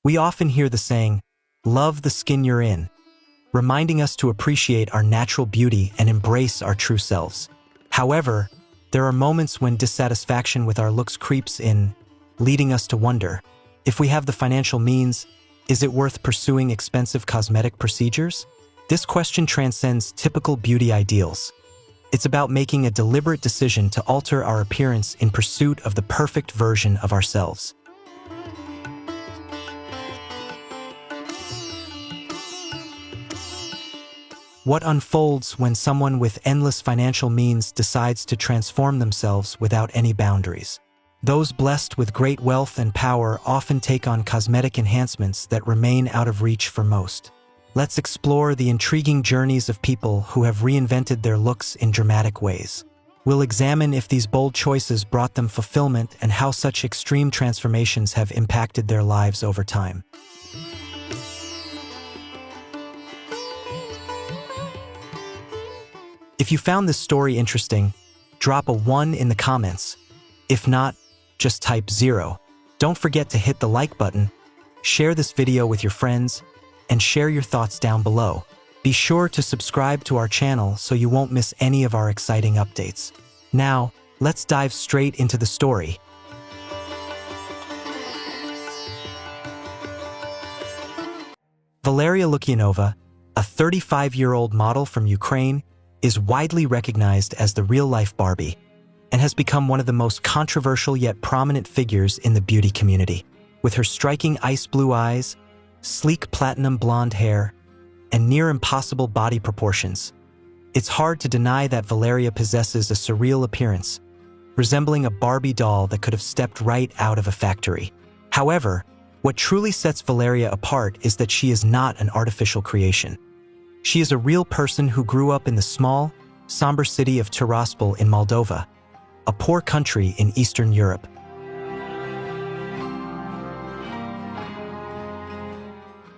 We often hear the saying, "Love the skin you're in," reminding us to appreciate our natural beauty and embrace our true selves. However, there are moments when dissatisfaction with our looks creeps in, leading us to wonder, if we have the financial means, is it worth pursuing expensive cosmetic procedures? This question transcends typical beauty ideals. It's about making a deliberate decision to alter our appearance in pursuit of the perfect version of ourselves. What unfolds when someone with endless financial means decides to transform themselves without any boundaries? Those blessed with great wealth and power often take on cosmetic enhancements that remain out of reach for most. Let's explore the intriguing journeys of people who have reinvented their looks in dramatic ways. We'll examine if these bold choices brought them fulfillment and how such extreme transformations have impacted their lives over time. If you found this story interesting, drop a 1 in the comments. If not, just type 0. Don't forget to hit the like button, share this video with your friends, and share your thoughts down below. Be sure to subscribe to our channel so you won't miss any of our exciting updates. Now, let's dive straight into the story. Valeria Lukyanova, a 35-year-old model from Ukraine, is widely recognized as the real-life Barbie and has become one of the most controversial yet prominent figures in the beauty community. With her striking ice blue eyes, sleek platinum blonde hair, and near-impossible body proportions, it's hard to deny that Valeria possesses a surreal appearance, resembling a Barbie doll that could have stepped right out of a factory. However, what truly sets Valeria apart is that she is not an artificial creation. She is a real person who grew up in the small, somber city of Tiraspol in Moldova, a poor country in Eastern Europe.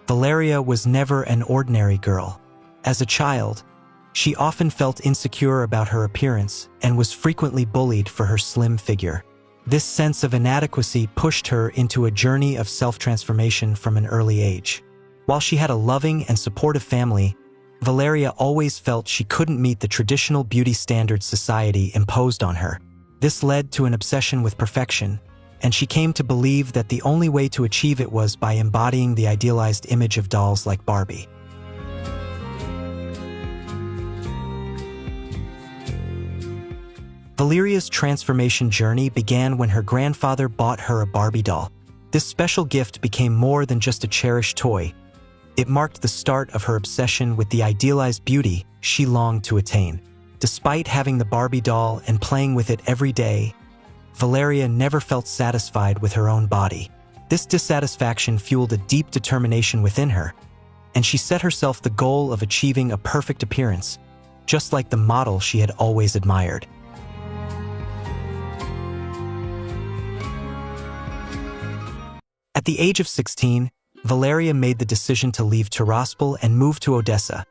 Valeria was never an ordinary girl. As a child, she often felt insecure about her appearance and was frequently bullied for her slim figure. This sense of inadequacy pushed her into a journey of self-transformation from an early age. While she had a loving and supportive family, Valeria always felt she couldn't meet the traditional beauty standards society imposed on her. This led to an obsession with perfection, and she came to believe that the only way to achieve it was by embodying the idealized image of dolls like Barbie. Valeria's transformation journey began when her grandfather bought her a Barbie doll. This special gift became more than just a cherished toy. It marked the start of her obsession with the idealized beauty she longed to attain. Despite having the Barbie doll and playing with it every day, Valeria never felt satisfied with her own body. This dissatisfaction fueled a deep determination within her, and she set herself the goal of achieving a perfect appearance, just like the model she had always admired. At the age of 16, Valeria made the decision to leave Tiraspol and move to Odessa,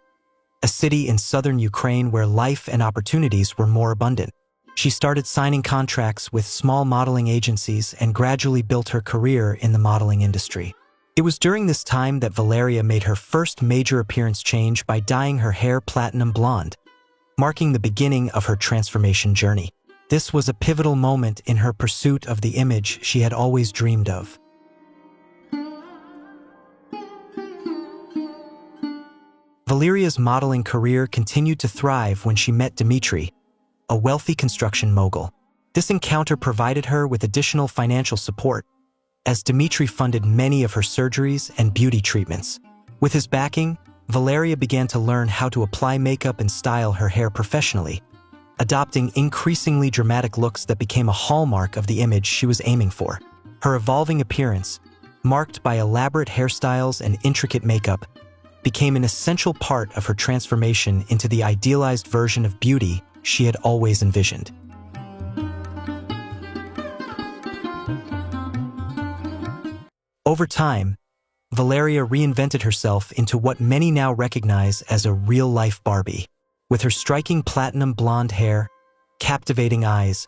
a city in southern Ukraine where life and opportunities were more abundant. She started signing contracts with small modeling agencies and gradually built her career in the modeling industry. It was during this time that Valeria made her first major appearance change by dyeing her hair platinum blonde, marking the beginning of her transformation journey. This was a pivotal moment in her pursuit of the image she had always dreamed of. Valeria's modeling career continued to thrive when she met Dmitry, a wealthy construction mogul. This encounter provided her with additional financial support, as Dmitry funded many of her surgeries and beauty treatments. With his backing, Valeria began to learn how to apply makeup and style her hair professionally, adopting increasingly dramatic looks that became a hallmark of the image she was aiming for. Her evolving appearance, marked by elaborate hairstyles and intricate makeup, became an essential part of her transformation into the idealized version of beauty she had always envisioned. Over time, Valeria reinvented herself into what many now recognize as a real-life Barbie. With her striking platinum blonde hair, captivating eyes,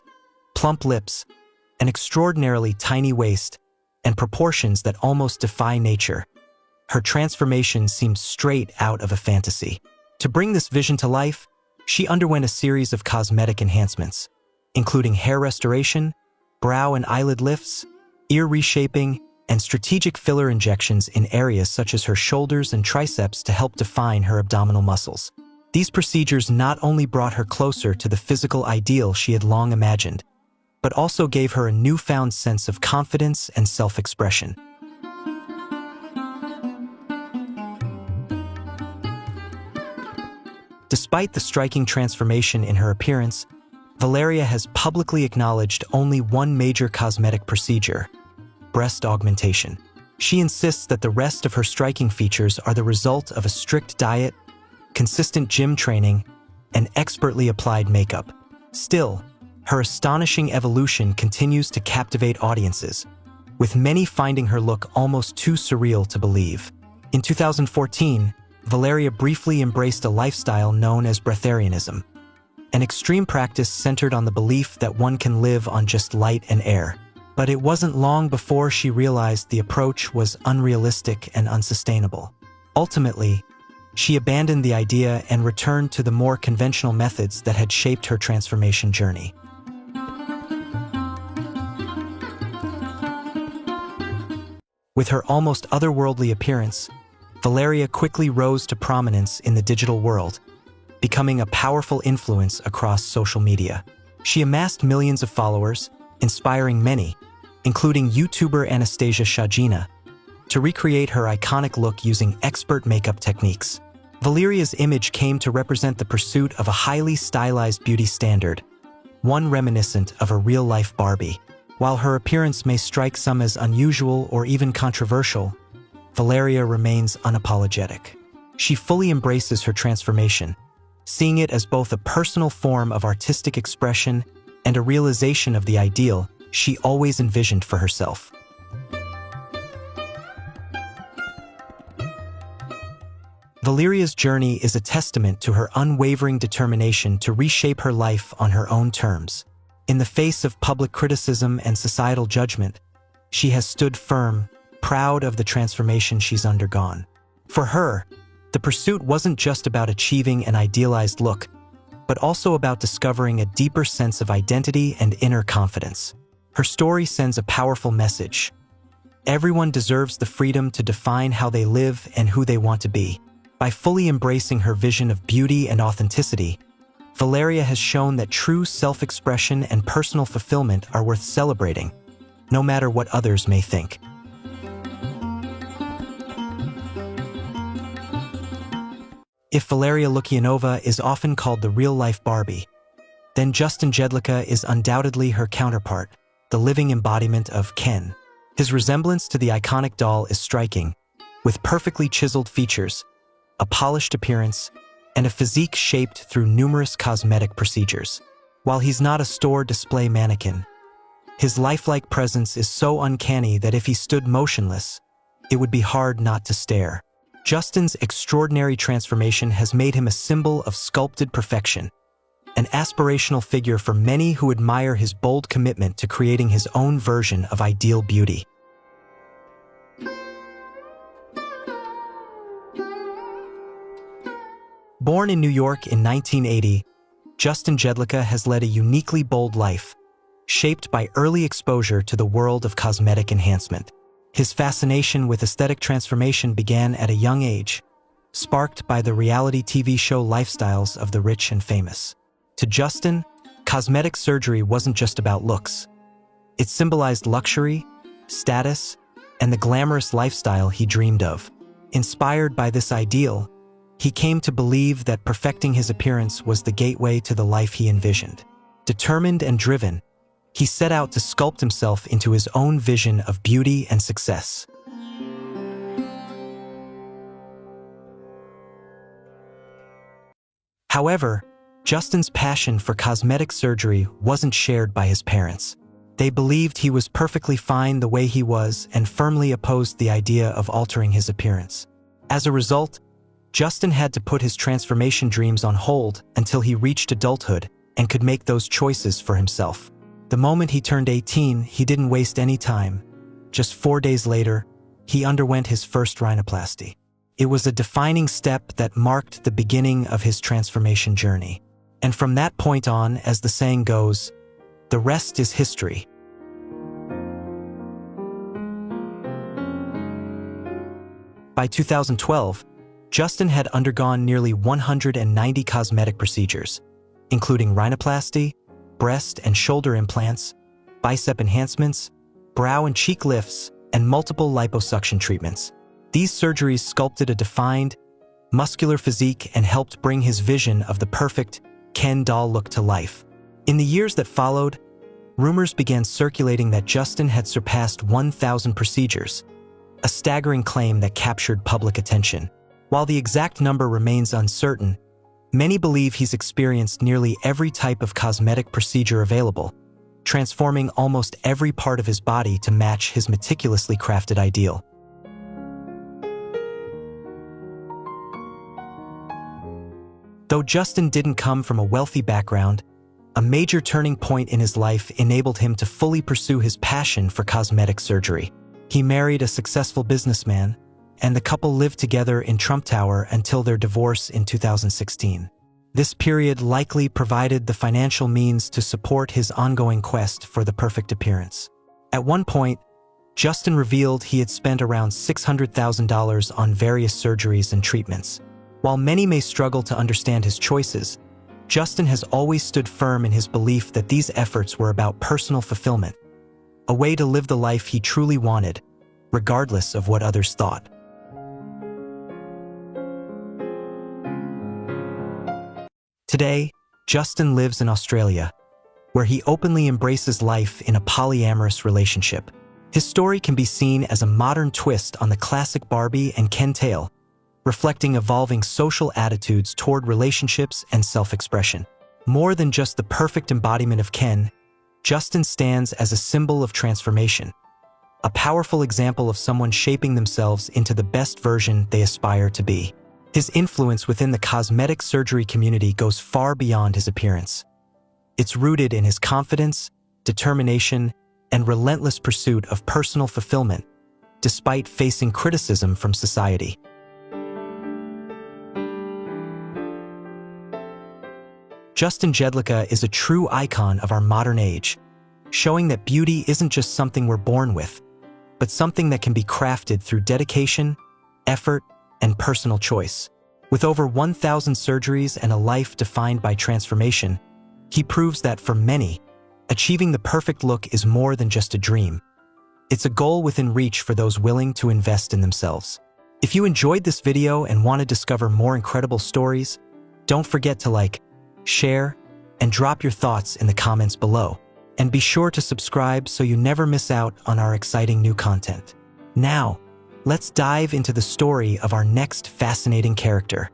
plump lips, an extraordinarily tiny waist, and proportions that almost defy nature. Her transformation seemed straight out of a fantasy. To bring this vision to life, she underwent a series of cosmetic enhancements, including hair restoration, brow and eyelid lifts, ear reshaping, and strategic filler injections in areas such as her shoulders and triceps to help define her abdominal muscles. These procedures not only brought her closer to the physical ideal she had long imagined, but also gave her a newfound sense of confidence and self-expression. Despite the striking transformation in her appearance, Valeria has publicly acknowledged only one major cosmetic procedure: breast augmentation. She insists that the rest of her striking features are the result of a strict diet, consistent gym training, and expertly applied makeup. Still, her astonishing evolution continues to captivate audiences, with many finding her look almost too surreal to believe. In 2014, Valeria briefly embraced a lifestyle known as breatharianism, an extreme practice centered on the belief that one can live on just light and air. But it wasn't long before she realized the approach was unrealistic and unsustainable. Ultimately, she abandoned the idea and returned to the more conventional methods that had shaped her transformation journey. With her almost otherworldly appearance, Valeria quickly rose to prominence in the digital world, becoming a powerful influence across social media. She amassed millions of followers, inspiring many, including YouTuber Anastasia Shajina, to recreate her iconic look using expert makeup techniques. Valeria's image came to represent the pursuit of a highly stylized beauty standard, one reminiscent of a real-life Barbie. While her appearance may strike some as unusual or even controversial, Valeria remains unapologetic. She fully embraces her transformation, seeing it as both a personal form of artistic expression and a realization of the ideal she always envisioned for herself. Valeria's journey is a testament to her unwavering determination to reshape her life on her own terms. In the face of public criticism and societal judgment, she has stood firm, proud of the transformation she's undergone. For her, the pursuit wasn't just about achieving an idealized look, but also about discovering a deeper sense of identity and inner confidence. Her story sends a powerful message. Everyone deserves the freedom to define how they live and who they want to be. By fully embracing her vision of beauty and authenticity, Valeria has shown that true self-expression and personal fulfillment are worth celebrating, no matter what others may think. If Valeria Lukianova is often called the real-life Barbie, then Justin Jedlicka is undoubtedly her counterpart, the living embodiment of Ken. His resemblance to the iconic doll is striking, with perfectly chiseled features, a polished appearance, and a physique shaped through numerous cosmetic procedures. While he's not a store display mannequin, his lifelike presence is so uncanny that if he stood motionless, it would be hard not to stare. Justin's extraordinary transformation has made him a symbol of sculpted perfection, an aspirational figure for many who admire his bold commitment to creating his own version of ideal beauty. Born in New York in 1980, Justin Jedlicka has led a uniquely bold life, shaped by early exposure to the world of cosmetic enhancement. His fascination with aesthetic transformation began at a young age, sparked by the reality TV show lifestyles of the rich and famous. To Justin, cosmetic surgery wasn't just about looks. It symbolized luxury, status, and the glamorous lifestyle he dreamed of. Inspired by this ideal, he came to believe that perfecting his appearance was the gateway to the life he envisioned. Determined and driven, he set out to sculpt himself into his own vision of beauty and success. However, Justin's passion for cosmetic surgery wasn't shared by his parents. They believed he was perfectly fine the way he was and firmly opposed the idea of altering his appearance. As a result, Justin had to put his transformation dreams on hold until he reached adulthood and could make those choices for himself. The moment he turned 18, he didn't waste any time. just 4 days later, he underwent his first rhinoplasty. It was a defining step that marked the beginning of his transformation journey. And from that point on, as the saying goes, the rest is history. By 2012, Justin had undergone nearly 190 cosmetic procedures, including rhinoplasty, breast and shoulder implants, bicep enhancements, brow and cheek lifts, and multiple liposuction treatments. These surgeries sculpted a defined, muscular physique and helped bring his vision of the perfect Ken doll look to life. In the years that followed, rumors began circulating that Justin had surpassed 1,000 procedures, a staggering claim that captured public attention. While the exact number remains uncertain, many believe he's experienced nearly every type of cosmetic procedure available, transforming almost every part of his body to match his meticulously crafted ideal. Though Justin didn't come from a wealthy background, a major turning point in his life enabled him to fully pursue his passion for cosmetic surgery. He married a successful businessman, and the couple lived together in Trump Tower until their divorce in 2016. This period likely provided the financial means to support his ongoing quest for the perfect appearance. At one point, Justin revealed he had spent around $600,000 on various surgeries and treatments. While many may struggle to understand his choices, Justin has always stood firm in his belief that these efforts were about personal fulfillment, a way to live the life he truly wanted, regardless of what others thought. Today, Justin lives in Australia, where he openly embraces life in a polyamorous relationship. His story can be seen as a modern twist on the classic Barbie and Ken tale, reflecting evolving social attitudes toward relationships and self-expression. More than just the perfect embodiment of Ken, Justin stands as a symbol of transformation, a powerful example of someone shaping themselves into the best version they aspire to be. His influence within the cosmetic surgery community goes far beyond his appearance. It's rooted in his confidence, determination, and relentless pursuit of personal fulfillment, despite facing criticism from society. Justin Jedlicka is a true icon of our modern age, showing that beauty isn't just something we're born with, but something that can be crafted through dedication, effort, and personal choice. With over 1,000 surgeries and a life defined by transformation, he proves that for many, achieving the perfect look is more than just a dream. It's a goal within reach for those willing to invest in themselves. If you enjoyed this video and want to discover more incredible stories, don't forget to like, share, and drop your thoughts in the comments below. And be sure to subscribe so you never miss out on our exciting new content. Now, let's dive into the story of our next fascinating character.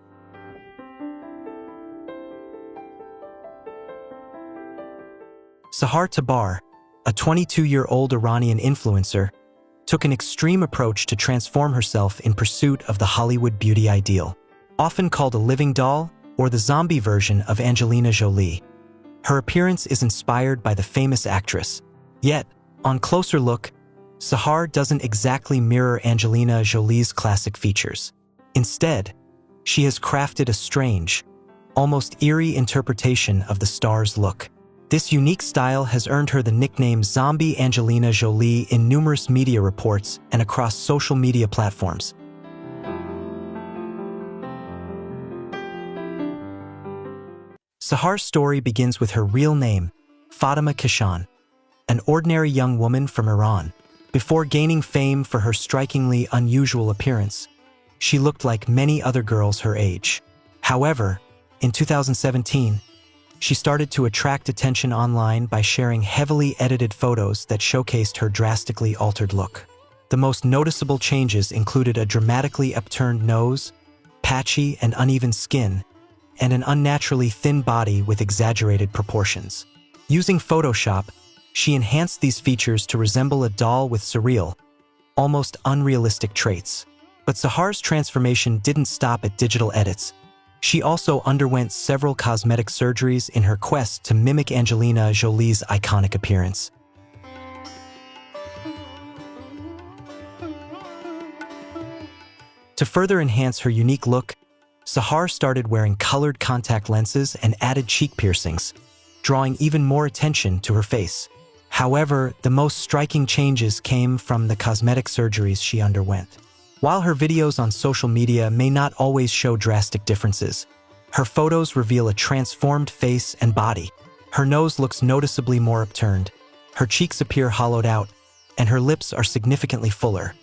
Sahar Tabar, a 22-year-old Iranian influencer, took an extreme approach to transform herself in pursuit of the Hollywood beauty ideal. Often called a living doll, or the zombie version of Angelina Jolie, her appearance is inspired by the famous actress. Yet, on closer look, Sahar doesn't exactly mirror Angelina Jolie's classic features. Instead, she has crafted a strange, almost eerie interpretation of the star's look. This unique style has earned her the nickname Zombie Angelina Jolie in numerous media reports and across social media platforms. Sahar's story begins with her real name, Fatima Kashan, an ordinary young woman from Iran. Before gaining fame for her strikingly unusual appearance, she looked like many other girls her age. However, in 2017, she started to attract attention online by sharing heavily edited photos that showcased her drastically altered look. The most noticeable changes included a dramatically upturned nose, patchy and uneven skin, and an unnaturally thin body with exaggerated proportions. Using Photoshop, she enhanced these features to resemble a doll with surreal, almost unrealistic traits. But Sahar's transformation didn't stop at digital edits. She also underwent several cosmetic surgeries in her quest to mimic Angelina Jolie's iconic appearance. To further enhance her unique look, Sahar started wearing colored contact lenses and added cheek piercings, drawing even more attention to her face. However, the most striking changes came from the cosmetic surgeries she underwent. While her videos on social media may not always show drastic differences, her photos reveal a transformed face and body. Her nose looks noticeably more upturned, her cheeks appear hollowed out, and her lips are significantly fuller.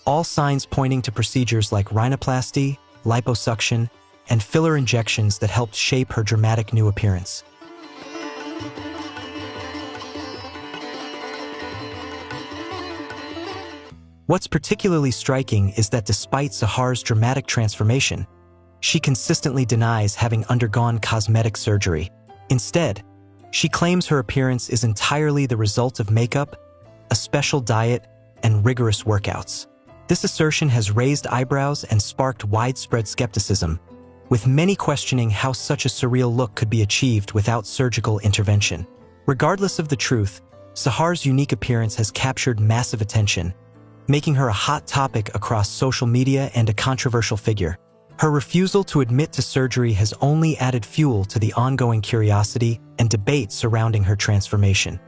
All signs pointing to procedures like rhinoplasty, liposuction, and filler injections that helped shape her dramatic new appearance. What's particularly striking is that despite Sahar's dramatic transformation, she consistently denies having undergone cosmetic surgery. Instead, she claims her appearance is entirely the result of makeup, a special diet, and rigorous workouts. This assertion has raised eyebrows and sparked widespread skepticism, with many questioning how such a surreal look could be achieved without surgical intervention. Regardless of the truth, Sahar's unique appearance has captured massive attention, making her a hot topic across social media and a controversial figure. Her refusal to admit to surgery has only added fuel to the ongoing curiosity and debate surrounding her transformation.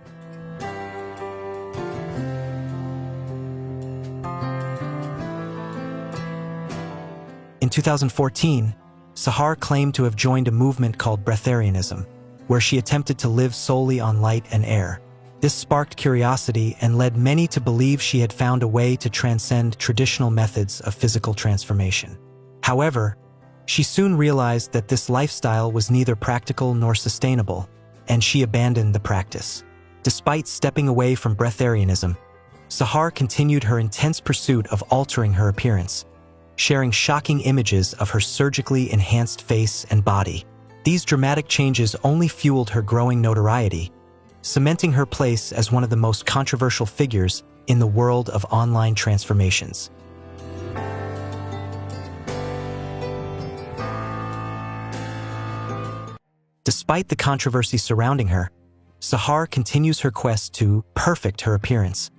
In 2014, Sahar claimed to have joined a movement called breatharianism, where she attempted to live solely on light and air. This sparked curiosity and led many to believe she had found a way to transcend traditional methods of physical transformation. However, she soon realized that this lifestyle was neither practical nor sustainable, and she abandoned the practice. Despite stepping away from breatharianism, Sahar continued her intense pursuit of altering her appearance, sharing shocking images of her surgically enhanced face and body. These dramatic changes only fueled her growing notoriety, cementing her place as one of the most controversial figures in the world of online transformations. Despite the controversy surrounding her, Sahar continues her quest to perfect her appearance,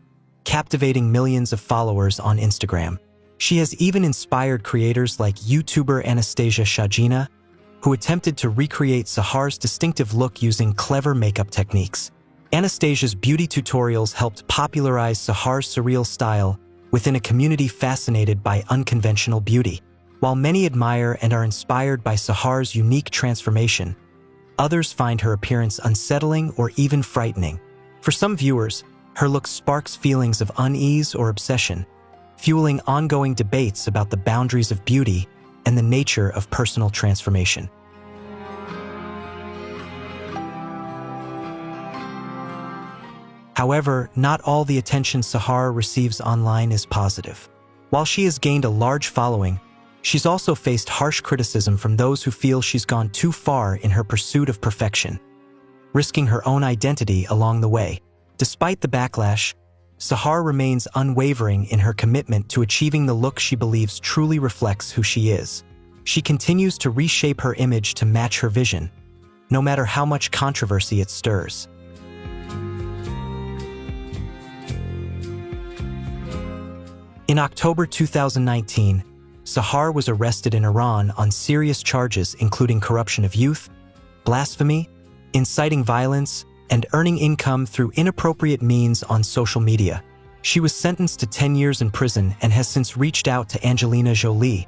captivating millions of followers on Instagram. She has even inspired creators like YouTuber Anastasia Shajina, who attempted to recreate Sahar's distinctive look using clever makeup techniques. Anastasia's beauty tutorials helped popularize Sahar's surreal style within a community fascinated by unconventional beauty. While many admire and are inspired by Sahar's unique transformation, others find her appearance unsettling or even frightening. For some viewers, her look sparks feelings of unease or obsession, fueling ongoing debates about the boundaries of beauty and the nature of personal transformation. However, not all the attention Sahar receives online is positive. While she has gained a large following, she's also faced harsh criticism from those who feel she's gone too far in her pursuit of perfection, risking her own identity along the way. Despite the backlash, Sahar remains unwavering in her commitment to achieving the look she believes truly reflects who she is. She continues to reshape her image to match her vision, no matter how much controversy it stirs. In October 2019, Sahar was arrested in Iran on serious charges including corruption of youth, blasphemy, inciting violence, and earning income through inappropriate means on social media. She was sentenced to 10 years in prison and has since reached out to Angelina Jolie,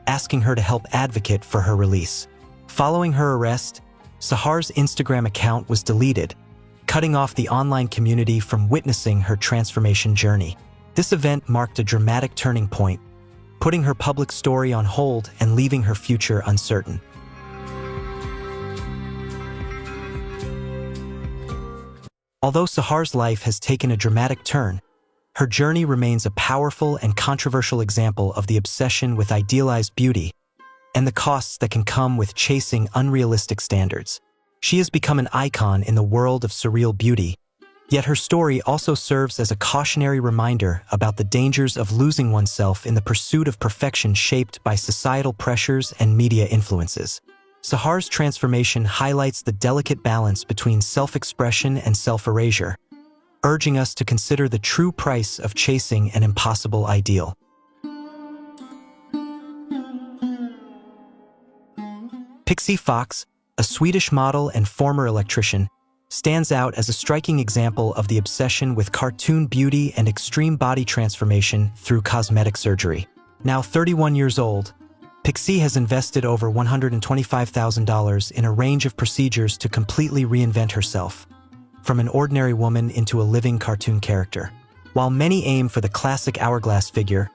asking her to help advocate for her release. Following her arrest, Sahar's Instagram account was deleted, cutting off the online community from witnessing her transformation journey. This event marked a dramatic turning point, putting her public story on hold and leaving her future uncertain. Although Sahar's life has taken a dramatic turn, her journey remains a powerful and controversial example of the obsession with idealized beauty and the costs that can come with chasing unrealistic standards. She has become an icon in the world of surreal beauty, yet her story also serves as a cautionary reminder about the dangers of losing oneself in the pursuit of perfection shaped by societal pressures and media influences. Sahar's transformation highlights the delicate balance between self-expression and self-erasure, urging us to consider the true price of chasing an impossible ideal. Pixie Fox, a Swedish model and former electrician, stands out as a striking example of the obsession with cartoon beauty and extreme body transformation through cosmetic surgery. Now 31 years old, Pixie has invested over $125,000 in a range of procedures to completely reinvent herself, from an ordinary woman into a living cartoon character. While many aim for the classic hourglass figure,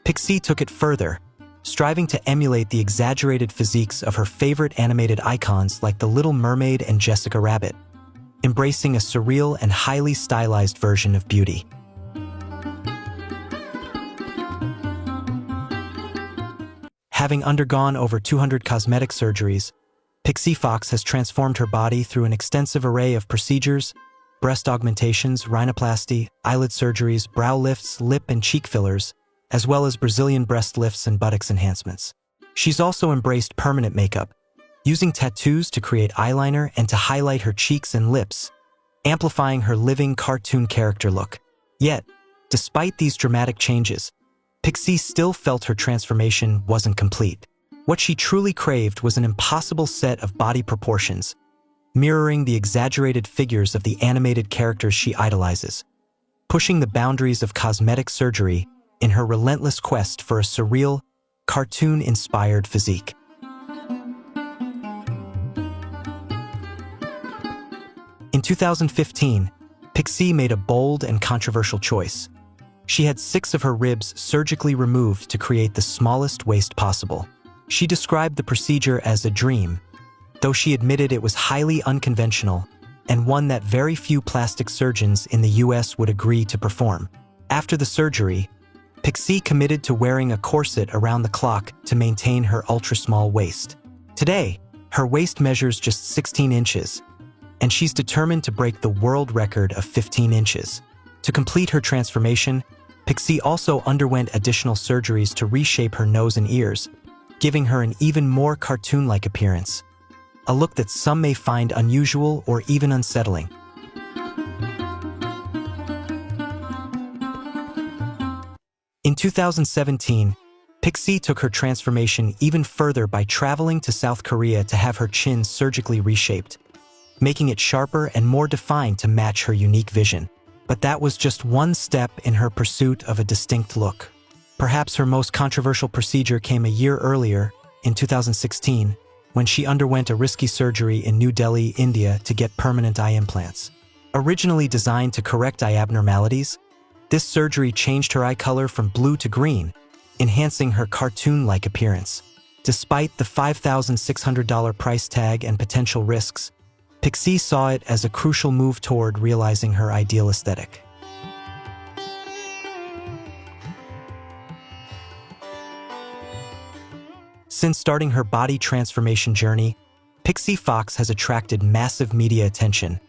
Pixie took it further, striving to emulate the exaggerated physiques of her favorite animated icons like The Little Mermaid and Jessica Rabbit, embracing a surreal and highly stylized version of beauty. Having undergone over 200 cosmetic surgeries, Pixie Fox has transformed her body through an extensive array of procedures: breast augmentations, rhinoplasty, eyelid surgeries, brow lifts, lip and cheek fillers, as well as Brazilian breast lifts and buttocks enhancements. She's also embraced permanent makeup, using tattoos to create eyeliner and to highlight her cheeks and lips, amplifying her living cartoon character look. Yet, despite these dramatic changes, Pixie still felt her transformation wasn't complete. What she truly craved was an impossible set of body proportions, mirroring the exaggerated figures of the animated characters she idolizes, pushing the boundaries of cosmetic surgery in her relentless quest for a surreal, cartoon-inspired physique. In 2015, Pixie made a bold and controversial choice. She had 6 of her ribs surgically removed to create the smallest waist possible. She described the procedure as a dream, though she admitted it was highly unconventional and one that very few plastic surgeons in the US would agree to perform. After the surgery, Pixie committed to wearing a corset around the clock to maintain her ultra-small waist. Today, her waist measures just 16 inches, and she's determined to break the world record of 15 inches. To complete her transformation, Pixie also underwent additional surgeries to reshape her nose and ears, giving her an even more cartoon-like appearance, a look that some may find unusual or even unsettling. In 2017, Pixie took her transformation even further by traveling to South Korea to have her chin surgically reshaped, making it sharper and more defined to match her unique vision. But that was just one step in her pursuit of a distinct look. Perhaps her most controversial procedure came a year earlier, in 2016, when she underwent a risky surgery in New Delhi, India, to get permanent eye implants. Originally designed to correct eye abnormalities, this surgery changed her eye color from blue to green, enhancing her cartoon-like appearance. Despite the $5,600 price tag and potential risks, Pixie saw it as a crucial move toward realizing her ideal aesthetic. Since starting her body transformation journey, Pixie Fox has attracted massive media attention,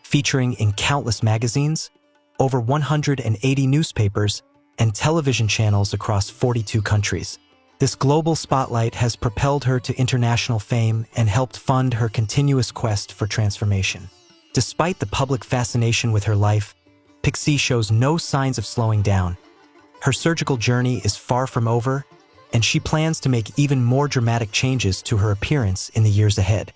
featuring in countless magazines, over 180 newspapers, and television channels across 42 countries. This global spotlight has propelled her to international fame and helped fund her continuous quest for transformation. Despite the public fascination with her life, Pixie shows no signs of slowing down. Her surgical journey is far from over, and she plans to make even more dramatic changes to her appearance in the years ahead.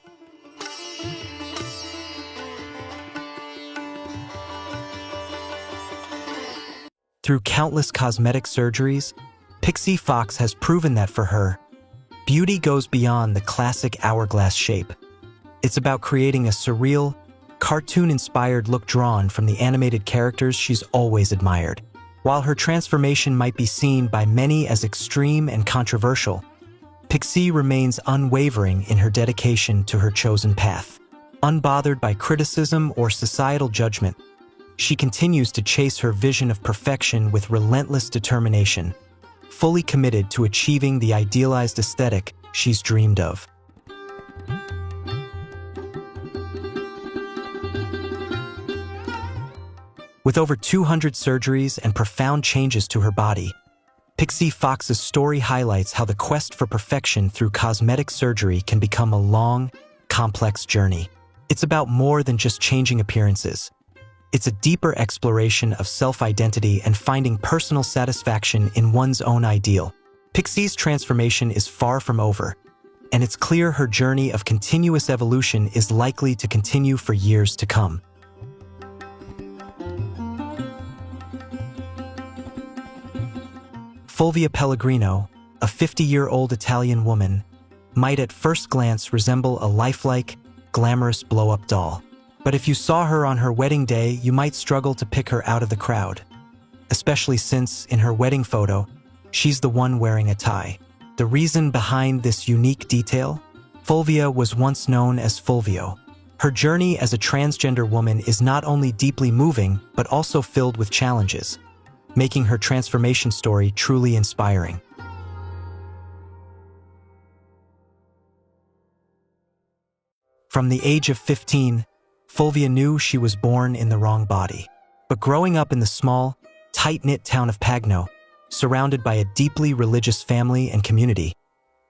Through countless cosmetic surgeries, Pixie Fox has proven that for her, beauty goes beyond the classic hourglass shape. It's about creating a surreal, cartoon-inspired look drawn from the animated characters she's always admired. While her transformation might be seen by many as extreme and controversial, Pixie remains unwavering in her dedication to her chosen path. Unbothered by criticism or societal judgment, she continues to chase her vision of perfection with relentless determination, fully committed to achieving the idealized aesthetic she's dreamed of. With over 200 surgeries and profound changes to her body, Pixie Fox's story highlights how the quest for perfection through cosmetic surgery can become a long, complex journey. It's about more than just changing appearances. It's a deeper exploration of self-identity and finding personal satisfaction in one's own ideal. Pixie's transformation is far from over, and it's clear her journey of continuous evolution is likely to continue for years to come. Fulvia Pellegrino, a 50-year-old Italian woman, might at first glance resemble a lifelike, glamorous blow-up doll. But if you saw her on her wedding day, you might struggle to pick her out of the crowd. Especially since, in her wedding photo, she's the one wearing a tie. The reason behind this unique detail? Fulvia was once known as Fulvio. Her journey as a transgender woman is not only deeply moving, but also filled with challenges, making her transformation story truly inspiring. From the age of 15, Fulvia knew she was born in the wrong body. But growing up in the small, tight-knit town of Pagno, surrounded by a deeply religious family and community,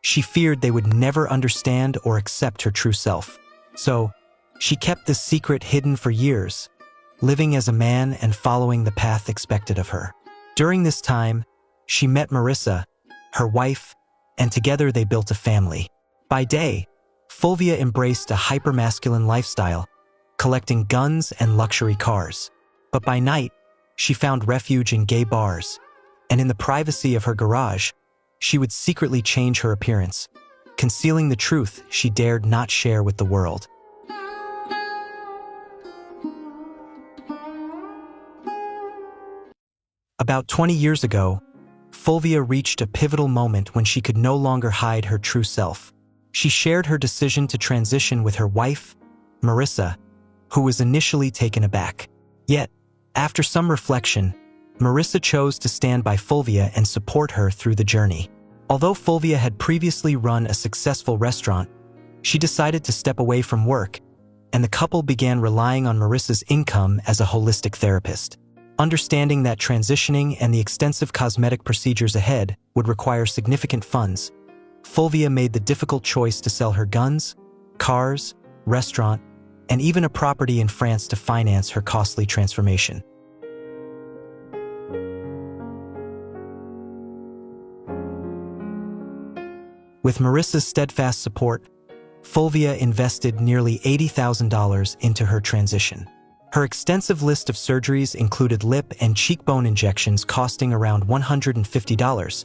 she feared they would never understand or accept her true self. So, she kept this secret hidden for years, living as a man and following the path expected of her. During this time, she met Marissa, her wife, and together they built a family. By day, Fulvia embraced a hypermasculine lifestyle, collecting guns and luxury cars. But by night, she found refuge in gay bars, and in the privacy of her garage, she would secretly change her appearance, concealing the truth she dared not share with the world. About 20 years ago, Fulvia reached a pivotal moment when she could no longer hide her true self. She shared her decision to transition with her wife, Marissa, who was initially taken aback. Yet, after some reflection, Marissa chose to stand by Fulvia and support her through the journey. Although Fulvia had previously run a successful restaurant, she decided to step away from work, and the couple began relying on Marissa's income as a holistic therapist. Understanding that transitioning and the extensive cosmetic procedures ahead would require significant funds, Fulvia made the difficult choice to sell her guns, cars, restaurant, and even a property in France to finance her costly transformation. With Marissa's steadfast support, Fulvia invested nearly $80,000 into her transition. Her extensive list of surgeries included lip and cheekbone injections costing around $150,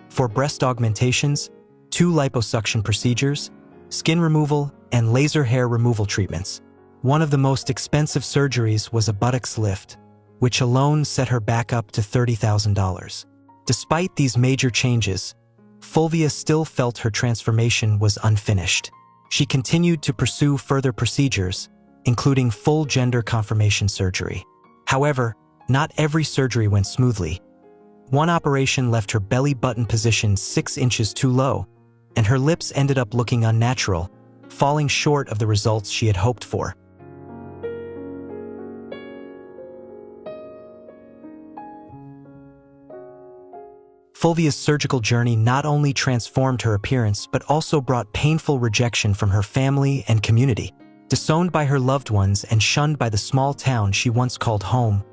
for breast augmentations, 2 liposuction procedures, skin removal, and laser hair removal treatments. One of the most expensive surgeries was a buttocks lift, which alone set her back up to $30,000. Despite these major changes, Fulvia still felt her transformation was unfinished. She continued to pursue further procedures, including full gender confirmation surgery. However, not every surgery went smoothly. One operation left her belly button positioned 6 inches too low, and her lips ended up looking unnatural, falling short of the results she had hoped for. Fulvia's surgical journey not only transformed her appearance but also brought painful rejection from her family and community. Disowned by her loved ones and shunned by the small town she once called home,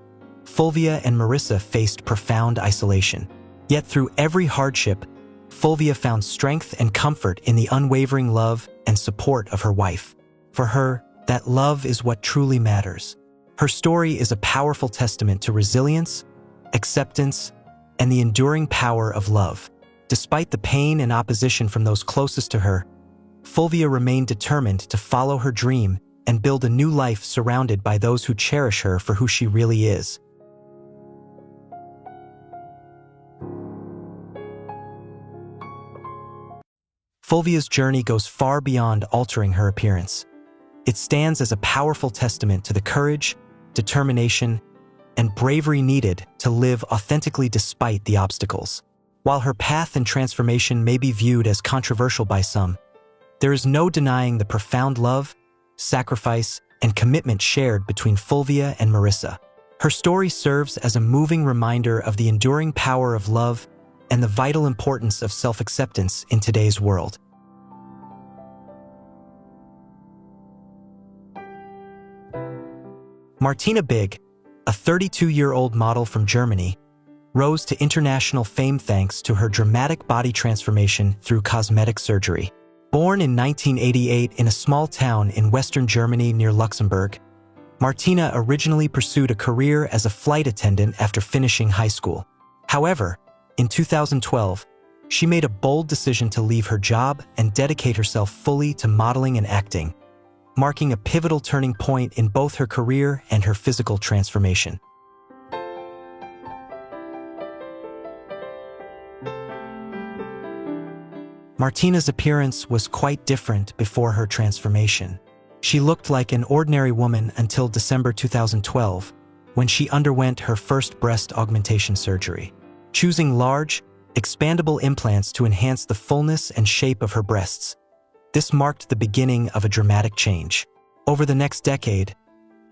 Fulvia and Marissa faced profound isolation. Yet through every hardship, Fulvia found strength and comfort in the unwavering love and support of her wife. For her, that love is what truly matters. Her story is a powerful testament to resilience, acceptance, and the enduring power of love. Despite the pain and opposition from those closest to her, Fulvia remained determined to follow her dream and build a new life surrounded by those who cherish her for who she really is. Fulvia's journey goes far beyond altering her appearance. It stands as a powerful testament to the courage, determination, and bravery needed to live authentically despite the obstacles. While her path and transformation may be viewed as controversial by some, there is no denying the profound love, sacrifice, and commitment shared between Fulvia and Marissa. Her story serves as a moving reminder of the enduring power of love and the vital importance of self-acceptance in today's world. Martina Big, a 32-year-old model from Germany, rose to international fame thanks to her dramatic body transformation through cosmetic surgery. Born in 1988 in a small town in western Germany near Luxembourg, Martina originally pursued a career as a flight attendant after finishing high school. However, in 2012, she made a bold decision to leave her job and dedicate herself fully to modeling and acting, marking a pivotal turning point in both her career and her physical transformation. Martina's appearance was quite different before her transformation. She looked like an ordinary woman until December 2012, when she underwent her first breast augmentation surgery, choosing large, expandable implants to enhance the fullness and shape of her breasts. This marked the beginning of a dramatic change. Over the next decade,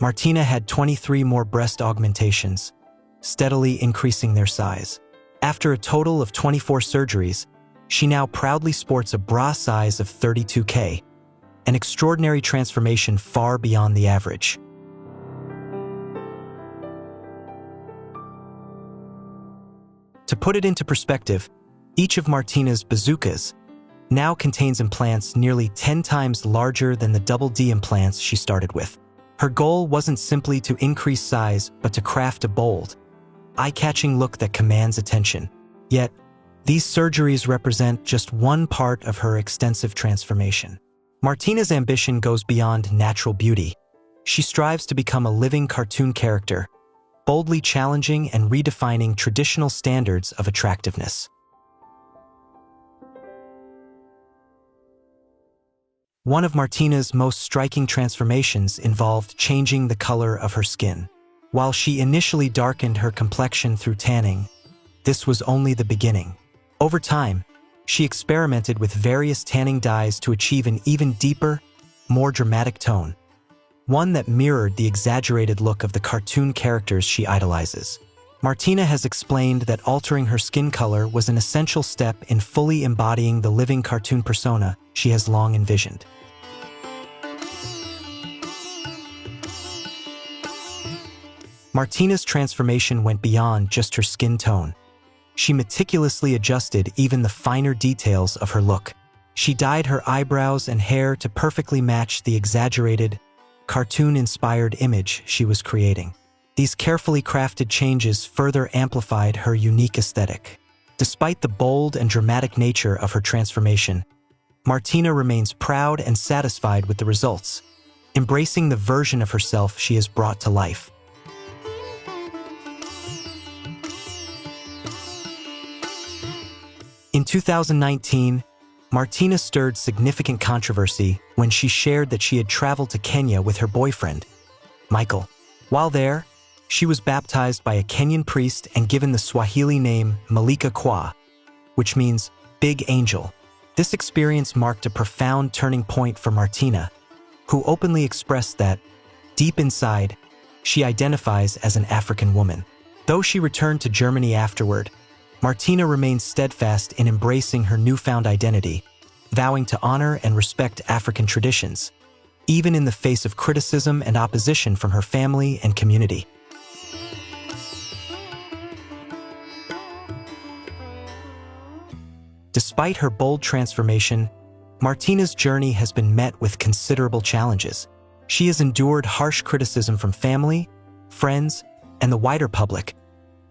Martina had 23 more breast augmentations, steadily increasing their size. After a total of 24 surgeries, she now proudly sports a bra size of 32K, an extraordinary transformation far beyond the average. To put it into perspective, each of Martina's bazookas now contains implants nearly 10 times larger than the double D implants she started with. Her goal wasn't simply to increase size, but to craft a bold, eye-catching look that commands attention. Yet, these surgeries represent just one part of her extensive transformation. Martina's ambition goes beyond natural beauty. She strives to become a living cartoon character, boldly challenging and redefining traditional standards of attractiveness. One of Martina's most striking transformations involved changing the color of her skin. While she initially darkened her complexion through tanning, this was only the beginning. Over time, she experimented with various tanning dyes to achieve an even deeper, more dramatic tone, one that mirrored the exaggerated look of the cartoon characters she idolizes. Martina has explained that altering her skin color was an essential step in fully embodying the living cartoon persona she has long envisioned. Martina's transformation went beyond just her skin tone. She meticulously adjusted even the finer details of her look. She dyed her eyebrows and hair to perfectly match the exaggerated, cartoon-inspired image she was creating. These carefully crafted changes further amplified her unique aesthetic. Despite the bold and dramatic nature of her transformation, Martina remains proud and satisfied with the results, embracing the version of herself she has brought to life. In 2019, Martina stirred significant controversy when she shared that she had traveled to Kenya with her boyfriend, Michael. While there, she was baptized by a Kenyan priest and given the Swahili name Malika Kwa, which means big angel. This experience marked a profound turning point for Martina, who openly expressed that, deep inside, she identifies as an African woman. Though she returned to Germany afterward, Martina remains steadfast in embracing her newfound identity, vowing to honor and respect African traditions, even in the face of criticism and opposition from her family and community. Despite her bold transformation, Martina's journey has been met with considerable challenges. She has endured harsh criticism from family, friends, and the wider public,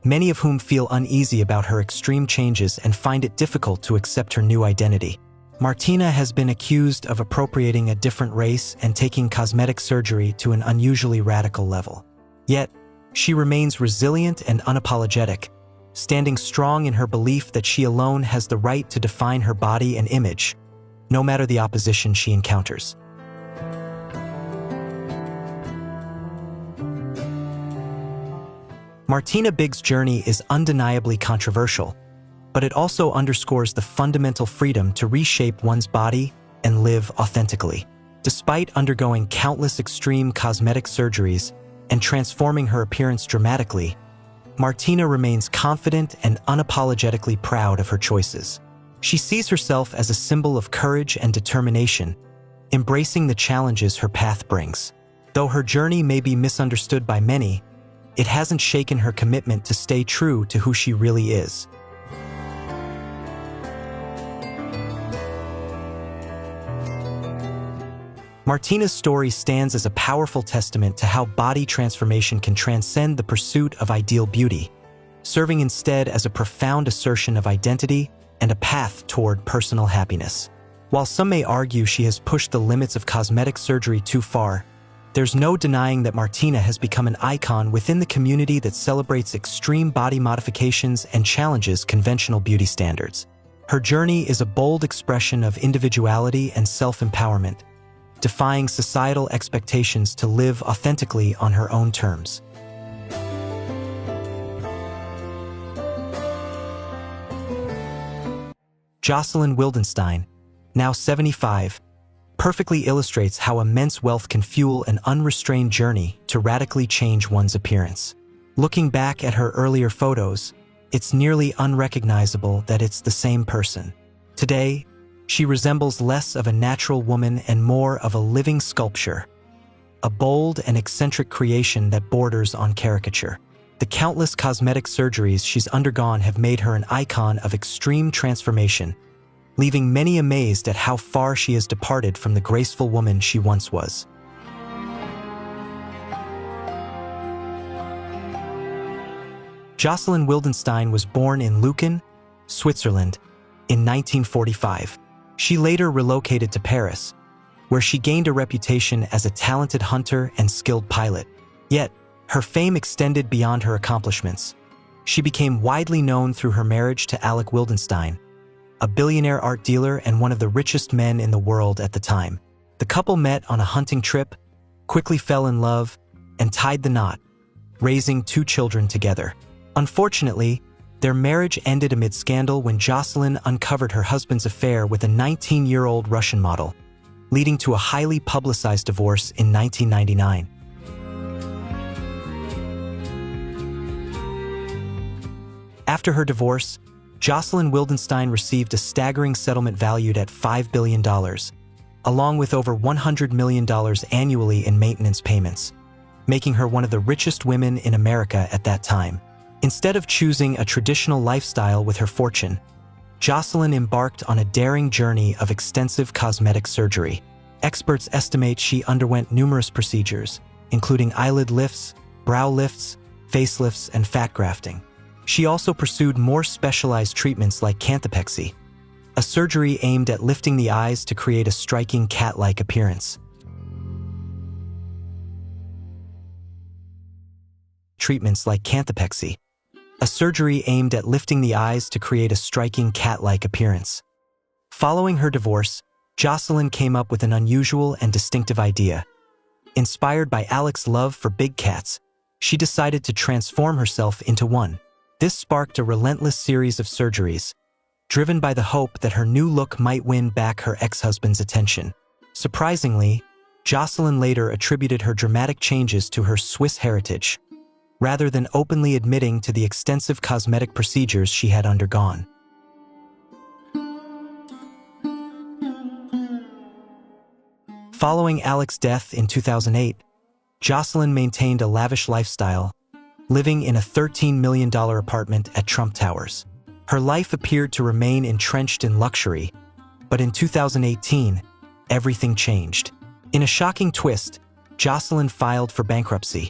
many of whom feel uneasy about her extreme changes and find it difficult to accept her new identity. Martina has been accused of appropriating a different race and taking cosmetic surgery to an unusually radical level. Yet, she remains resilient and unapologetic, standing strong in her belief that she alone has the right to define her body and image, no matter the opposition she encounters. Martina Big's journey is undeniably controversial, but it also underscores the fundamental freedom to reshape one's body and live authentically. Despite undergoing countless extreme cosmetic surgeries and transforming her appearance dramatically, Martina remains confident and unapologetically proud of her choices. She sees herself as a symbol of courage and determination, embracing the challenges her path brings. Though her journey may be misunderstood by many, it hasn't shaken her commitment to stay true to who she really is. Martina's story stands as a powerful testament to how body transformation can transcend the pursuit of ideal beauty, serving instead as a profound assertion of identity and a path toward personal happiness. While some may argue she has pushed the limits of cosmetic surgery too far, there's no denying that Martina has become an icon within the community that celebrates extreme body modifications and challenges conventional beauty standards. Her journey is a bold expression of individuality and self-empowerment, defying societal expectations to live authentically on her own terms. Jocelyn Wildenstein, now 75, perfectly illustrates how immense wealth can fuel an unrestrained journey to radically change one's appearance. Looking back at her earlier photos, it's nearly unrecognizable that it's the same person. Today, she resembles less of a natural woman and more of a living sculpture, a bold and eccentric creation that borders on caricature. The countless cosmetic surgeries she's undergone have made her an icon of extreme transformation, leaving many amazed at how far she has departed from the graceful woman she once was. Jocelyn Wildenstein was born in Leuven, Switzerland, in 1945. She later relocated to Paris, where she gained a reputation as a talented hunter and skilled pilot. Yet, her fame extended beyond her accomplishments. She became widely known through her marriage to Alec Wildenstein, a billionaire art dealer and one of the richest men in the world at the time. The couple met on a hunting trip, quickly fell in love, and tied the knot, raising 2 children together. Unfortunately, their marriage ended amid scandal when Jocelyn uncovered her husband's affair with a 19-year-old Russian model, leading to a highly publicized divorce in 1999. After her divorce, Jocelyn Wildenstein received a staggering settlement valued at $5 billion, along with over $100 million annually in maintenance payments, making her one of the richest women in America at that time. Instead of choosing a traditional lifestyle with her fortune, Jocelyn embarked on a daring journey of extensive cosmetic surgery. Experts estimate she underwent numerous procedures, including eyelid lifts, brow lifts, facelifts, and fat grafting. She also pursued more specialized treatments like canthopexy, a surgery aimed at lifting the eyes to create a striking cat-like appearance. Treatments like canthopexy, a surgery aimed at lifting the eyes to create a striking cat-like appearance. Following her divorce, Jocelyn came up with an unusual and distinctive idea. Inspired by Alec's love for big cats, she decided to transform herself into one. This sparked a relentless series of surgeries, driven by the hope that her new look might win back her ex-husband's attention. Surprisingly, Jocelyn later attributed her dramatic changes to her Swiss heritage, rather than openly admitting to the extensive cosmetic procedures she had undergone. Following Alec's death in 2008, Jocelyn maintained a lavish lifestyle, living in a $13 million apartment at Trump Towers. Her life appeared to remain entrenched in luxury, but in 2018, everything changed. In a shocking twist, Jocelyn filed for bankruptcy,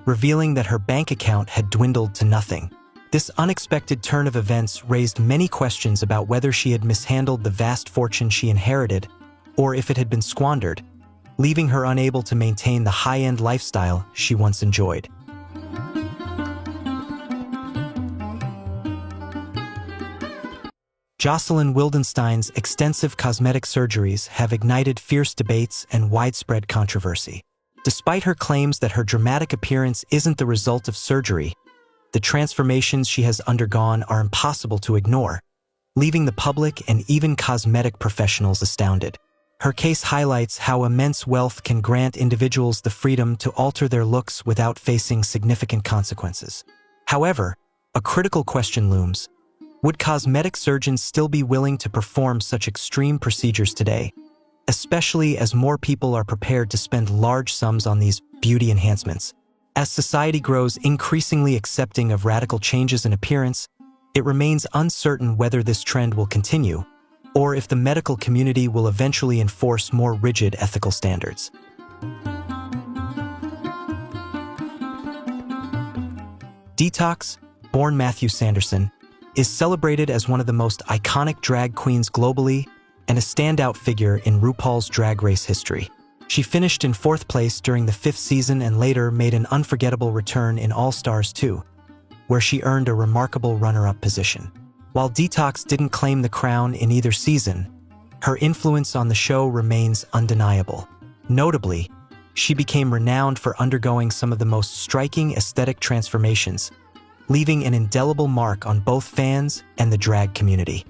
revealing that her bank account had dwindled to nothing. This unexpected turn of events raised many questions about whether she had mishandled the vast fortune she inherited, or if it had been squandered, leaving her unable to maintain the high-end lifestyle she once enjoyed. Jocelyn Wildenstein's extensive cosmetic surgeries have ignited fierce debates and widespread controversy. Despite her claims that her dramatic appearance isn't the result of surgery, the transformations she has undergone are impossible to ignore, leaving the public and even cosmetic professionals astounded. Her case highlights how immense wealth can grant individuals the freedom to alter their looks without facing significant consequences. However, a critical question looms. Would cosmetic surgeons still be willing to perform such extreme procedures today, especially as more people are prepared to spend large sums on these beauty enhancements? As society grows increasingly accepting of radical changes in appearance, it remains uncertain whether this trend will continue, or if the medical community will eventually enforce more rigid ethical standards. Detox, born Matthew Sanderson, is celebrated as one of the most iconic drag queens globally and a standout figure in RuPaul's Drag Race history. She finished in 4th place during the 5th season and later made an unforgettable return in All Stars 2, where she earned a remarkable runner-up position. While Detox didn't claim the crown in either season, her influence on the show remains undeniable. Notably, she became renowned for undergoing some of the most striking aesthetic transformations, leaving an indelible mark on both fans and the drag community.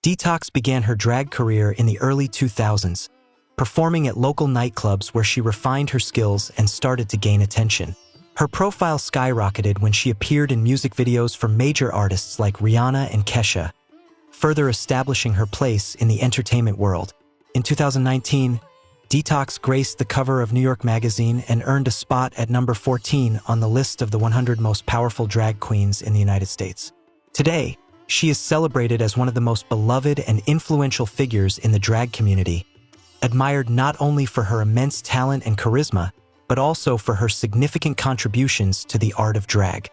Detox began her drag career in the early 2000s, performing at local nightclubs where she refined her skills and started to gain attention. Her profile skyrocketed when she appeared in music videos for major artists like Rihanna and Kesha, further establishing her place in the entertainment world. In 2019, Detox graced the cover of New York Magazine and earned a spot at number 14 on the list of the 100 most powerful drag queens in the United States. Today, she is celebrated as one of the most beloved and influential figures in the drag community, admired not only for her immense talent and charisma, but also for her significant contributions to the art of drag.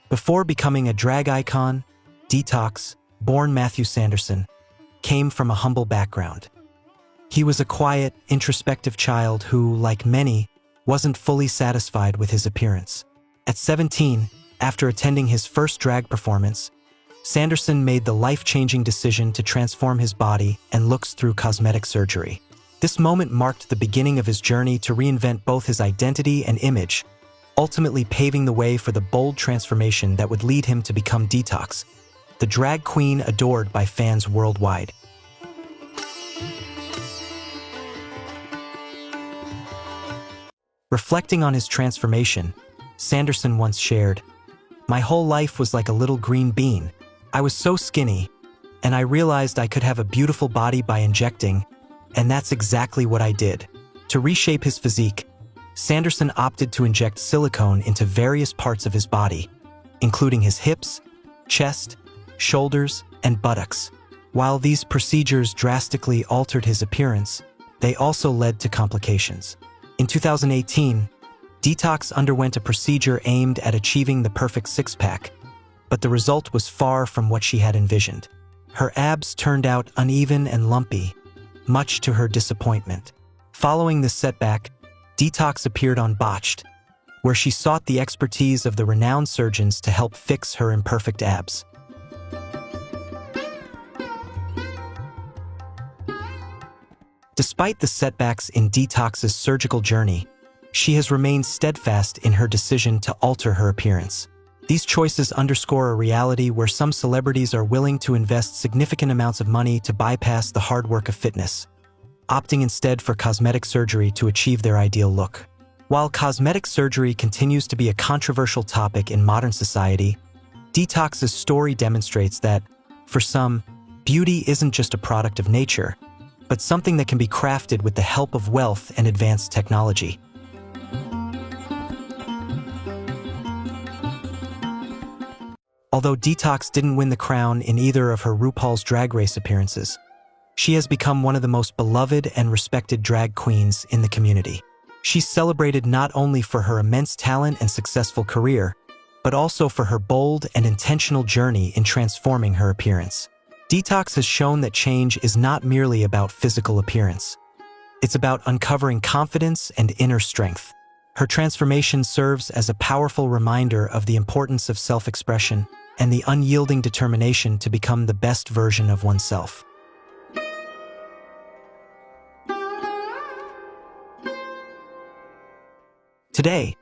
Before becoming a drag icon, Detox, born Matthew Sanderson, came from a humble background. He was a quiet, introspective child who, like many, wasn't fully satisfied with his appearance. At 17, after attending his first drag performance, Sanderson made the life-changing decision to transform his body and looks through cosmetic surgery. This moment marked the beginning of his journey to reinvent both his identity and image, ultimately paving the way for the bold transformation that would lead him to become Detox, the drag queen adored by fans worldwide. Reflecting on his transformation, Sanderson once shared, "My whole life was like a little green bean. I was so skinny, and I realized I could have a beautiful body by injecting, and that's exactly what I did." To reshape his physique, Sanderson opted to inject silicone into various parts of his body, including his hips, chest, shoulders, and buttocks. While these procedures drastically altered his appearance, they also led to complications. In 2018, Detox underwent a procedure aimed at achieving the perfect six-pack, but the result was far from what she had envisioned. Her abs turned out uneven and lumpy, much to her disappointment. Following this setback, Detox appeared on Botched, where she sought the expertise of the renowned surgeons to help fix her imperfect abs. Despite the setbacks in Detox's surgical journey, she has remained steadfast in her decision to alter her appearance. These choices underscore a reality where some celebrities are willing to invest significant amounts of money to bypass the hard work of fitness, opting instead for cosmetic surgery to achieve their ideal look. While cosmetic surgery continues to be a controversial topic in modern society, Detox's story demonstrates that, for some, beauty isn't just a product of nature, but something that can be crafted with the help of wealth and advanced technology. Although Detox didn't win the crown in either of her RuPaul's Drag Race appearances, she has become one of the most beloved and respected drag queens in the community. She's celebrated not only for her immense talent and successful career, but also for her bold and intentional journey in transforming her appearance. Detox has shown that change is not merely about physical appearance. It's about uncovering confidence and inner strength. Her transformation serves as a powerful reminder of the importance of self-expression and the unyielding determination to become the best version of oneself. Today,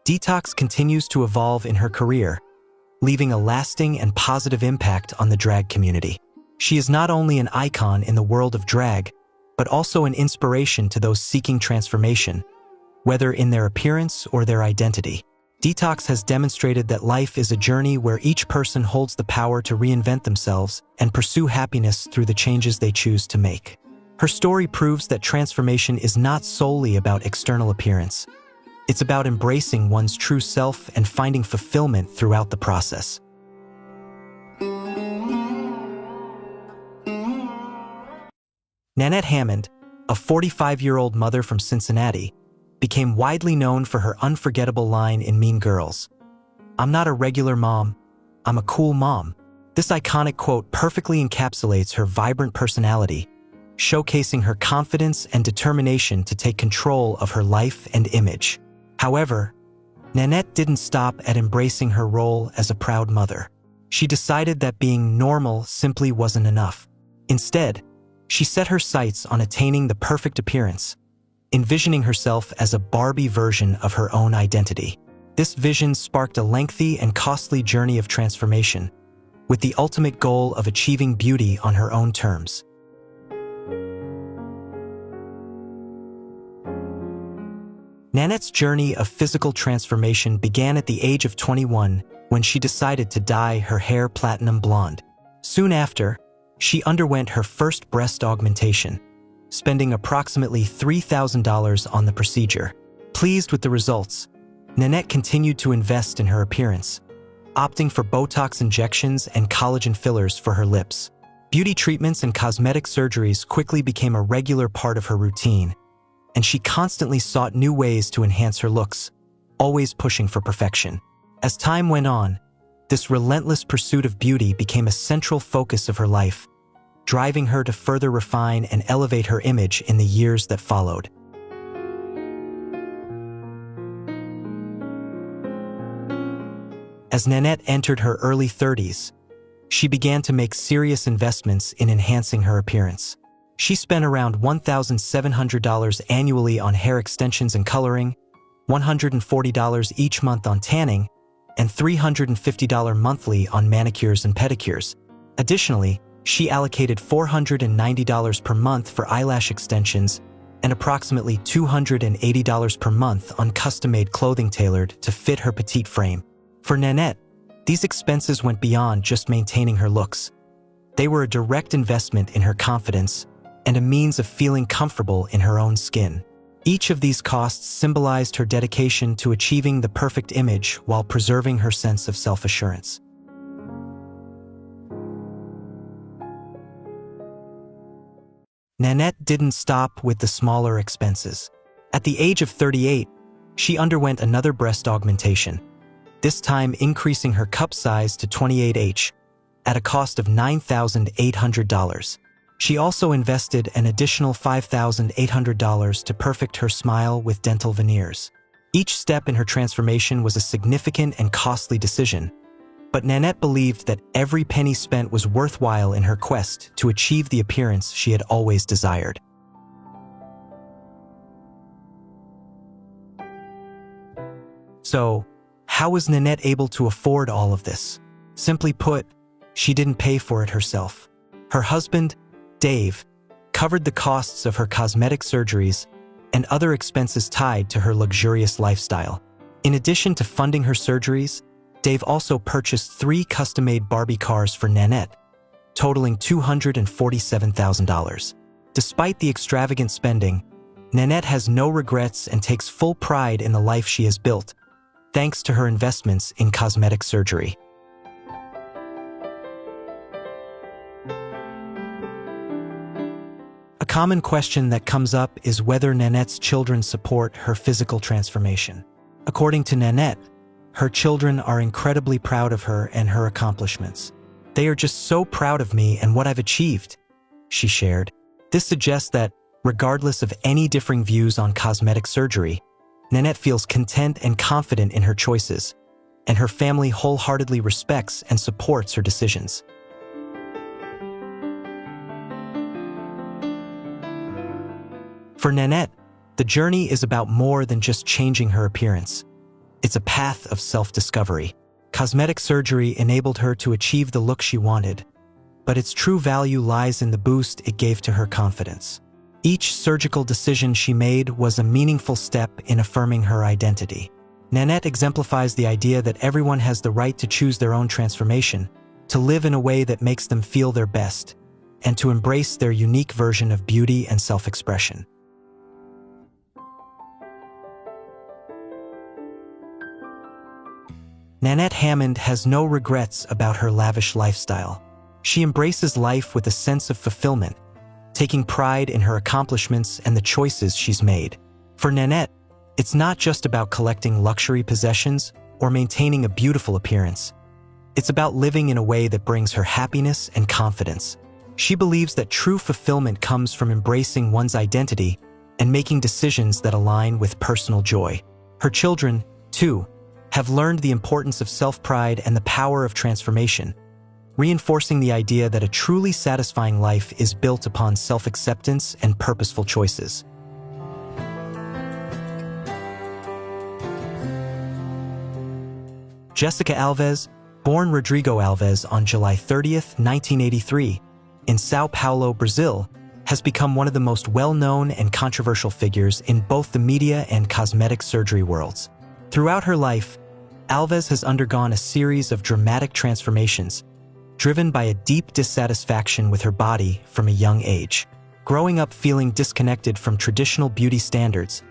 Detox continues to evolve in her career, leaving a lasting and positive impact on the drag community. She is not only an icon in the world of drag, but also an inspiration to those seeking transformation, whether in their appearance or their identity. Detox has demonstrated that life is a journey where each person holds the power to reinvent themselves and pursue happiness through the changes they choose to make. Her story proves that transformation is not solely about external appearance. It's about embracing one's true self and finding fulfillment throughout the process. Nanette Hammond, a 45-year-old mother from Cincinnati, became widely known for her unforgettable line in Mean Girls, "I'm not a regular mom, I'm a cool mom." This iconic quote perfectly encapsulates her vibrant personality, showcasing her confidence and determination to take control of her life and image. However, Nanette didn't stop at embracing her role as a proud mother. She decided that being normal simply wasn't enough. Instead, she set her sights on attaining the perfect appearance, envisioning herself as a Barbie version of her own identity. This vision sparked a lengthy and costly journey of transformation, with the ultimate goal of achieving beauty on her own terms. Nanette's journey of physical transformation began at the age of 21 when she decided to dye her hair platinum blonde. Soon after, she underwent her first breast augmentation, spending approximately $3,000 on the procedure. Pleased with the results, Nanette continued to invest in her appearance, opting for Botox injections and collagen fillers for her lips. Beauty treatments and cosmetic surgeries quickly became a regular part of her routine, and she constantly sought new ways to enhance her looks, always pushing for perfection. As time went on, this relentless pursuit of beauty became a central focus of her life, driving her to further refine and elevate her image in the years that followed. As Nanette entered her early 30s, she began to make serious investments in enhancing her appearance. She spent around $1,700 annually on hair extensions and coloring, $140 each month on tanning, and $350 monthly on manicures and pedicures. Additionally, she allocated $490 per month for eyelash extensions and approximately $280 per month on custom-made clothing tailored to fit her petite frame. For Nanette, these expenses went beyond just maintaining her looks. They were a direct investment in her confidence and a means of feeling comfortable in her own skin. Each of these costs symbolized her dedication to achieving the perfect image while preserving her sense of self-assurance. Nanette didn't stop with the smaller expenses. At the age of 38, she underwent another breast augmentation, this time increasing her cup size to 28H, at a cost of $9,800. She also invested an additional $5,800 to perfect her smile with dental veneers. Each step in her transformation was a significant and costly decision, but Nanette believed that every penny spent was worthwhile in her quest to achieve the appearance she had always desired. So, how was Nanette able to afford all of this? Simply put, she didn't pay for it herself. Her husband, Dave, covered the costs of her cosmetic surgeries and other expenses tied to her luxurious lifestyle. In addition to funding her surgeries, Dave also purchased 3 custom-made Barbie cars for Nanette, totaling $247,000. Despite the extravagant spending, Nanette has no regrets and takes full pride in the life she has built, thanks to her investments in cosmetic surgery. A common question that comes up is whether Nanette's children support her physical transformation. According to Nanette, her children are incredibly proud of her and her accomplishments. "They are just so proud of me and what I've achieved," she shared. This suggests that, regardless of any differing views on cosmetic surgery, Nanette feels content and confident in her choices, and her family wholeheartedly respects and supports her decisions. For Nanette, the journey is about more than just changing her appearance. It's a path of self-discovery. Cosmetic surgery enabled her to achieve the look she wanted, but its true value lies in the boost it gave to her confidence. Each surgical decision she made was a meaningful step in affirming her identity. Nanette exemplifies the idea that everyone has the right to choose their own transformation, to live in a way that makes them feel their best, and to embrace their unique version of beauty and self-expression. Nanette Hammond has no regrets about her lavish lifestyle. She embraces life with a sense of fulfillment, taking pride in her accomplishments and the choices she's made. For Nanette, it's not just about collecting luxury possessions or maintaining a beautiful appearance. It's about living in a way that brings her happiness and confidence. She believes that true fulfillment comes from embracing one's identity and making decisions that align with personal joy. Her children, too, have learned the importance of self-pride and the power of transformation, reinforcing the idea that a truly satisfying life is built upon self-acceptance and purposeful choices. Jessica Alves, born Rodrigo Alves on July 30, 1983, in São Paulo, Brazil, has become one of the most well-known and controversial figures in both the media and cosmetic surgery worlds. Throughout her life, Alves has undergone a series of dramatic transformations, driven by a deep dissatisfaction with her body from a young age. Growing up feeling disconnected from traditional beauty standards,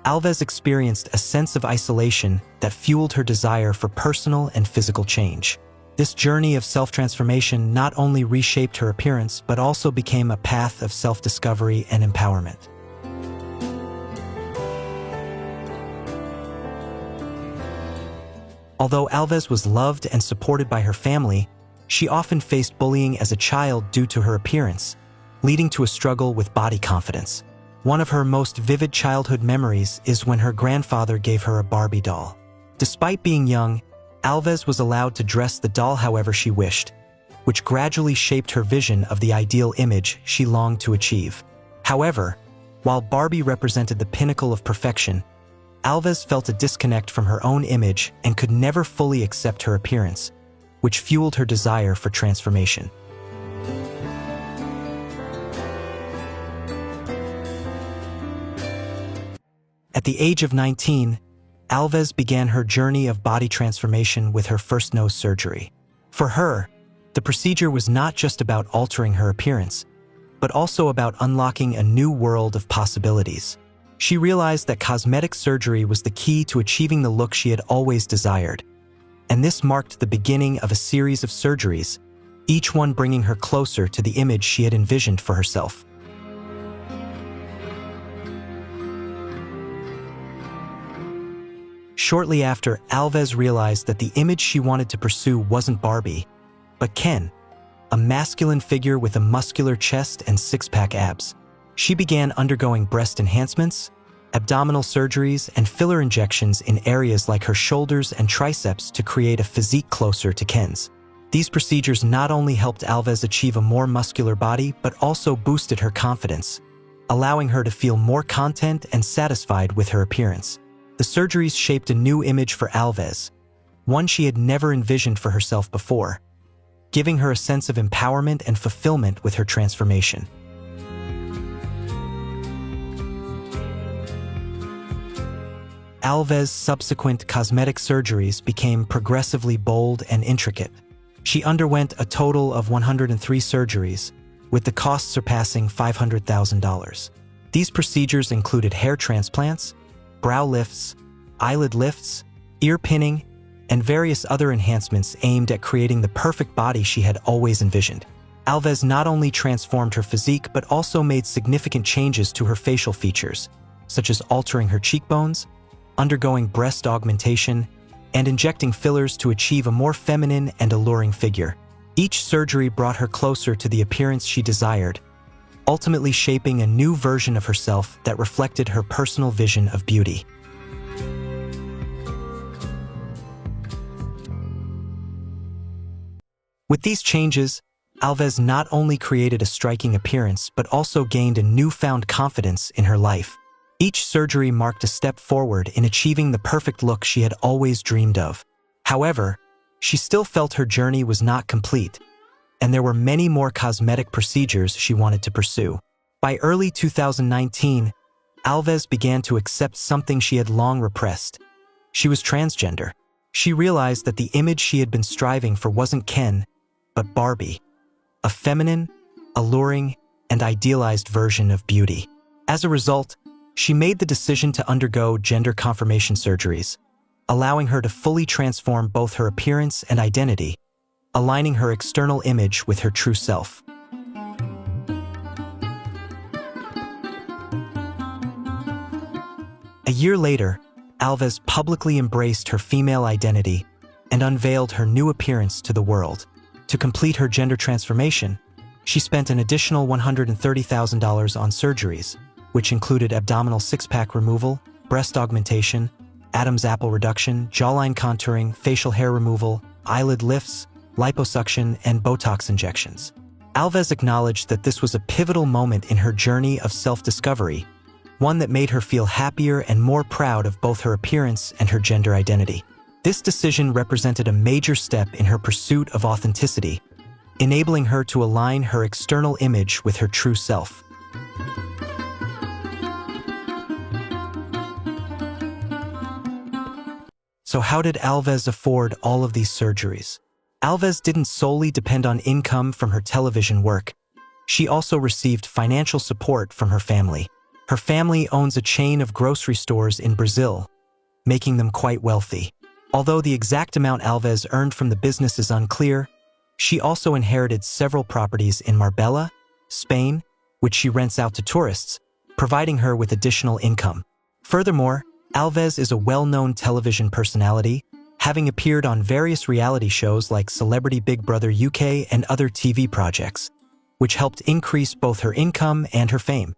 Alves experienced a sense of isolation that fueled her desire for personal and physical change. This journey of self-transformation not only reshaped her appearance, but also became a path of self-discovery and empowerment. Although Alves was loved and supported by her family, she often faced bullying as a child due to her appearance, leading to a struggle with body confidence. One of her most vivid childhood memories is when her grandfather gave her a Barbie doll. Despite being young, Alves was allowed to dress the doll however she wished, which gradually shaped her vision of the ideal image she longed to achieve. However, while Barbie represented the pinnacle of perfection, Alves felt a disconnect from her own image and could never fully accept her appearance, which fueled her desire for transformation. At the age of 19, Alves began her journey of body transformation with her first nose surgery. For her, the procedure was not just about altering her appearance, but also about unlocking a new world of possibilities. She realized that cosmetic surgery was the key to achieving the look she had always desired, and this marked the beginning of a series of surgeries, each one bringing her closer to the image she had envisioned for herself. Shortly after, Alves realized that the image she wanted to pursue wasn't Barbie, but Ken, a masculine figure with a muscular chest and six-pack abs. She began undergoing breast enhancements, abdominal surgeries, and filler injections in areas like her shoulders and triceps to create a physique closer to Ken's. These procedures not only helped Alves achieve a more muscular body, but also boosted her confidence, allowing her to feel more content and satisfied with her appearance. The surgeries shaped a new image for Alves, one she had never envisioned for herself before, giving her a sense of empowerment and fulfillment with her transformation. Alves' subsequent cosmetic surgeries became progressively bold and intricate. She underwent a total of 103 surgeries, with the cost surpassing $500,000. These procedures included hair transplants, brow lifts, eyelid lifts, ear pinning, and various other enhancements aimed at creating the perfect body she had always envisioned. Alves not only transformed her physique but also made significant changes to her facial features, such as altering her cheekbones, undergoing breast augmentation, and injecting fillers to achieve a more feminine and alluring figure. Each surgery brought her closer to the appearance she desired, ultimately shaping a new version of herself that reflected her personal vision of beauty. With these changes, Alves not only created a striking appearance but also gained a newfound confidence in her life. Each surgery marked a step forward in achieving the perfect look she had always dreamed of. However, she still felt her journey was not complete, and there were many more cosmetic procedures she wanted to pursue. By early 2019, Alves began to accept something she had long repressed. She was transgender. She realized that the image she had been striving for wasn't Ken, but Barbie, a feminine, alluring, and idealized version of beauty. As a result, she made the decision to undergo gender confirmation surgeries, allowing her to fully transform both her appearance and identity, aligning her external image with her true self. A year later, Alves publicly embraced her female identity and unveiled her new appearance to the world. To complete her gender transformation, she spent an additional $130,000 on surgeries, which included abdominal six-pack removal, breast augmentation, Adam's apple reduction, jawline contouring, facial hair removal, eyelid lifts, liposuction, and Botox injections. Alves acknowledged that this was a pivotal moment in her journey of self-discovery, one that made her feel happier and more proud of both her appearance and her gender identity. This decision represented a major step in her pursuit of authenticity, enabling her to align her external image with her true self. So how did Alves afford all of these surgeries? Alves didn't solely depend on income from her television work. She also received financial support from her family. Her family owns a chain of grocery stores in Brazil, making them quite wealthy. Although the exact amount Alves earned from the business is unclear, she also inherited several properties in Marbella, Spain, which she rents out to tourists, providing her with additional income. Furthermore, Alves is a well-known television personality, having appeared on various reality shows like Celebrity Big Brother UK and other TV projects, which helped increase both her income and her fame.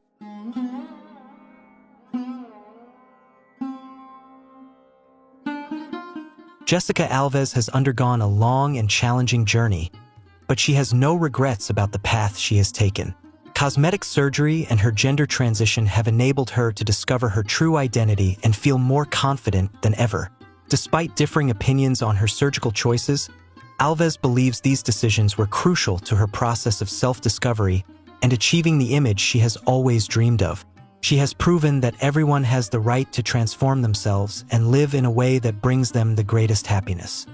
Jessica Alves has undergone a long and challenging journey, but she has no regrets about the path she has taken. Cosmetic surgery and her gender transition have enabled her to discover her true identity and feel more confident than ever. Despite differing opinions on her surgical choices, Alves believes these decisions were crucial to her process of self-discovery and achieving the image she has always dreamed of. She has proven that everyone has the right to transform themselves and live in a way that brings them the greatest happiness.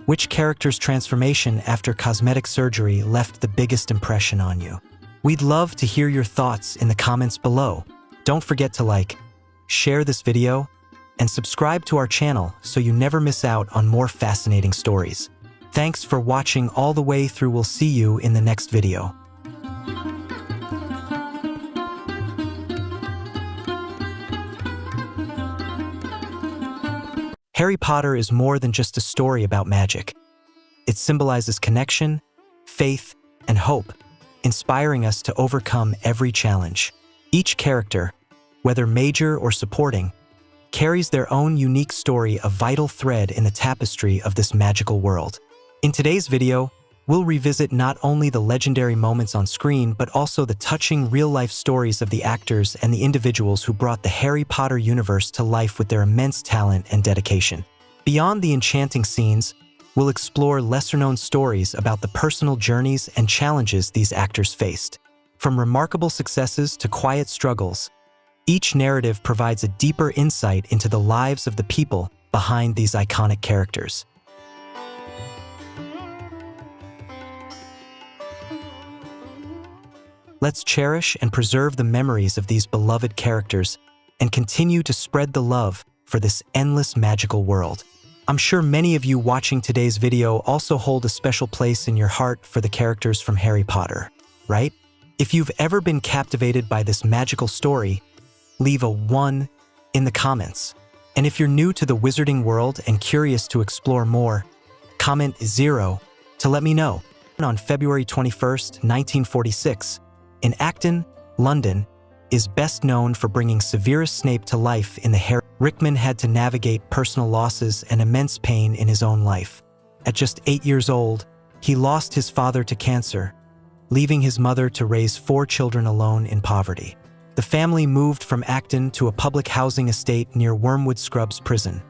Which character's transformation after cosmetic surgery left the biggest impression on you? We'd love to hear your thoughts in the comments below. Don't forget to like, share this video, and subscribe to our channel so you never miss out on more fascinating stories. Thanks for watching all the way through. We'll see you in the next video. Harry Potter is more than just a story about magic. It symbolizes connection, faith, and hope, inspiring us to overcome every challenge. Each character, whether major or supporting, carries their own unique story, a vital thread in the tapestry of this magical world. In today's video, we'll revisit not only the legendary moments on screen, but also the touching real-life stories of the actors and the individuals who brought the Harry Potter universe to life with their immense talent and dedication. Beyond the enchanting scenes, we'll explore lesser-known stories about the personal journeys and challenges these actors faced. From remarkable successes to quiet struggles, each narrative provides a deeper insight into the lives of the people behind these iconic characters. Let's cherish and preserve the memories of these beloved characters and continue to spread the love for this endless magical world. I'm sure many of you watching today's video also hold a special place in your heart for the characters from Harry Potter, right? If you've ever been captivated by this magical story, leave a 1 in the comments. And if you're new to the wizarding world and curious to explore more, comment 0 to let me know. On February 21st, 1946, in Acton, London, is best known for bringing Severus Snape to life in the Harry. Rickman had to navigate personal losses and immense pain in his own life. At just 8 years old, he lost his father to cancer, leaving his mother to raise 4 children alone in poverty. The family moved from Acton to a public housing estate near Wormwood Scrubs prison,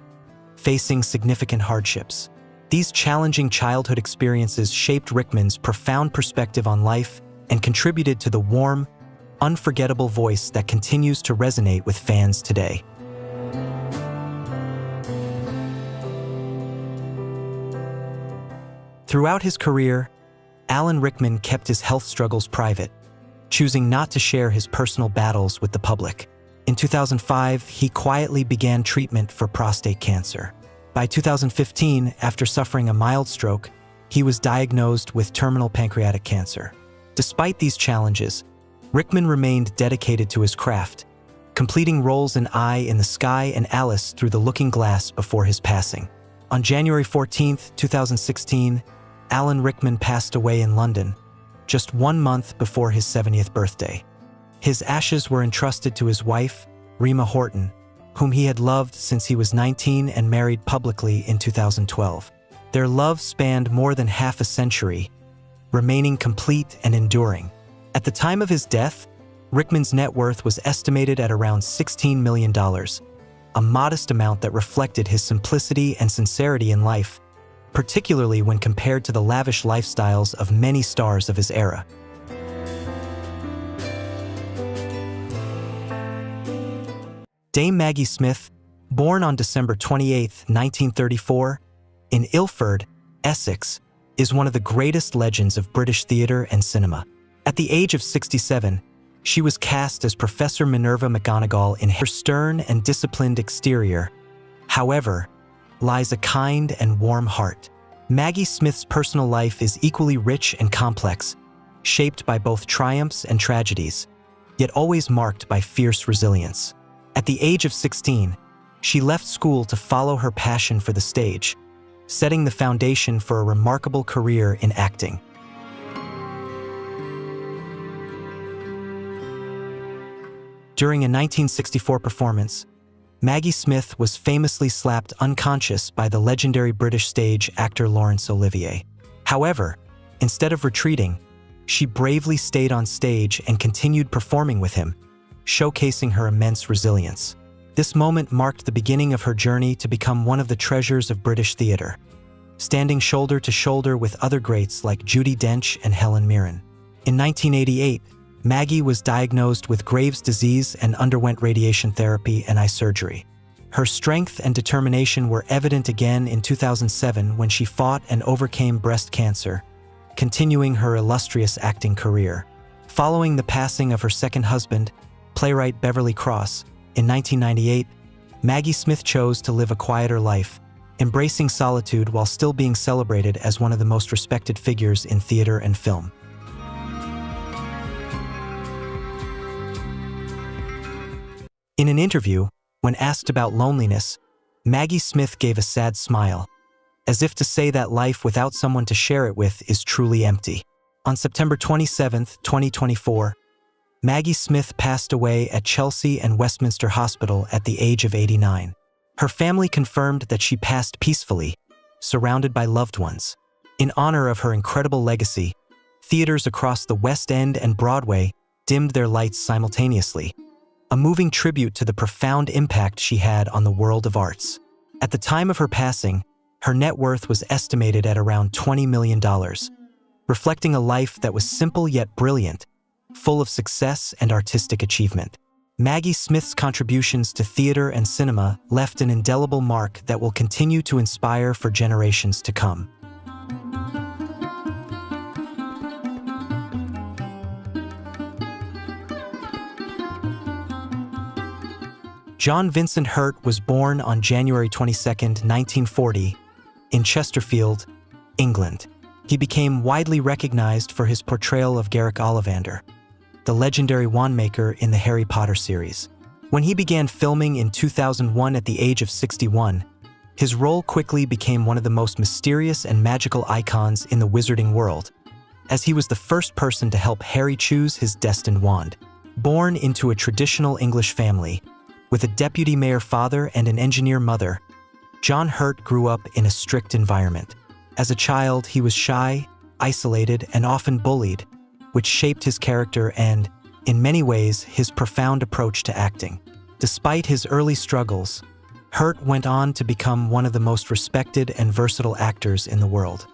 facing significant hardships. These challenging childhood experiences shaped Rickman's profound perspective on life and contributed to the warm, unforgettable voice that continues to resonate with fans today. Throughout his career, Alan Rickman kept his health struggles private, choosing not to share his personal battles with the public. In 2005, he quietly began treatment for prostate cancer. By 2015, after suffering a mild stroke, he was diagnosed with terminal pancreatic cancer. Despite these challenges, Rickman remained dedicated to his craft, completing roles in Eye in the Sky and Alice Through the Looking Glass before his passing. On January 14, 2016, Alan Rickman passed away in London, just 1 month before his 70th birthday. His ashes were entrusted to his wife, Rima Horton, whom he had loved since he was 19 and married publicly in 2012. Their love spanned more than half a century, remaining complete and enduring. At the time of his death, Rickman's net worth was estimated at around $16 million, a modest amount that reflected his simplicity and sincerity in life, particularly when compared to the lavish lifestyles of many stars of his era. Dame Maggie Smith, born on December 28, 1934, in Ilford, Essex, is one of the greatest legends of British theatre and cinema. At the age of 67, she was cast as Professor Minerva McGonagall. In her stern and disciplined exterior, however, lies a kind and warm heart. Maggie Smith's personal life is equally rich and complex, shaped by both triumphs and tragedies, yet always marked by fierce resilience. At the age of 16, she left school to follow her passion for the stage, setting the foundation for a remarkable career in acting. During a 1964 performance, Maggie Smith was famously slapped unconscious by the legendary British stage actor Laurence Olivier. However, instead of retreating, she bravely stayed on stage and continued performing with him, showcasing her immense resilience. This moment marked the beginning of her journey to become one of the treasures of British theatre, standing shoulder to shoulder with other greats like Judi Dench and Helen Mirren. In 1988, Maggie was diagnosed with Graves' disease and underwent radiation therapy and eye surgery. Her strength and determination were evident again in 2007 when she fought and overcame breast cancer, continuing her illustrious acting career. Following the passing of her second husband, playwright Beverly Cross, in 1998, Maggie Smith chose to live a quieter life, embracing solitude while still being celebrated as one of the most respected figures in theater and film. In an interview, when asked about loneliness, Maggie Smith gave a sad smile, as if to say that life without someone to share it with is truly empty. On September 27, 2024, Maggie Smith passed away at Chelsea and Westminster Hospital at the age of 89. Her family confirmed that she passed peacefully, surrounded by loved ones. In honor of her incredible legacy, theaters across the West End and Broadway dimmed their lights simultaneously, a moving tribute to the profound impact she had on the world of arts. At the time of her passing, her net worth was estimated at around $20 million, reflecting a life that was simple yet brilliant, full of success and artistic achievement. Maggie Smith's contributions to theater and cinema left an indelible mark that will continue to inspire for generations to come. John Vincent Hurt was born on January 22, 1940, in Chesterfield, England. He became widely recognized for his portrayal of Garrick Ollivander, the legendary wand-maker in the Harry Potter series. When he began filming in 2001 at the age of 61, his role quickly became one of the most mysterious and magical icons in the wizarding world, as he was the first person to help Harry choose his destined wand. Born into a traditional English family, with a deputy mayor father and an engineer mother, John Hurt grew up in a strict environment. As a child, he was shy, isolated, and often bullied, which shaped his character and, in many ways, his profound approach to acting. Despite his early struggles, Hurt went on to become one of the most respected and versatile actors in the world.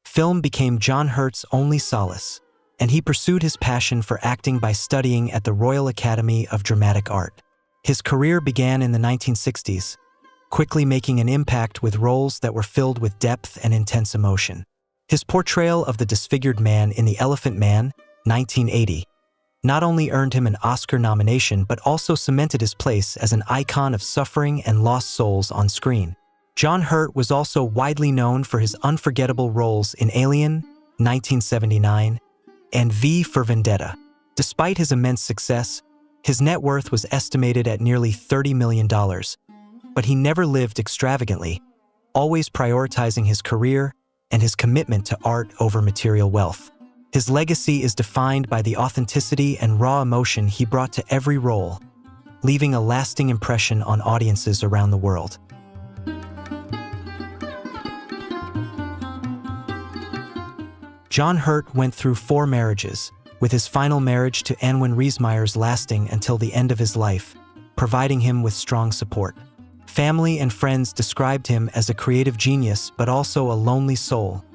Film became John Hurt's only solace, and he pursued his passion for acting by studying at the Royal Academy of Dramatic Art. His career began in the 1960s, quickly making an impact with roles that were filled with depth and intense emotion. His portrayal of the disfigured man in The Elephant Man, 1980, not only earned him an Oscar nomination but also cemented his place as an icon of suffering and lost souls on screen. John Hurt was also widely known for his unforgettable roles in Alien, 1979, and V for Vendetta. Despite his immense success, his net worth was estimated at nearly $30 million, but he never lived extravagantly, always prioritizing his career and his commitment to art over material wealth. His legacy is defined by the authenticity and raw emotion he brought to every role, leaving a lasting impression on audiences around the world. John Hurt went through 4 marriages, with his final marriage to Anwen Riesmeyers lasting until the end of his life, providing him with strong support. Family and friends described him as a creative genius but also a lonely soul,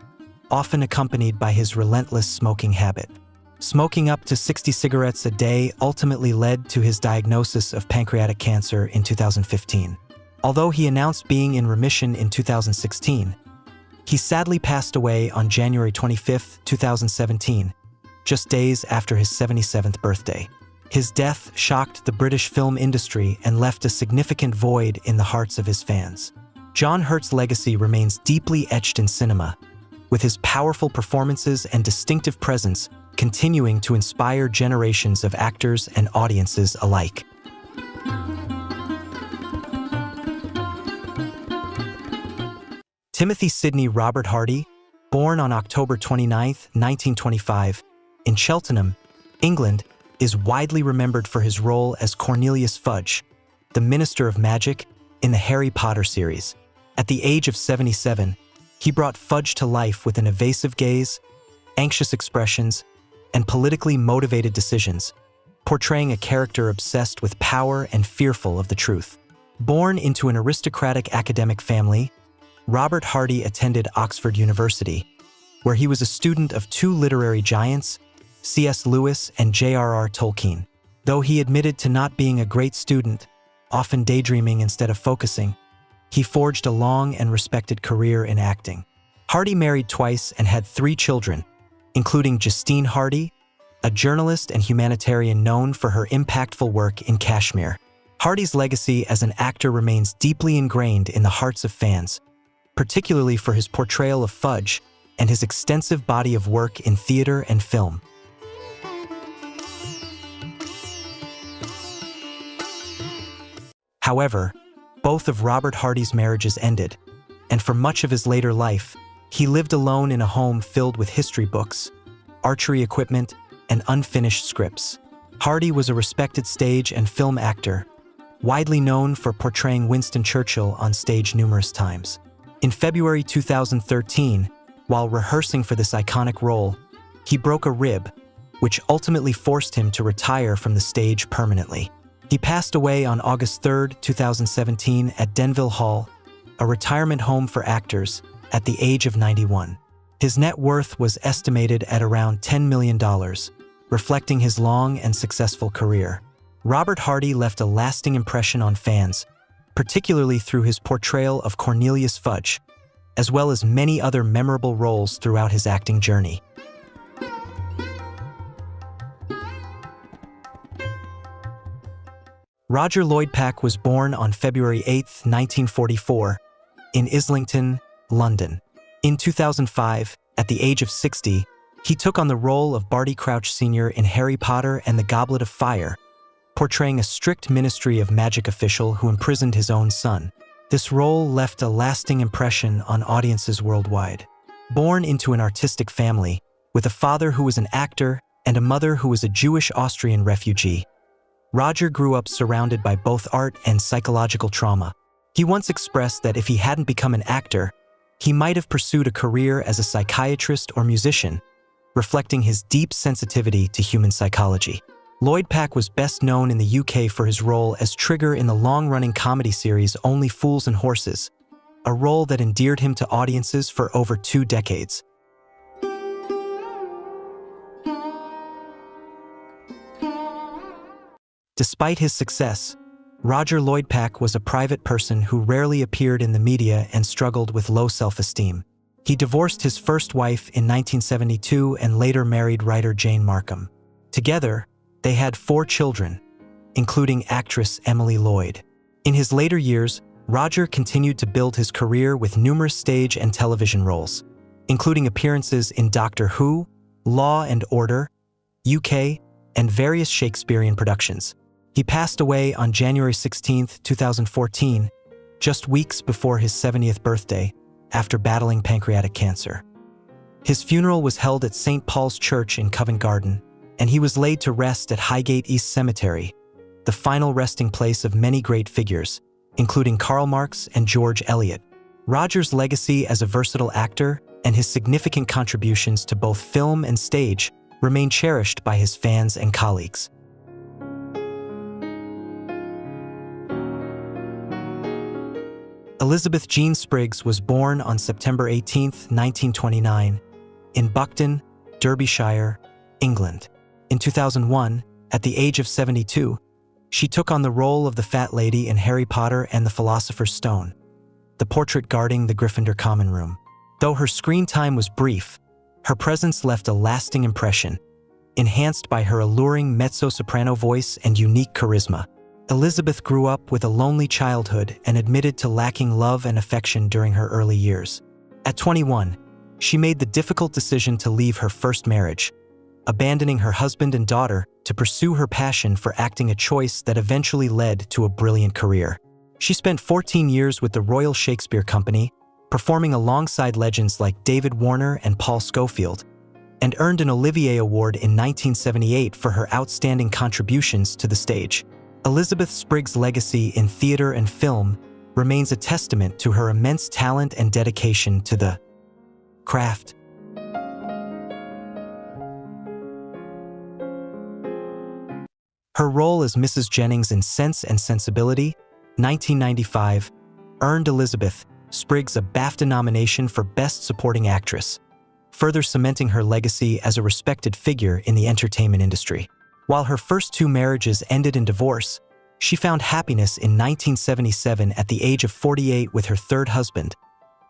often accompanied by his relentless smoking habit. Smoking up to 60 cigarettes a day ultimately led to his diagnosis of pancreatic cancer in 2015. Although he announced being in remission in 2016, he sadly passed away on January 25, 2017, just days after his 77th birthday. His death shocked the British film industry and left a significant void in the hearts of his fans. John Hurt's legacy remains deeply etched in cinema, with his powerful performances and distinctive presence continuing to inspire generations of actors and audiences alike. Timothy Sidney Robert Hardy, born on October 29, 1925, in Cheltenham, England, is widely remembered for his role as Cornelius Fudge, the Minister of Magic, in the Harry Potter series. At the age of 77, he brought Fudge to life with an evasive gaze, anxious expressions, and politically motivated decisions, portraying a character obsessed with power and fearful of the truth. Born into an aristocratic academic family, Robert Hardy attended Oxford University, where he was a student of 2 literary giants, C.S. Lewis and J.R.R. Tolkien. Though he admitted to not being a great student, often daydreaming instead of focusing, he forged a long and respected career in acting. Hardy married twice and had 3 children, including Justine Hardy, a journalist and humanitarian known for her impactful work in Kashmir. Hardy's legacy as an actor remains deeply ingrained in the hearts of fans, particularly for his portrayal of Fudge and his extensive body of work in theater and film. However, both of Robert Hardy's marriages ended, and for much of his later life, he lived alone in a home filled with history books, archery equipment, and unfinished scripts. Hardy was a respected stage and film actor, widely known for portraying Winston Churchill on stage numerous times. In February 2013, while rehearsing for this iconic role, he broke a rib, which ultimately forced him to retire from the stage permanently. He passed away on August 3, 2017 at Denville Hall, a retirement home for actors, at the age of 91. His net worth was estimated at around $10 million, reflecting his long and successful career. Robert Hardy left a lasting impression on fans, particularly through his portrayal of Cornelius Fudge, as well as many other memorable roles throughout his acting journey. Roger Lloyd-Pack was born on February 8, 1944, in Islington, London. In 2005, at the age of 60, he took on the role of Barty Crouch Sr. in Harry Potter and the Goblet of Fire, portraying a strict Ministry of Magic official who imprisoned his own son. This role left a lasting impression on audiences worldwide. Born into an artistic family, with a father who was an actor and a mother who was a Jewish Austrian refugee, Roger grew up surrounded by both art and psychological trauma. He once expressed that if he hadn't become an actor, he might have pursued a career as a psychiatrist or musician, reflecting his deep sensitivity to human psychology. Lloyd-Pack was best known in the UK for his role as Trigger in the long-running comedy series Only Fools and Horses, a role that endeared him to audiences for over 2 decades. Despite his success, Roger Lloyd-Pack was a private person who rarely appeared in the media and struggled with low self-esteem. He divorced his first wife in 1972 and later married writer Jane Markham. Together, they had 4 children, including actress Emily Lloyd. In his later years, Roger continued to build his career with numerous stage and television roles, including appearances in Doctor Who, Law and Order, UK, and various Shakespearean productions. He passed away on January 16, 2014, just weeks before his 70th birthday, after battling pancreatic cancer. His funeral was held at St. Paul's Church in Covent Garden, and he was laid to rest at Highgate East Cemetery, the final resting place of many great figures, including Karl Marx and George Eliot. Roger's legacy as a versatile actor and his significant contributions to both film and stage remain cherished by his fans and colleagues. Elizabeth Jean Spriggs was born on September 18, 1929, in Buckton, Derbyshire, England. In 2001, at the age of 72, she took on the role of the Fat Lady in Harry Potter and the Philosopher's Stone, the portrait guarding the Gryffindor common room. Though her screen time was brief, her presence left a lasting impression, enhanced by her alluring mezzo-soprano voice and unique charisma. Elizabeth grew up with a lonely childhood and admitted to lacking love and affection during her early years. At 21, she made the difficult decision to leave her first marriage, abandoning her husband and daughter to pursue her passion for acting, a choice that eventually led to a brilliant career. She spent 14 years with the Royal Shakespeare Company, performing alongside legends like David Warner and Paul Scofield, and earned an Olivier Award in 1978 for her outstanding contributions to the stage. Elizabeth Spriggs' legacy in theater and film remains a testament to her immense talent and dedication to the craft. Her role as Mrs. Jennings in Sense and Sensibility, 1995, earned Elizabeth Spriggs a BAFTA nomination for Best Supporting Actress, further cementing her legacy as a respected figure in the entertainment industry. While her first 2 marriages ended in divorce, she found happiness in 1977 at the age of 48 with her third husband,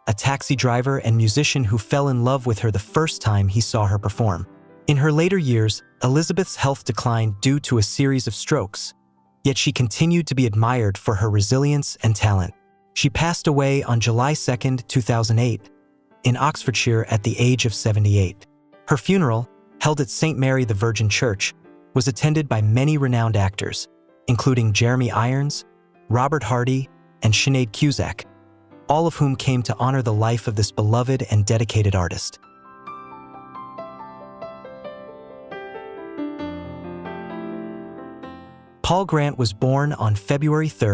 a taxi driver and musician who fell in love with her the first time he saw her perform. In her later years, Elizabeth's health declined due to a series of strokes, yet she continued to be admired for her resilience and talent. She passed away on July 2, 2008, in Oxfordshire at the age of 78. Her funeral, held at St. Mary the Virgin Church, was attended by many renowned actors, including Jeremy Irons, Robert Hardy, and Sinead Cusack, all of whom came to honor the life of this beloved and dedicated artist. Paul Grant was born on February 3,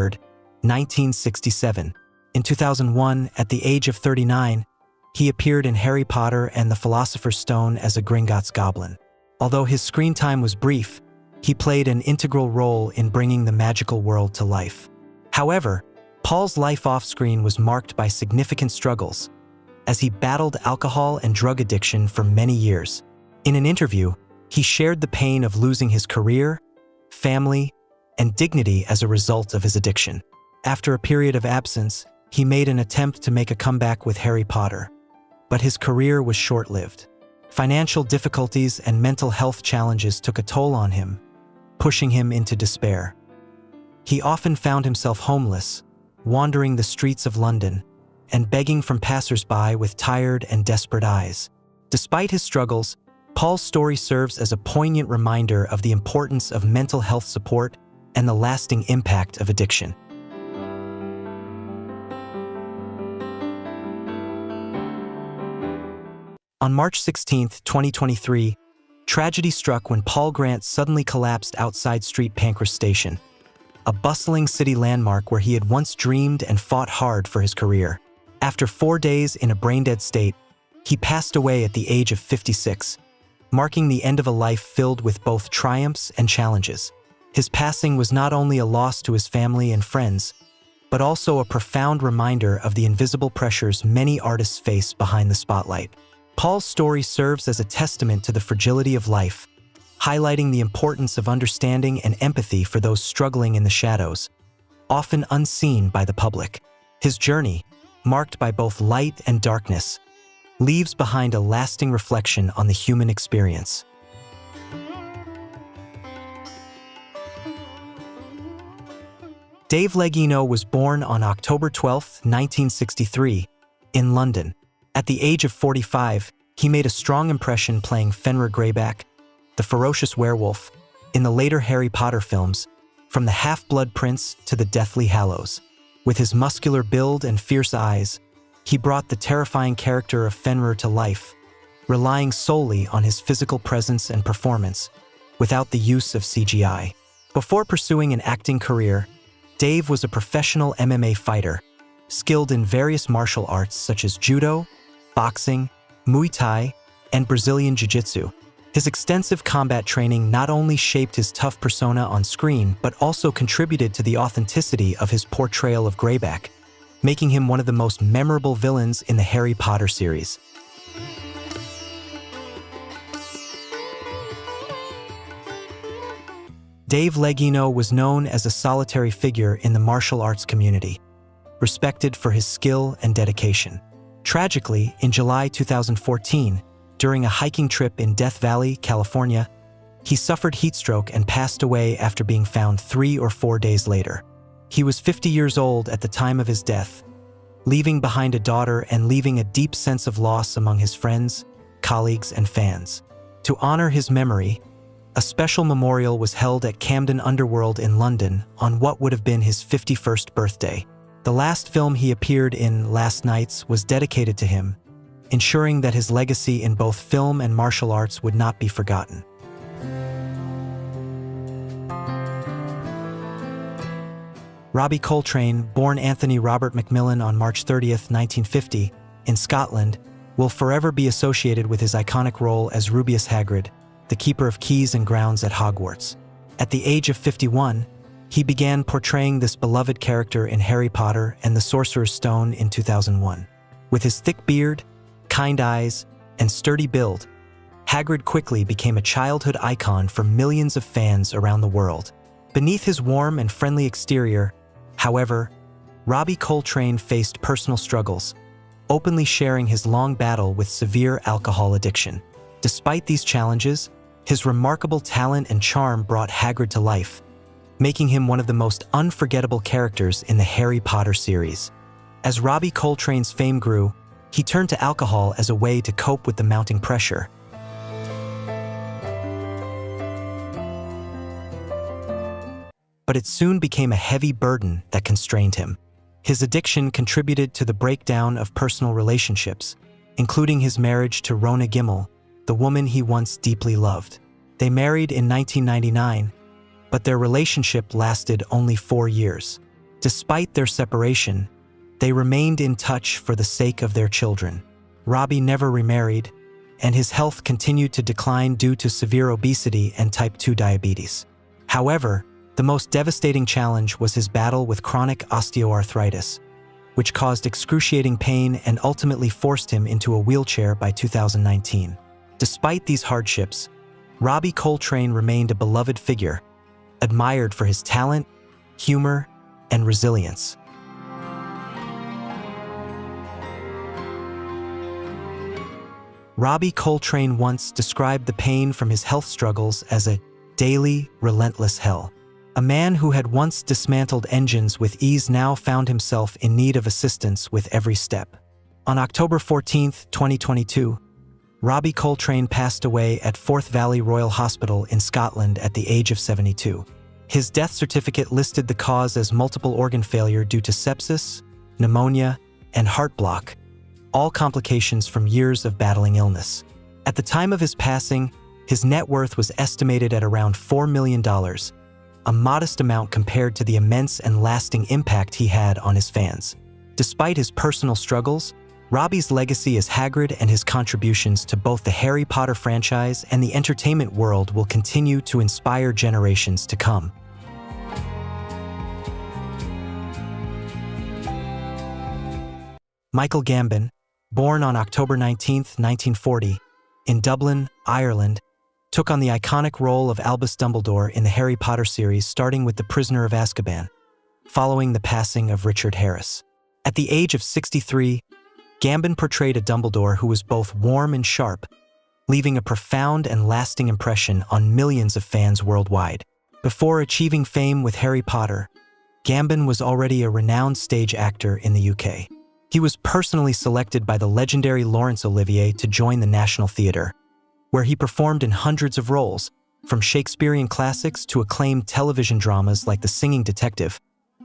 1967. In 2001, at the age of 39, he appeared in Harry Potter and the Philosopher's Stone as a Gringotts goblin. Although his screen time was brief, he played an integral role in bringing the magical world to life. However, Paul's life off-screen was marked by significant struggles, as he battled alcohol and drug addiction for many years. In an interview, he shared the pain of losing his career, family, and dignity as a result of his addiction. After a period of absence, he made an attempt to make a comeback with Harry Potter, but his career was short-lived. Financial difficulties and mental health challenges took a toll on him, pushing him into despair. He often found himself homeless, wandering the streets of London, and begging from passers-by with tired and desperate eyes. Despite his struggles, Paul's story serves as a poignant reminder of the importance of mental health support and the lasting impact of addiction. On March 16, 2023, tragedy struck when Paul Grant suddenly collapsed outside Street Pancras Station, a bustling city landmark where he had once dreamed and fought hard for his career. After 4 days in a brain-dead state, he passed away at the age of 56, marking the end of a life filled with both triumphs and challenges. His passing was not only a loss to his family and friends, but also a profound reminder of the invisible pressures many artists face behind the spotlight. Paul's story serves as a testament to the fragility of life, highlighting the importance of understanding and empathy for those struggling in the shadows. often unseen by the public. His journey, marked by both light and darkness, leaves behind a lasting reflection on the human experience. Dave Leggino was born on October 12, 1963, in London. At the age of 45, he made a strong impression playing Fenrir Greyback, the ferocious werewolf, in the later Harry Potter films, from the Half-Blood Prince to the Deathly Hallows. With his muscular build and fierce eyes, he brought the terrifying character of Fenrir to life, relying solely on his physical presence and performance, without the use of CGI. Before pursuing an acting career, Dave was a professional MMA fighter, skilled in various martial arts such as judo, boxing, Muay Thai, and Brazilian Jiu-Jitsu. His extensive combat training not only shaped his tough persona on screen, but also contributed to the authenticity of his portrayal of Greyback, making him one of the most memorable villains in the Harry Potter series. Dave Leggino was known as a solitary figure in the martial arts community, respected for his skill and dedication. Tragically, in July 2014, during a hiking trip in Death Valley, California, he suffered heatstroke and passed away after being found 3 or 4 days later. He was 50 years old at the time of his death, leaving behind a daughter and leaving a deep sense of loss among his friends, colleagues, and fans. To honor his memory, a special memorial was held at Camden Underworld in London on what would have been his 51st birthday. The last film he appeared in, Last Nights, was dedicated to him, ensuring that his legacy in both film and martial arts would not be forgotten. Robbie Coltrane, born Anthony Robert Macmillan on March 30, 1950, in Scotland, will forever be associated with his iconic role as Rubeus Hagrid, the keeper of keys and grounds at Hogwarts. At the age of 51, he began portraying this beloved character in Harry Potter and the Sorcerer's Stone in 2001. With his thick beard, kind eyes, and sturdy build, Hagrid quickly became a childhood icon for millions of fans around the world. Beneath his warm and friendly exterior, however, Robbie Coltrane faced personal struggles, openly sharing his long battle with severe alcohol addiction. Despite these challenges, his remarkable talent and charm brought Hagrid to life, making him one of the most unforgettable characters in the Harry Potter series. As Robbie Coltrane's fame grew, he turned to alcohol as a way to cope with the mounting pressure. But it soon became a heavy burden that constrained him. His addiction contributed to the breakdown of personal relationships, including his marriage to Rona Gimel, the woman he once deeply loved. They married in 1999, but their relationship lasted only 4 years. Despite their separation, they remained in touch for the sake of their children. Robbie never remarried, and his health continued to decline due to severe obesity and type 2 diabetes. However, the most devastating challenge was his battle with chronic osteoarthritis, which caused excruciating pain and ultimately forced him into a wheelchair by 2019. Despite these hardships, Robbie Coltrane remained a beloved figure, admired for his talent, humor, and resilience. Robbie Coltrane once described the pain from his health struggles as a daily, relentless hell. A man who had once dismantled engines with ease now found himself in need of assistance with every step. On October 14, 2022, Robbie Coltrane passed away at Forth Valley Royal Hospital in Scotland at the age of 72. His death certificate listed the cause as multiple organ failure due to sepsis, pneumonia, and heart block, all complications from years of battling illness. At the time of his passing, his net worth was estimated at around $4 million, a modest amount compared to the immense and lasting impact he had on his fans. Despite his personal struggles, Robbie's legacy as Hagrid and his contributions to both the Harry Potter franchise and the entertainment world will continue to inspire generations to come. Michael Gambon, born on October 19, 1940, in Dublin, Ireland, took on the iconic role of Albus Dumbledore in the Harry Potter series starting with The Prisoner of Azkaban. following the passing of Richard Harris. At the age of 63, Gambon portrayed a Dumbledore who was both warm and sharp, leaving a profound and lasting impression on millions of fans worldwide. Before achieving fame with Harry Potter, Gambon was already a renowned stage actor in the UK. He was personally selected by the legendary Laurence Olivier to join the National Theatre, where he performed in hundreds of roles, from Shakespearean classics to acclaimed television dramas like The Singing Detective,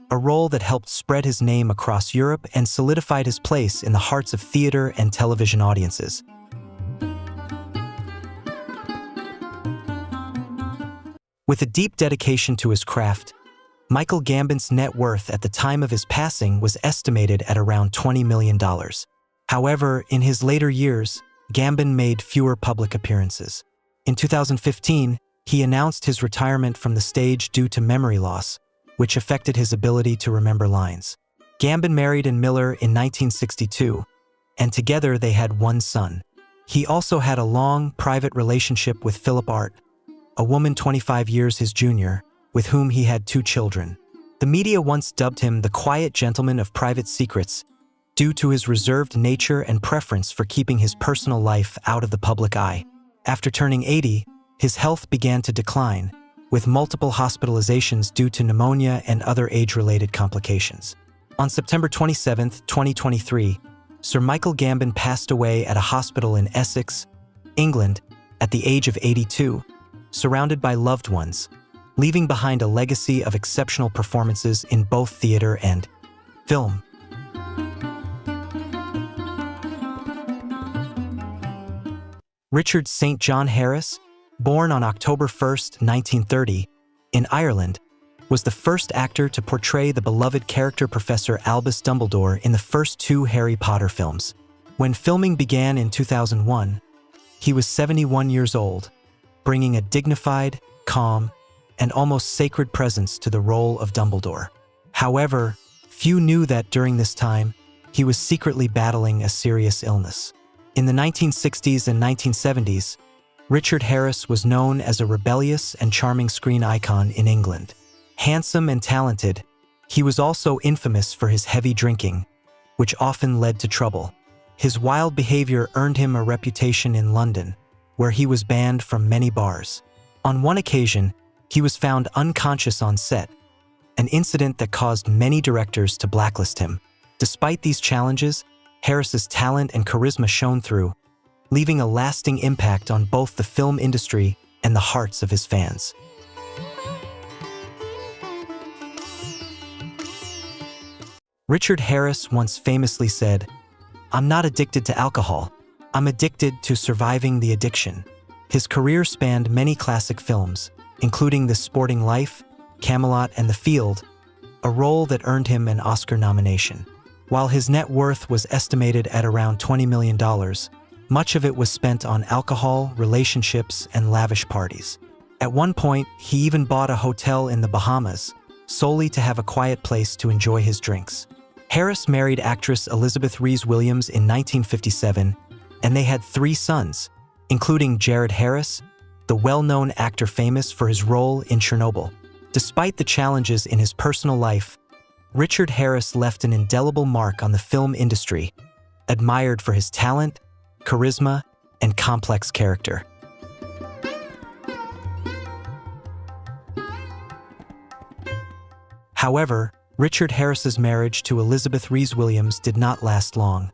a role that helped spread his name across Europe and solidified his place in the hearts of theater and television audiences. With a deep dedication to his craft, Michael Gambon's net worth at the time of his passing was estimated at around $20 million. However, in his later years, Gambon made fewer public appearances. In 2015, he announced his retirement from the stage due to memory loss, which affected his ability to remember lines. Gambon married Anne Miller in 1962, and together they had one son. He also had a long, private relationship with Philip Art, a woman 25 years his junior, with whom he had 2 children. The media once dubbed him the quiet gentleman of private secrets, due to his reserved nature and preference for keeping his personal life out of the public eye. After turning 80, his health began to decline, with multiple hospitalizations due to pneumonia and other age-related complications. On September 27, 2023, Sir Michael Gambon passed away at a hospital in Essex, England, at the age of 82, surrounded by loved ones, leaving behind a legacy of exceptional performances in both theater and film. Richard St. John Harris, born on October 1, 1930, in Ireland, was the first actor to portray the beloved character Professor Albus Dumbledore in the first 2 Harry Potter films. When filming began in 2001, he was 71 years old, bringing a dignified, calm, and almost sacred presence to the role of Dumbledore. However, few knew that during this time, he was secretly battling a serious illness. In the 1960s and 1970s, Richard Harris was known as a rebellious and charming screen icon in England. Handsome and talented, he was also infamous for his heavy drinking, which often led to trouble. His wild behavior earned him a reputation in London, where he was banned from many bars. On one occasion, he was found unconscious on set, an incident that caused many directors to blacklist him. Despite these challenges, Harris's talent and charisma shone through, leaving a lasting impact on both the film industry and the hearts of his fans. Richard Harris once famously said, "I'm not addicted to alcohol. I'm addicted to surviving the addiction." His career spanned many classic films, including The Sporting Life, Camelot, and The Field, a role that earned him an Oscar nomination. While his net worth was estimated at around $20 million, much of it was spent on alcohol, relationships, and lavish parties. At one point, he even bought a hotel in the Bahamas, solely to have a quiet place to enjoy his drinks. Harris married actress Elizabeth Rees-Williams in 1957, and they had 3 sons, including Jared Harris, the well-known actor famous for his role in Chernobyl. Despite the challenges in his personal life, Richard Harris left an indelible mark on the film industry, admired for his talent, charisma, and complex character. However, Richard Harris's marriage to Elizabeth Rees-Williams did not last long,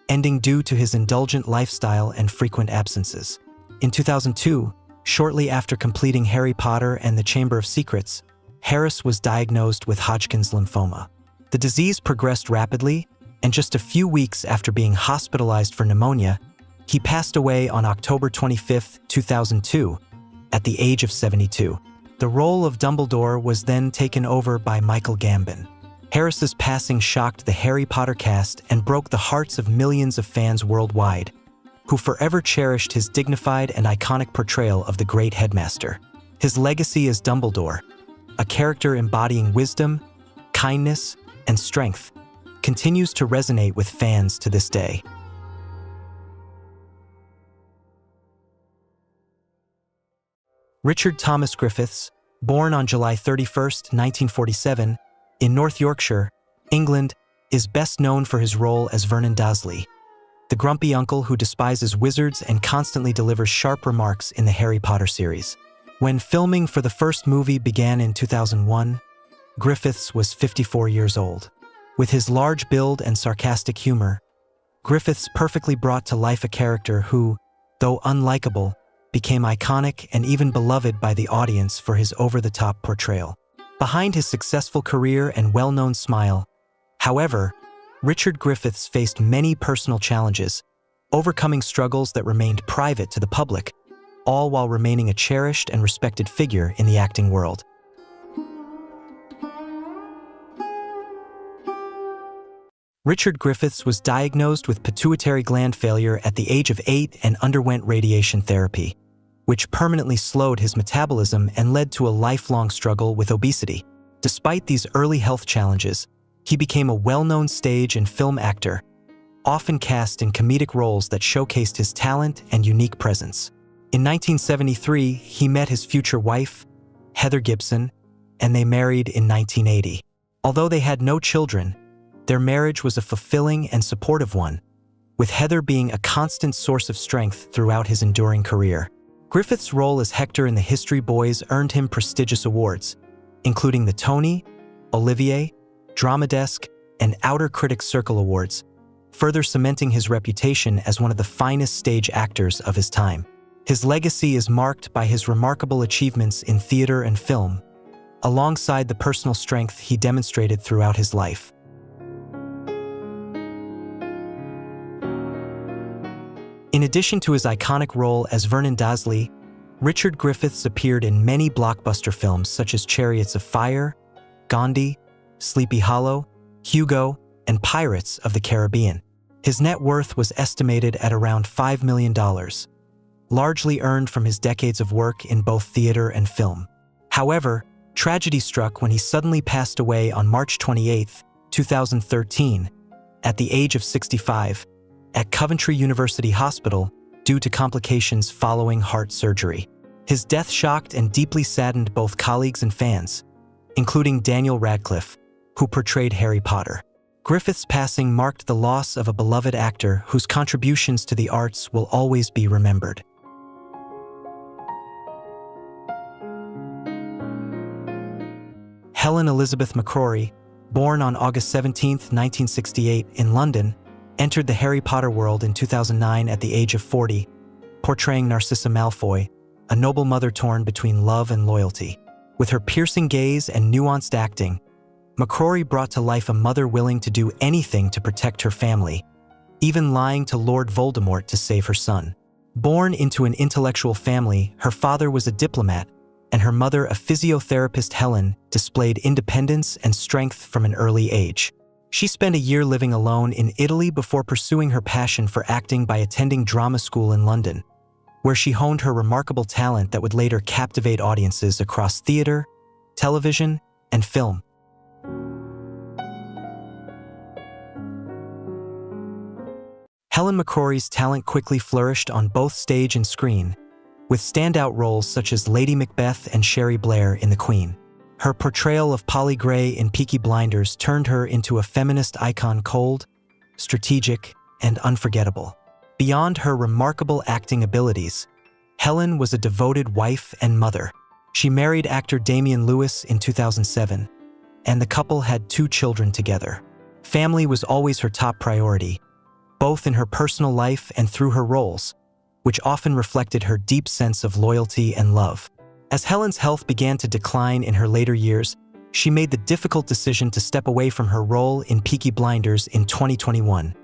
ending due to his indulgent lifestyle and frequent absences. In 2002, shortly after completing Harry Potter and the Chamber of Secrets, Harris was diagnosed with Hodgkin's lymphoma. The disease progressed rapidly, and just a few weeks after being hospitalized for pneumonia, he passed away on October 25, 2002, at the age of 72. The role of Dumbledore was then taken over by Michael Gambon. Harris's passing shocked the Harry Potter cast and broke the hearts of millions of fans worldwide, who forever cherished his dignified and iconic portrayal of the great headmaster. His legacy as Dumbledore, a character embodying wisdom, kindness, and strength, continues to resonate with fans to this day. Richard Thomas Griffiths, born on July 31, 1947, In North Yorkshire, England, is best known for his role as Vernon Dursley, the grumpy uncle who despises wizards and constantly delivers sharp remarks in the Harry Potter series. When filming for the first movie began in 2001, Griffiths was 54 years old. With his large build and sarcastic humor, Griffiths perfectly brought to life a character who, though unlikable, became iconic and even beloved by the audience for his over-the-top portrayal. Behind his successful career and well-known smile, however, Richard Griffiths faced many personal challenges, overcoming struggles that remained private to the public, all while remaining a cherished and respected figure in the acting world. Richard Griffiths was diagnosed with pituitary gland failure at the age of 8 and underwent radiation therapy, which permanently slowed his metabolism and led to a lifelong struggle with obesity. Despite these early health challenges, he became a well-known stage and film actor, often cast in comedic roles that showcased his talent and unique presence. In 1973, he met his future wife, Heather Gibson, and they married in 1980. Although they had no children, their marriage was a fulfilling and supportive one, with Heather being a constant source of strength throughout his enduring career. Griffiths' role as Hector in The History Boys earned him prestigious awards, including the Tony, Olivier, Drama Desk, and Outer Critics Circle Awards, further cementing his reputation as one of the finest stage actors of his time. His legacy is marked by his remarkable achievements in theater and film, alongside the personal strength he demonstrated throughout his life. In addition to his iconic role as Vernon Dursley, Richard Griffiths appeared in many blockbuster films such as Chariots of Fire, Gandhi, Sleepy Hollow, Hugo, and Pirates of the Caribbean. His net worth was estimated at around $5 million, largely earned from his decades of work in both theater and film. However, tragedy struck when he suddenly passed away on March 28, 2013, at the age of 65, at Coventry University Hospital due to complications following heart surgery. His death shocked and deeply saddened both colleagues and fans, including Daniel Radcliffe, who portrayed Harry Potter. Griffiths' passing marked the loss of a beloved actor whose contributions to the arts will always be remembered. Helen Elizabeth McCrory, born on August 17, 1968, in London, entered the Harry Potter world in 2009 at the age of 40, portraying Narcissa Malfoy, a noble mother torn between love and loyalty. With her piercing gaze and nuanced acting, McCrory brought to life a mother willing to do anything to protect her family, even lying to Lord Voldemort to save her son. Born into an intellectual family, her father was a diplomat, and her mother, a physiotherapist. Helen displayed independence and strength from an early age. She spent a year living alone in Italy before pursuing her passion for acting by attending drama school in London, where she honed her remarkable talent that would later captivate audiences across theater, television, and film. Helen McCrory's talent quickly flourished on both stage and screen, with standout roles such as Lady Macbeth and Sherry Blair in The Queen. Her portrayal of Polly Gray in Peaky Blinders turned her into a feminist icon, cold, strategic, and unforgettable. Beyond her remarkable acting abilities, Helen was a devoted wife and mother. She married actor Damian Lewis in 2007, and the couple had 2 children together. Family was always her top priority, both in her personal life and through her roles, which often reflected her deep sense of loyalty and love. As Helen's health began to decline in her later years, she made the difficult decision to step away from her role in Peaky Blinders in 2021,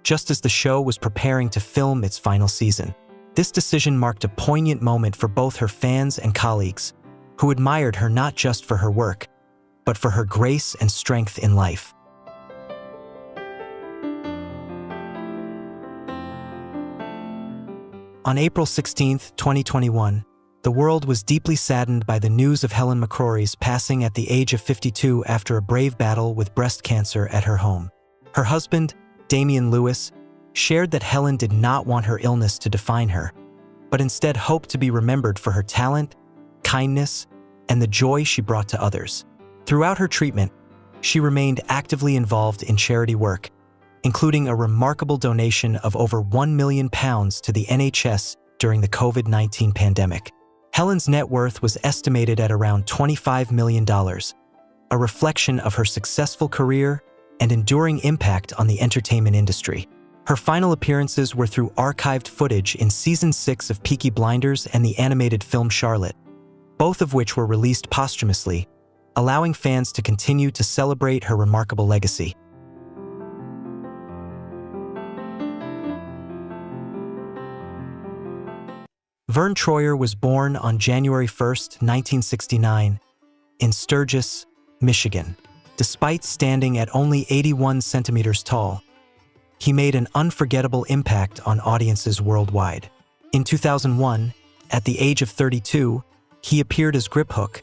just as the show was preparing to film its final season. This decision marked a poignant moment for both her fans and colleagues, who admired her not just for her work, but for her grace and strength in life. On April 16, 2021, the world was deeply saddened by the news of Helen McCrory's passing at the age of 52 after a brave battle with breast cancer at her home. Her husband, Damian Lewis, shared that Helen did not want her illness to define her, but instead hoped to be remembered for her talent, kindness, and the joy she brought to others. Throughout her treatment, She remained actively involved in charity work, including a remarkable donation of over £1 million to the NHS during the COVID-19 pandemic. Helen's net worth was estimated at around $25 million, a reflection of her successful career and enduring impact on the entertainment industry. Her final appearances were through archived footage in Season 6 of Peaky Blinders and the animated film Charlotte, both of which were released posthumously, allowing fans to continue to celebrate her remarkable legacy. Vern Troyer was born on January 1, 1969, in Sturgis, Michigan. Despite standing at only 81 centimeters tall, he made an unforgettable impact on audiences worldwide. In 2001, at the age of 32, he appeared as Griphook,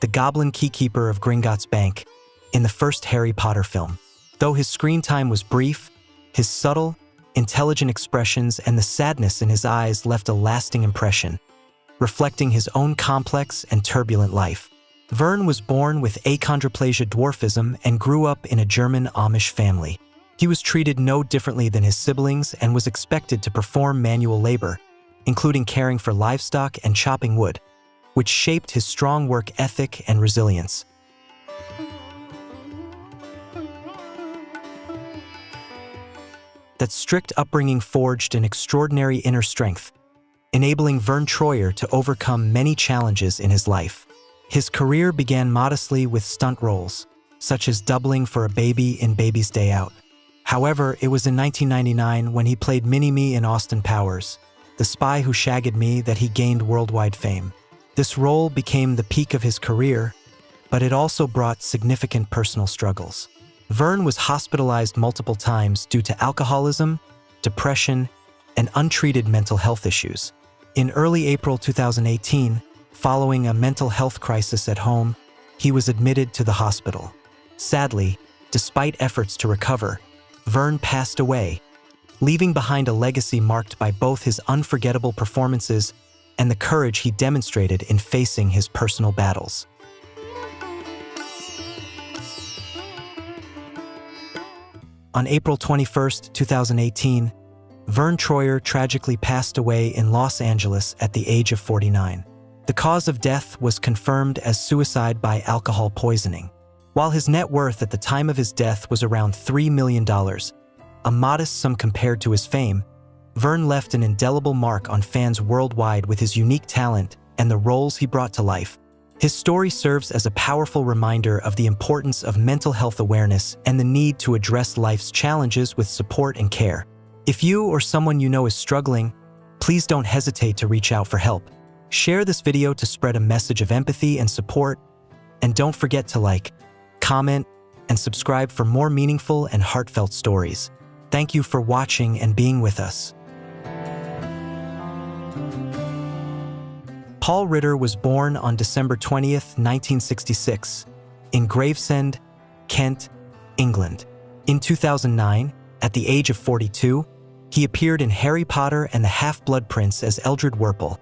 the goblin keykeeper of Gringotts Bank, in the first Harry Potter film. Though his screen time was brief, his subtle, intelligent expressions and the sadness in his eyes left a lasting impression, reflecting his own complex and turbulent life. Vern was born with achondroplasia dwarfism and grew up in a German Amish family. He was treated no differently than his siblings and was expected to perform manual labor, including caring for livestock and chopping wood, which shaped his strong work ethic and resilience. That strict upbringing forged an extraordinary inner strength, enabling Vern Troyer to overcome many challenges in his life. His career began modestly with stunt roles, such as doubling for a baby in Baby's Day Out. However, it was in 1999 when he played Mini-Me in Austin Powers, the spy who shagged me, that he gained worldwide fame. This role became the peak of his career, but it also brought significant personal struggles. Vern was hospitalized multiple times due to alcoholism, depression, and untreated mental health issues. In early April 2018, following a mental health crisis at home, he was admitted to the hospital. Sadly, despite efforts to recover, Vern passed away, leaving behind a legacy marked by both his unforgettable performances and the courage he demonstrated in facing his personal battles. On April 21, 2018, Vern Troyer tragically passed away in Los Angeles at the age of 49. The cause of death was confirmed as suicide by alcohol poisoning. While his net worth at the time of his death was around $3 million, a modest sum compared to his fame, Vern left an indelible mark on fans worldwide with his unique talent and the roles he brought to life. His story serves as a powerful reminder of the importance of mental health awareness and the need to address life's challenges with support and care. If you or someone you know is struggling, please don't hesitate to reach out for help. Share this video to spread a message of empathy and support, and don't forget to like, comment, and subscribe for more meaningful and heartfelt stories. Thank you for watching and being with us. Paul Ritter was born on December 20, 1966, in Gravesend, Kent, England. In 2009, at the age of 42, he appeared in Harry Potter and the Half-Blood Prince as Eldred Wurple,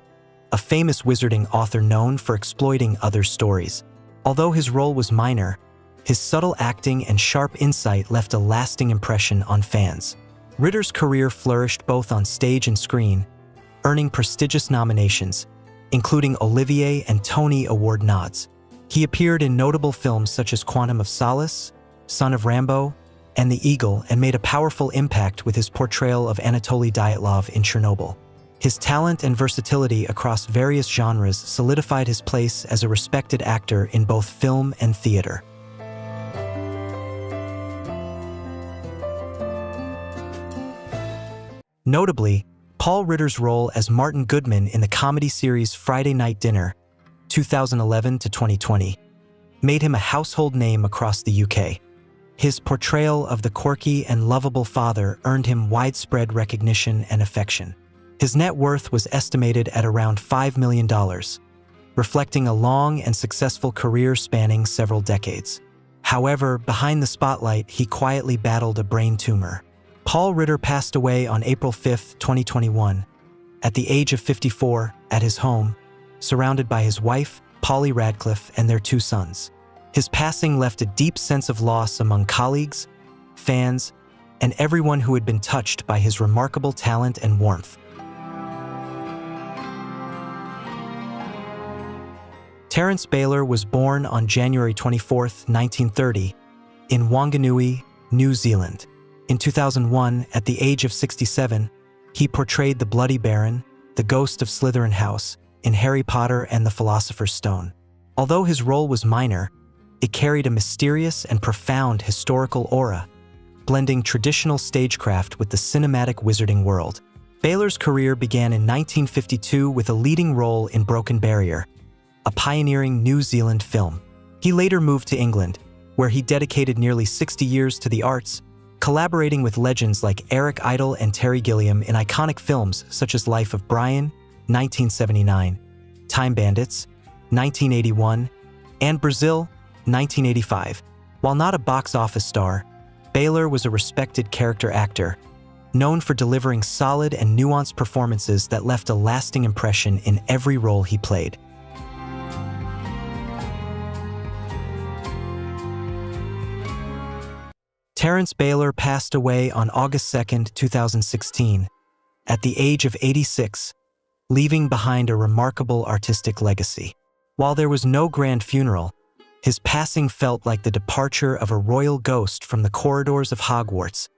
a famous wizarding author known for exploiting others' stories. Although his role was minor, his subtle acting and sharp insight left a lasting impression on fans. Ritter's career flourished both on stage and screen, earning prestigious nominations, including Olivier and Tony Award nods. He appeared in notable films such as Quantum of Solace, Son of Rambo, and The Eagle, and made a powerful impact with his portrayal of Anatoly Dyatlov in Chernobyl. His talent and versatility across various genres solidified his place as a respected actor in both film and theater. Notably, Paul Ritter's role as Martin Goodman in the comedy series Friday Night Dinner, 2011 to 2020, made him a household name across the UK. His portrayal of the quirky and lovable father earned him widespread recognition and affection. His net worth was estimated at around $5 million, reflecting a long and successful career spanning several decades. However, behind the spotlight, he quietly battled a brain tumor. Paul Ritter passed away on April 5, 2021, at the age of 54, at his home, surrounded by his wife, Polly Radcliffe, and their two sons. His passing left a deep sense of loss among colleagues, fans, and everyone who had been touched by his remarkable talent and warmth. Terence Baylor was born on January 24, 1930, in Wanganui, New Zealand. In 2001, at the age of 67, he portrayed the Bloody Baron, the ghost of Slytherin House, in Harry Potter and the Philosopher's Stone. Although his role was minor, it carried a mysterious and profound historical aura, blending traditional stagecraft with the cinematic wizarding world. Baylor's career began in 1952 with a leading role in Broken Barrier, a pioneering New Zealand film. He later moved to England, where he dedicated nearly 60 years to the arts, collaborating with legends like Eric Idle and Terry Gilliam in iconic films such as Life of Brian, 1979, Time Bandits, 1981, and Brazil, 1985. While not a box office star, Baylor was a respected character actor, known for delivering solid and nuanced performances that left a lasting impression in every role he played. Terence Baylor passed away on August 2, 2016, at the age of 86, leaving behind a remarkable artistic legacy. While there was no grand funeral, his passing felt like the departure of a royal ghost from the corridors of Hogwarts,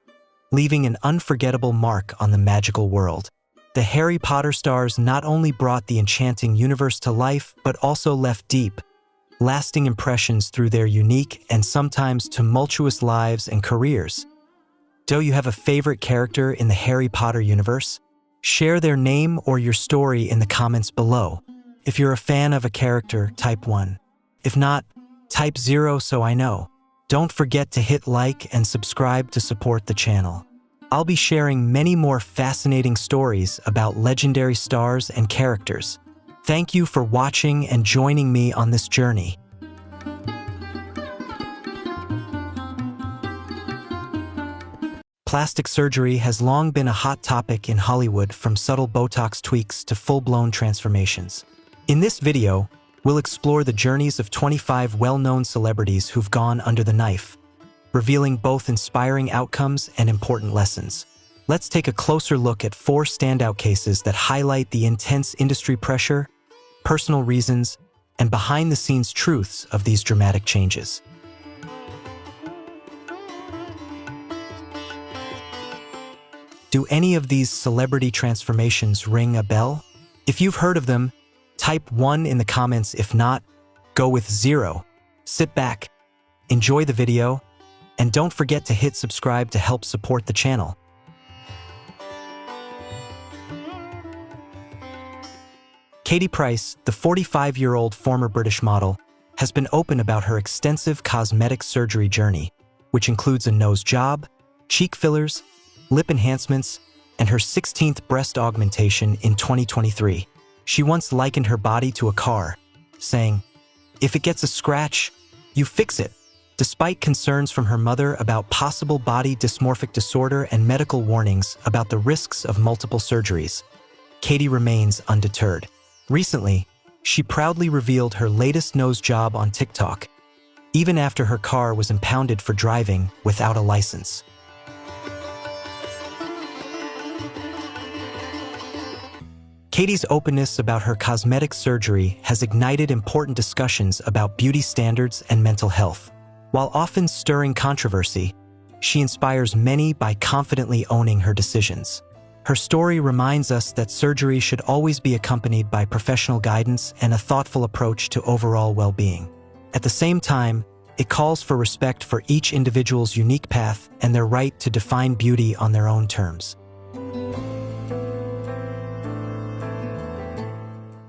leaving an unforgettable mark on the magical world. The Harry Potter stars not only brought the enchanting universe to life, but also left deep, lasting impressions through their unique and sometimes tumultuous lives and careers. Do you have a favorite character in the Harry Potter universe? Share their name or your story in the comments below. If you're a fan of a character, type 1. If not, type 0 so I know. Don't forget to hit like and subscribe to support the channel. I'll be sharing many more fascinating stories about legendary stars and characters. Thank you for watching and joining me on this journey. Plastic surgery has long been a hot topic in Hollywood, from subtle Botox tweaks to full-blown transformations. In this video, we'll explore the journeys of 25 well-known celebrities who've gone under the knife, revealing both inspiring outcomes and important lessons. Let's take a closer look at 4 standout cases that highlight the intense industry pressure, personal reasons, and behind-the-scenes truths of these dramatic changes. Do any of these celebrity transformations ring a bell? If you've heard of them, type 1 in the comments. If not, go with 0. Sit back, enjoy the video, and don't forget to hit subscribe to help support the channel. Katie Price, the 45-year-old former British model, has been open about her extensive cosmetic surgery journey, which includes a nose job, cheek fillers, lip enhancements, and her 16th breast augmentation in 2023. She once likened her body to a car, saying, "If it gets a scratch, you fix it." Despite concerns from her mother about possible body dysmorphic disorder and medical warnings about the risks of multiple surgeries, Katie remains undeterred. Recently, she proudly revealed her latest nose job on TikTok, even after her car was impounded for driving without a license. Katie's openness about her cosmetic surgery has ignited important discussions about beauty standards and mental health. While often stirring controversy, she inspires many by confidently owning her decisions. Her story reminds us that surgery should always be accompanied by professional guidance and a thoughtful approach to overall well-being. At the same time, it calls for respect for each individual's unique path and their right to define beauty on their own terms.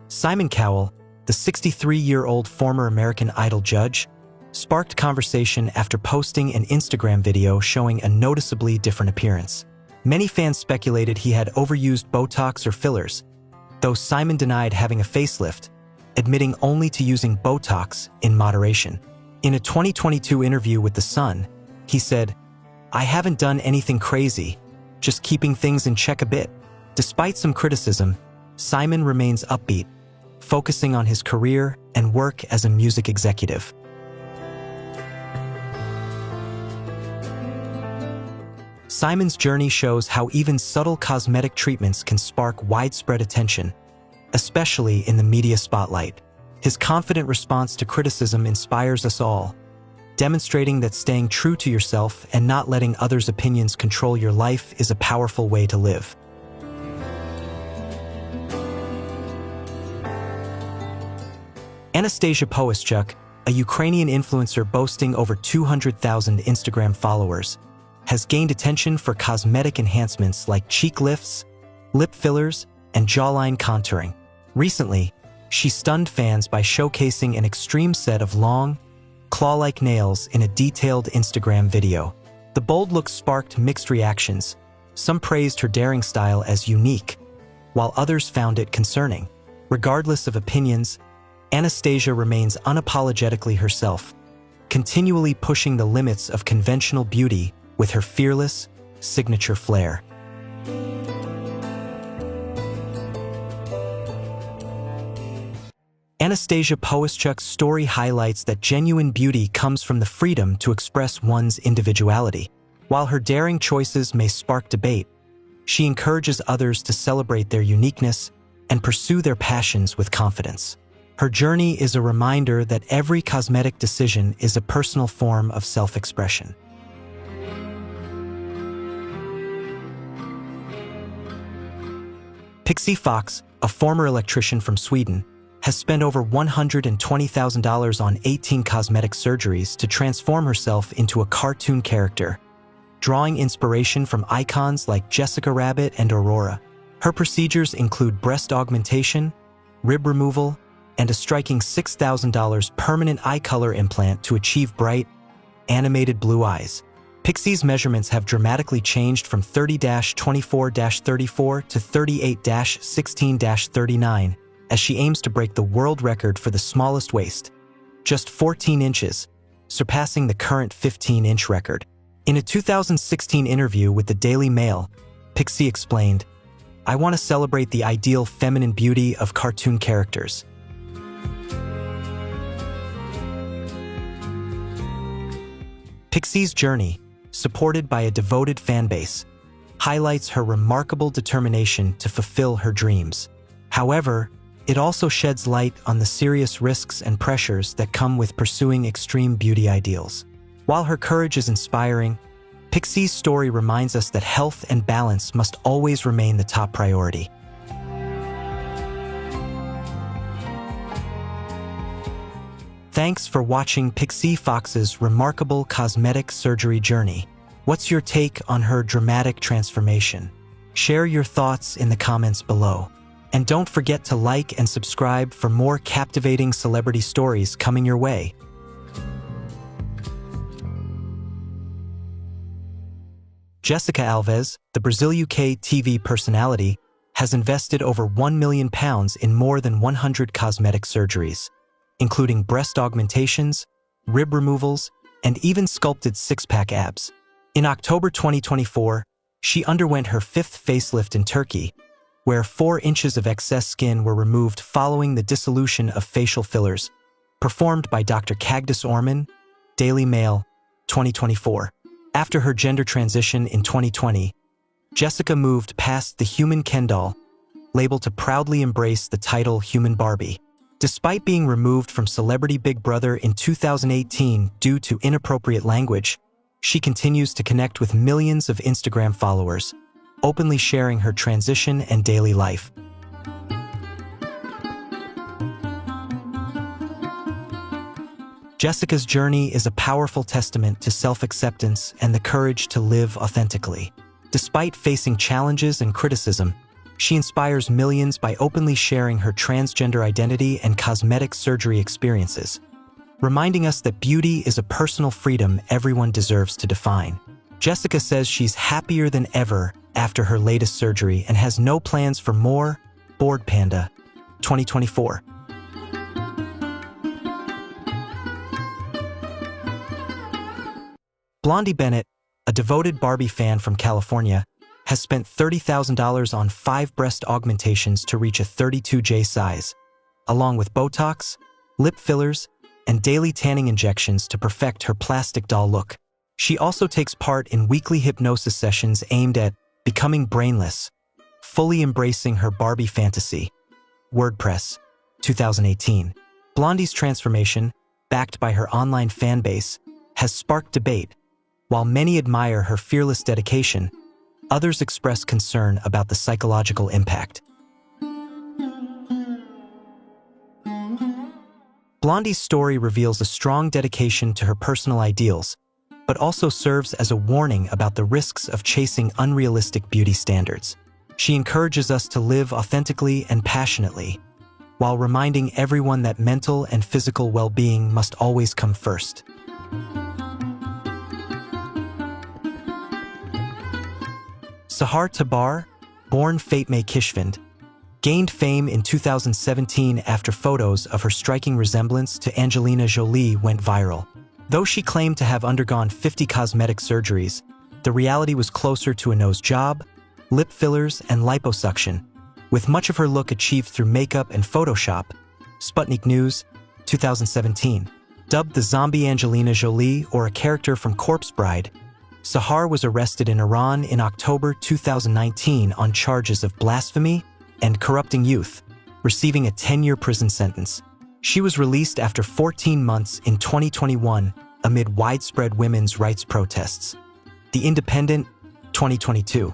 Simon Cowell, the 63-year-old former American Idol judge, sparked conversation after posting an Instagram video showing a noticeably different appearance. Many fans speculated he had overused Botox or fillers, though Simon denied having a facelift, admitting only to using Botox in moderation. In a 2022 interview with The Sun, he said, "I haven't done anything crazy, just keeping things in check a bit." Despite some criticism, Simon remains upbeat, focusing on his career and work as a music executive. Simon's journey shows how even subtle cosmetic treatments can spark widespread attention, especially in the media spotlight. His confident response to criticism inspires us all, demonstrating that staying true to yourself and not letting others' opinions control your life is a powerful way to live. Anastasia Poischuk, a Ukrainian influencer boasting over 200,000 Instagram followers, has gained attention for cosmetic enhancements like cheek lifts, lip fillers, and jawline contouring. Recently, she stunned fans by showcasing an extreme set of long, claw-like nails in a detailed Instagram video. The bold look sparked mixed reactions. Some praised her daring style as unique, while others found it concerning. Regardless of opinions, Anastasia remains unapologetically herself, continually pushing the limits of conventional beauty with her fearless, signature flair. Anastasia Poischuk's story highlights that genuine beauty comes from the freedom to express one's individuality. While her daring choices may spark debate, she encourages others to celebrate their uniqueness and pursue their passions with confidence. Her journey is a reminder that every cosmetic decision is a personal form of self-expression. Pixie Fox, a former electrician from Sweden, has spent over $120,000 on 18 cosmetic surgeries to transform herself into a cartoon character, drawing inspiration from icons like Jessica Rabbit and Aurora. Her procedures include breast augmentation, rib removal, and a striking $6,000 permanent eye color implant to achieve bright, animated blue eyes. Pixie's measurements have dramatically changed from 30-24-34 to 38-16-39, as she aims to break the world record for the smallest waist, just 14 inches, surpassing the current 15-inch record. In a 2016 interview with the Daily Mail, Pixie explained, "I want to celebrate the ideal feminine beauty of cartoon characters." Pixie's journey, supported by a devoted fanbase, highlights her remarkable determination to fulfill her dreams. However, it also sheds light on the serious risks and pressures that come with pursuing extreme beauty ideals. While her courage is inspiring, Pixie's story reminds us that health and balance must always remain the top priority. Thanks for watching Pixie Fox's remarkable cosmetic surgery journey. What's your take on her dramatic transformation? Share your thoughts in the comments below. And don't forget to like and subscribe for more captivating celebrity stories coming your way. Jessica Alves, the Brazil-UK TV personality, has invested over £1 million in more than 100 cosmetic surgeries, including breast augmentations, rib removals, and even sculpted six-pack abs. In October 2024, she underwent her fifth facelift in Turkey, where 4 inches of excess skin were removed following the dissolution of facial fillers, performed by Dr. Cagdis Orman, Daily Mail, 2024. After her gender transition in 2020, Jessica moved past the human Ken doll, labeled to proudly embrace the title Human Barbie. Despite being removed from Celebrity Big Brother in 2018 due to inappropriate language, she continues to connect with millions of Instagram followers, openly sharing her transition and daily life. Jessica's journey is a powerful testament to self-acceptance and the courage to live authentically. Despite facing challenges and criticism, she inspires millions by openly sharing her transgender identity and cosmetic surgery experiences, reminding us that beauty is a personal freedom everyone deserves to define. Jessica says she's happier than ever after her latest surgery and has no plans for more. Bored Panda, 2024. Blondie Bennett, a devoted Barbie fan from California, has spent $30,000 on 5 breast augmentations to reach a 32J size, along with Botox, lip fillers, and daily tanning injections to perfect her plastic doll look. She also takes part in weekly hypnosis sessions aimed at becoming brainless, fully embracing her Barbie fantasy. WordPress, 2018. Blondie's transformation, backed by her online fan base, has sparked debate. While many admire her fearless dedication, others express concern about the psychological impact. Blondie's story reveals a strong dedication to her personal ideals, but also serves as a warning about the risks of chasing unrealistic beauty standards. She encourages us to live authentically and passionately, while reminding everyone that mental and physical well-being must always come first. Sahar Tabar, born Fatma Kishvand, gained fame in 2017 after photos of her striking resemblance to Angelina Jolie went viral. Though she claimed to have undergone 50 cosmetic surgeries, the reality was closer to a nose job, lip fillers, and liposuction, with much of her look achieved through makeup and Photoshop. Sputnik News, 2017. Dubbed the zombie Angelina Jolie or a character from Corpse Bride, Sahar was arrested in Iran in October 2019 on charges of blasphemy and corrupting youth, receiving a 10-year prison sentence. She was released after 14 months in 2021 amid widespread women's rights protests. The Independent, 2022.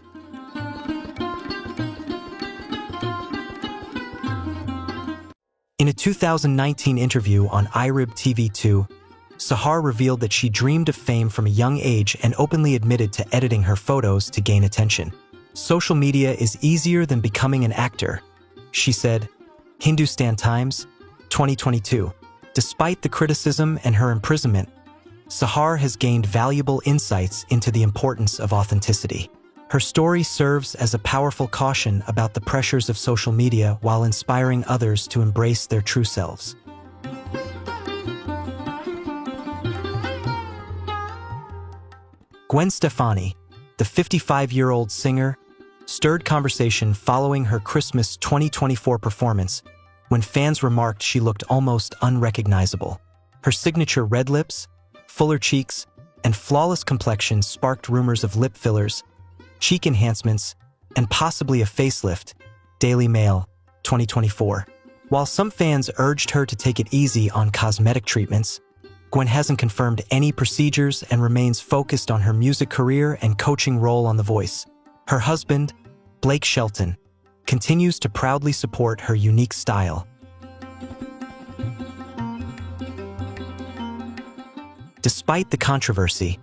In a 2019 interview on IRIB TV2, Sahar revealed that she dreamed of fame from a young age and openly admitted to editing her photos to gain attention. "Social media is easier than becoming an actor," she said. Hindustan Times, 2022. Despite the criticism and her imprisonment, Sahar has gained valuable insights into the importance of authenticity. Her story serves as a powerful caution about the pressures of social media while inspiring others to embrace their true selves. Gwen Stefani, the 55-year-old singer, stirred conversation following her Christmas 2024 performance when fans remarked she looked almost unrecognizable. Her signature red lips, fuller cheeks, and flawless complexion sparked rumors of lip fillers, cheek enhancements, and possibly a facelift. Daily Mail, 2024. While some fans urged her to take it easy on cosmetic treatments, Gwen hasn't confirmed any procedures and remains focused on her music career and coaching role on The Voice. Her husband, Blake Shelton, continues to proudly support her unique style. Despite the controversy,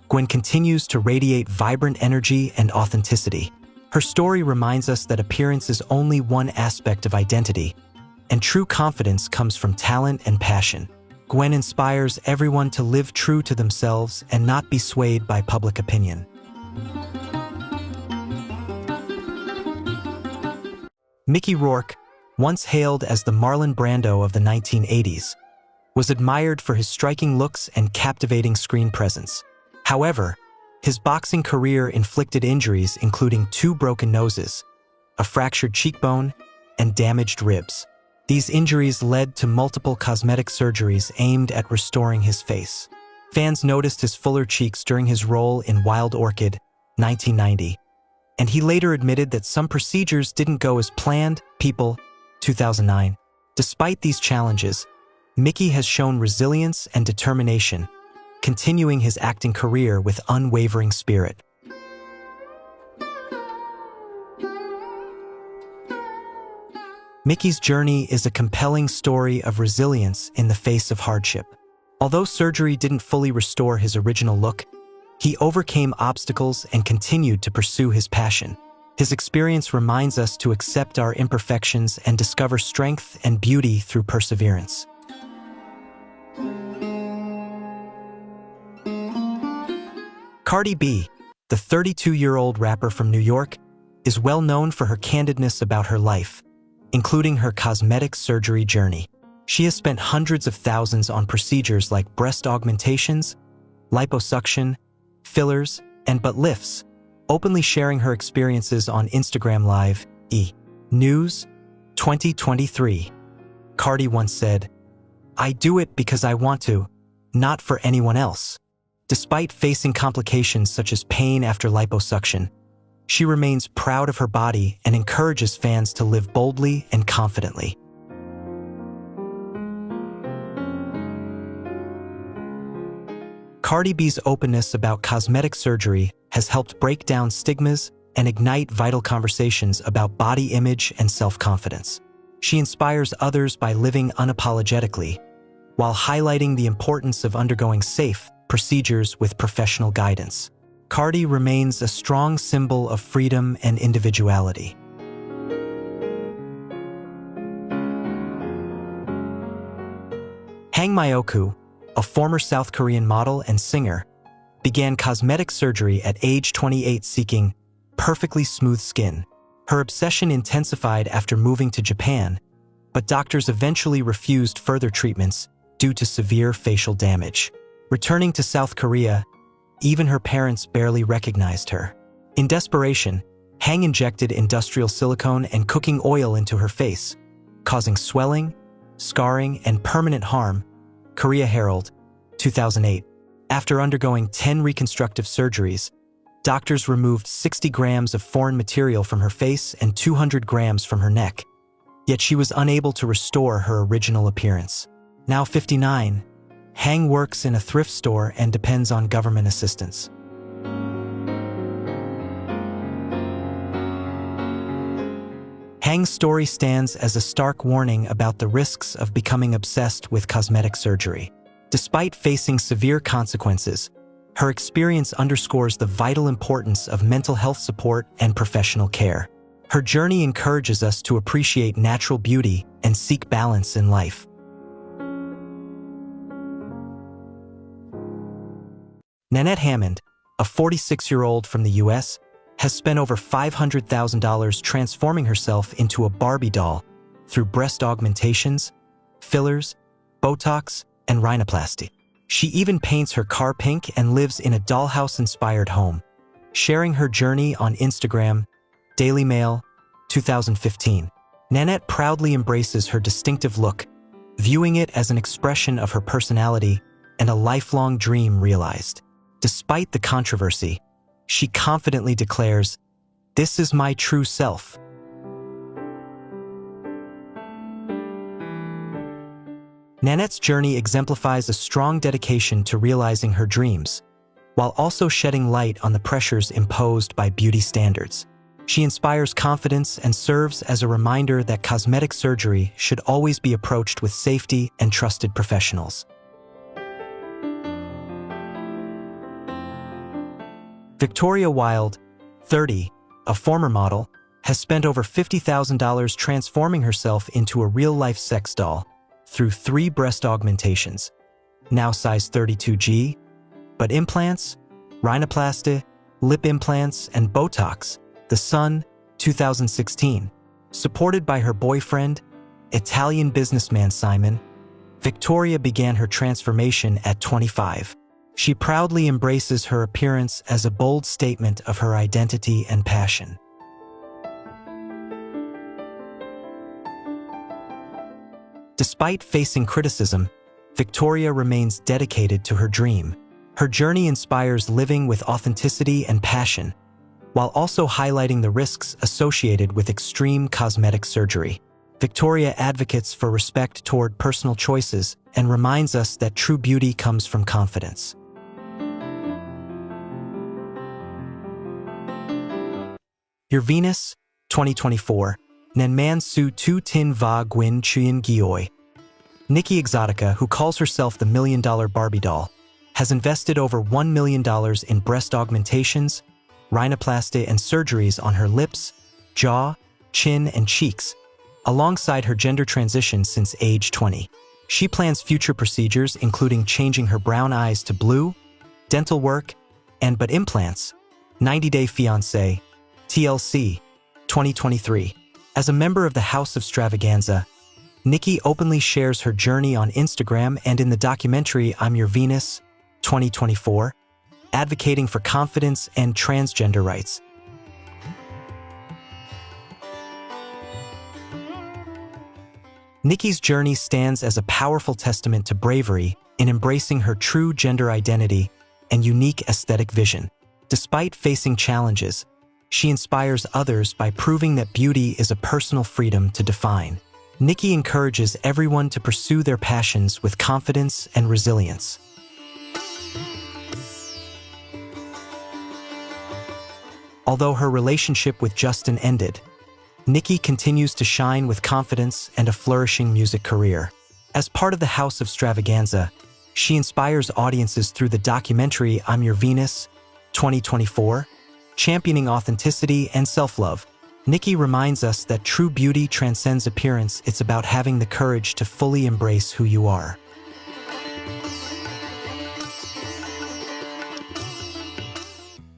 Gwen continues to radiate vibrant energy and authenticity. Her story reminds us that appearance is only one aspect of identity, and true confidence comes from talent and passion. Gwen inspires everyone to live true to themselves and not be swayed by public opinion. Mickey Rourke, once hailed as the Marlon Brando of the 1980s, was admired for his striking looks and captivating screen presence. However, his boxing career inflicted injuries including 2 broken noses, a fractured cheekbone, and damaged ribs. These injuries led to multiple cosmetic surgeries aimed at restoring his face. Fans noticed his fuller cheeks during his role in Wild Orchid, 1990, and he later admitted that some procedures didn't go as planned. People, 2009. Despite these challenges, Mickey has shown resilience and determination, continuing his acting career with unwavering spirit. Mickey's journey is a compelling story of resilience in the face of hardship. Although surgery didn't fully restore his original look, he overcame obstacles and continued to pursue his passion. His experience reminds us to accept our imperfections and discover strength and beauty through perseverance. Cardi B, the 32-year-old rapper from New York, is well known for her candidness about her life, including her cosmetic surgery journey. She has spent hundreds of thousands on procedures like breast augmentations, liposuction, fillers, and butt lifts, openly sharing her experiences on Instagram Live. News, 2023. Cardi once said, "I do it because I want to, not for anyone else." Despite facing complications such as pain after liposuction, she remains proud of her body and encourages fans to live boldly and confidently. Cardi B's openness about cosmetic surgery has helped break down stigmas and ignite vital conversations about body image and self-confidence. She inspires others by living unapologetically, while highlighting the importance of undergoing safe procedures with professional guidance. Cardi remains a strong symbol of freedom and individuality. Hang Myoku, a former South Korean model and singer, began cosmetic surgery at age 28 seeking perfectly smooth skin. Her obsession intensified after moving to Japan, but doctors eventually refused further treatments due to severe facial damage. Returning to South Korea, even her parents barely recognized her. In desperation, Hang injected industrial silicone and cooking oil into her face, causing swelling, scarring, and permanent harm. Korea Herald, 2008. After undergoing 10 reconstructive surgeries, doctors removed 60 grams of foreign material from her face and 200 grams from her neck. Yet she was unable to restore her original appearance. Now 59, Hang works in a thrift store and depends on government assistance. Hang's story stands as a stark warning about the risks of becoming obsessed with cosmetic surgery. Despite facing severe consequences, her experience underscores the vital importance of mental health support and professional care. Her journey encourages us to appreciate natural beauty and seek balance in life. Nanette Hammond, a 46-year-old from the US, has spent over $500,000 transforming herself into a Barbie doll through breast augmentations, fillers, Botox, and rhinoplasty. She even paints her car pink and lives in a dollhouse-inspired home. Sharing her journey on Instagram, Daily Mail, 2015. Nanette proudly embraces her distinctive look, viewing it as an expression of her personality and a lifelong dream realized. Despite the controversy, she confidently declares, "This is my true self." Nanette's journey exemplifies a strong dedication to realizing her dreams, while also shedding light on the pressures imposed by beauty standards. She inspires confidence and serves as a reminder that cosmetic surgery should always be approached with safety and trusted professionals. Victoria Wilde, 30, a former model, has spent over $50,000 transforming herself into a real-life sex doll through 3 breast augmentations, now size 32G, but implants, rhinoplasty, lip implants, and Botox. The Sun, 2016. Supported by her boyfriend, Italian businessman Simon, Victoria began her transformation at 25. She proudly embraces her appearance as a bold statement of her identity and passion. Despite facing criticism, Victoria remains dedicated to her dream. Her journey inspires living with authenticity and passion, while also highlighting the risks associated with extreme cosmetic surgery. Victoria advocates for respect toward personal choices and reminds us that true beauty comes from confidence. Your Venus, 2024. Nen man su tu tin va gwyn chuen gioi. Nikki Exotica, who calls herself the $1 Million Barbie doll, has invested over $1 million in breast augmentations, rhinoplasty, and surgeries on her lips, jaw, chin, and cheeks, alongside her gender transition since age 20. She plans future procedures including changing her brown eyes to blue, dental work, and implants. 90-Day Fiancé, TLC, 2023. As a member of the House of Stravaganza, Nikki openly shares her journey on Instagram and in the documentary I'm Your Venus, 2024, advocating for confidence and transgender rights. Nikki's journey stands as a powerful testament to bravery in embracing her true gender identity and unique aesthetic vision. Despite facing challenges, she inspires others by proving that beauty is a personal freedom to define. Nikki encourages everyone to pursue their passions with confidence and resilience. Although her relationship with Justin ended, Nikki continues to shine with confidence and a flourishing music career. As part of the House of Stravaganza, she inspires audiences through the documentary I'm Your Venus, 2024, championing authenticity and self-love. Nikki reminds us that true beauty transcends appearance. It's about having the courage to fully embrace who you are.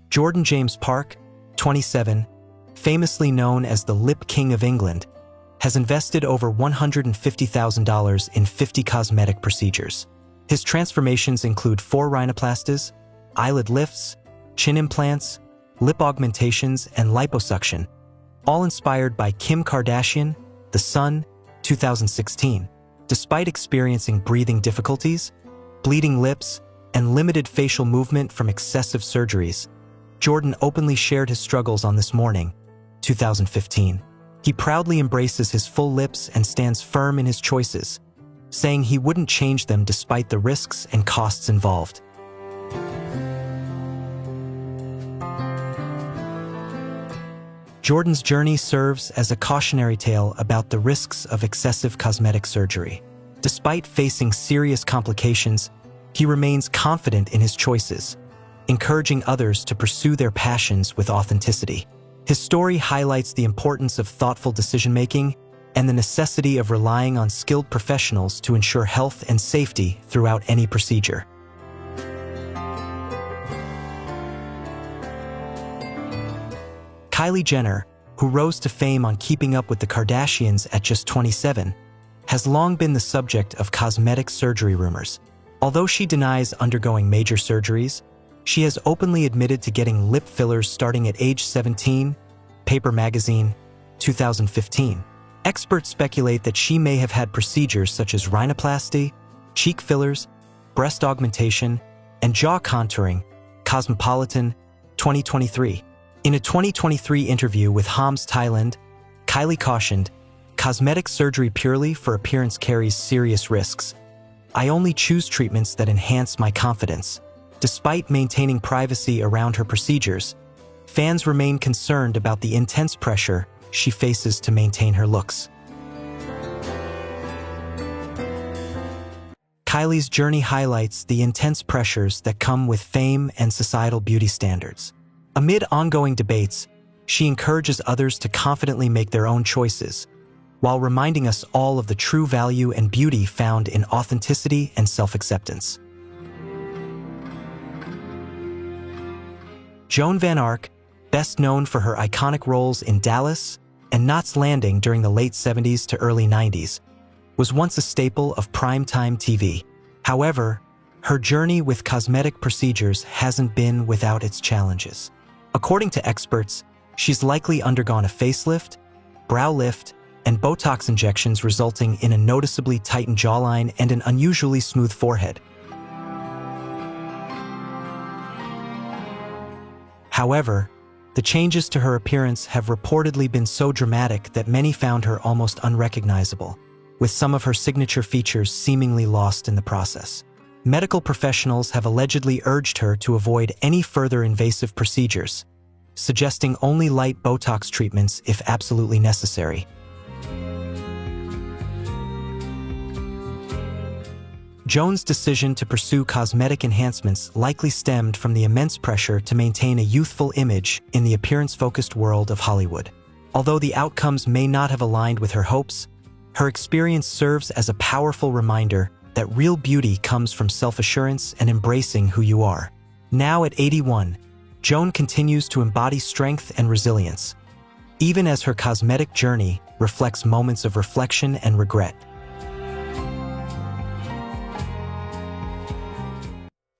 Jordan James Park, 27, famously known as the Lip King of England, has invested over $150,000 in 50 cosmetic procedures. His transformations include 4 rhinoplasties, eyelid lifts, chin implants, lip augmentations, and liposuction, all inspired by Kim Kardashian, The Sun, 2016. Despite experiencing breathing difficulties, bleeding lips, and limited facial movement from excessive surgeries, Jordan openly shared his struggles on This Morning, 2015. He proudly embraces his full lips and stands firm in his choices, saying he wouldn't change them despite the risks and costs involved. Jordan's journey serves as a cautionary tale about the risks of excessive cosmetic surgery. Despite facing serious complications, he remains confident in his choices, encouraging others to pursue their passions with authenticity. His story highlights the importance of thoughtful decision-making and the necessity of relying on skilled professionals to ensure health and safety throughout any procedure. Kylie Jenner, who rose to fame on Keeping Up with the Kardashians at just 27, has long been the subject of cosmetic surgery rumors. Although she denies undergoing major surgeries, she has openly admitted to getting lip fillers starting at age 17, Paper Magazine, 2015. Experts speculate that she may have had procedures such as rhinoplasty, cheek fillers, breast augmentation, and jaw contouring, Cosmopolitan, 2023. In a 2023 interview with Hams Thailand, Kylie cautioned, "Cosmetic surgery purely for appearance carries serious risks. I only choose treatments that enhance my confidence." Despite maintaining privacy around her procedures, fans remain concerned about the intense pressure she faces to maintain her looks. Kylie's journey highlights the intense pressures that come with fame and societal beauty standards. Amid ongoing debates, she encourages others to confidently make their own choices, while reminding us all of the true value and beauty found in authenticity and self-acceptance. Joan Van Ark, best known for her iconic roles in Dallas and Knots Landing during the late 70s to early 90s, was once a staple of primetime TV. However, her journey with cosmetic procedures hasn't been without its challenges. According to experts, she's likely undergone a facelift, brow lift, and Botox injections resulting in a noticeably tightened jawline and an unusually smooth forehead. However, the changes to her appearance have reportedly been so dramatic that many found her almost unrecognizable, with some of her signature features seemingly lost in the process. Medical professionals have allegedly urged her to avoid any further invasive procedures, suggesting only light Botox treatments if absolutely necessary. Joan's decision to pursue cosmetic enhancements likely stemmed from the immense pressure to maintain a youthful image in the appearance-focused world of Hollywood. Although the outcomes may not have aligned with her hopes, her experience serves as a powerful reminder that real beauty comes from self-assurance and embracing who you are. Now at 81, Joan continues to embody strength and resilience, even as her cosmetic journey reflects moments of reflection and regret.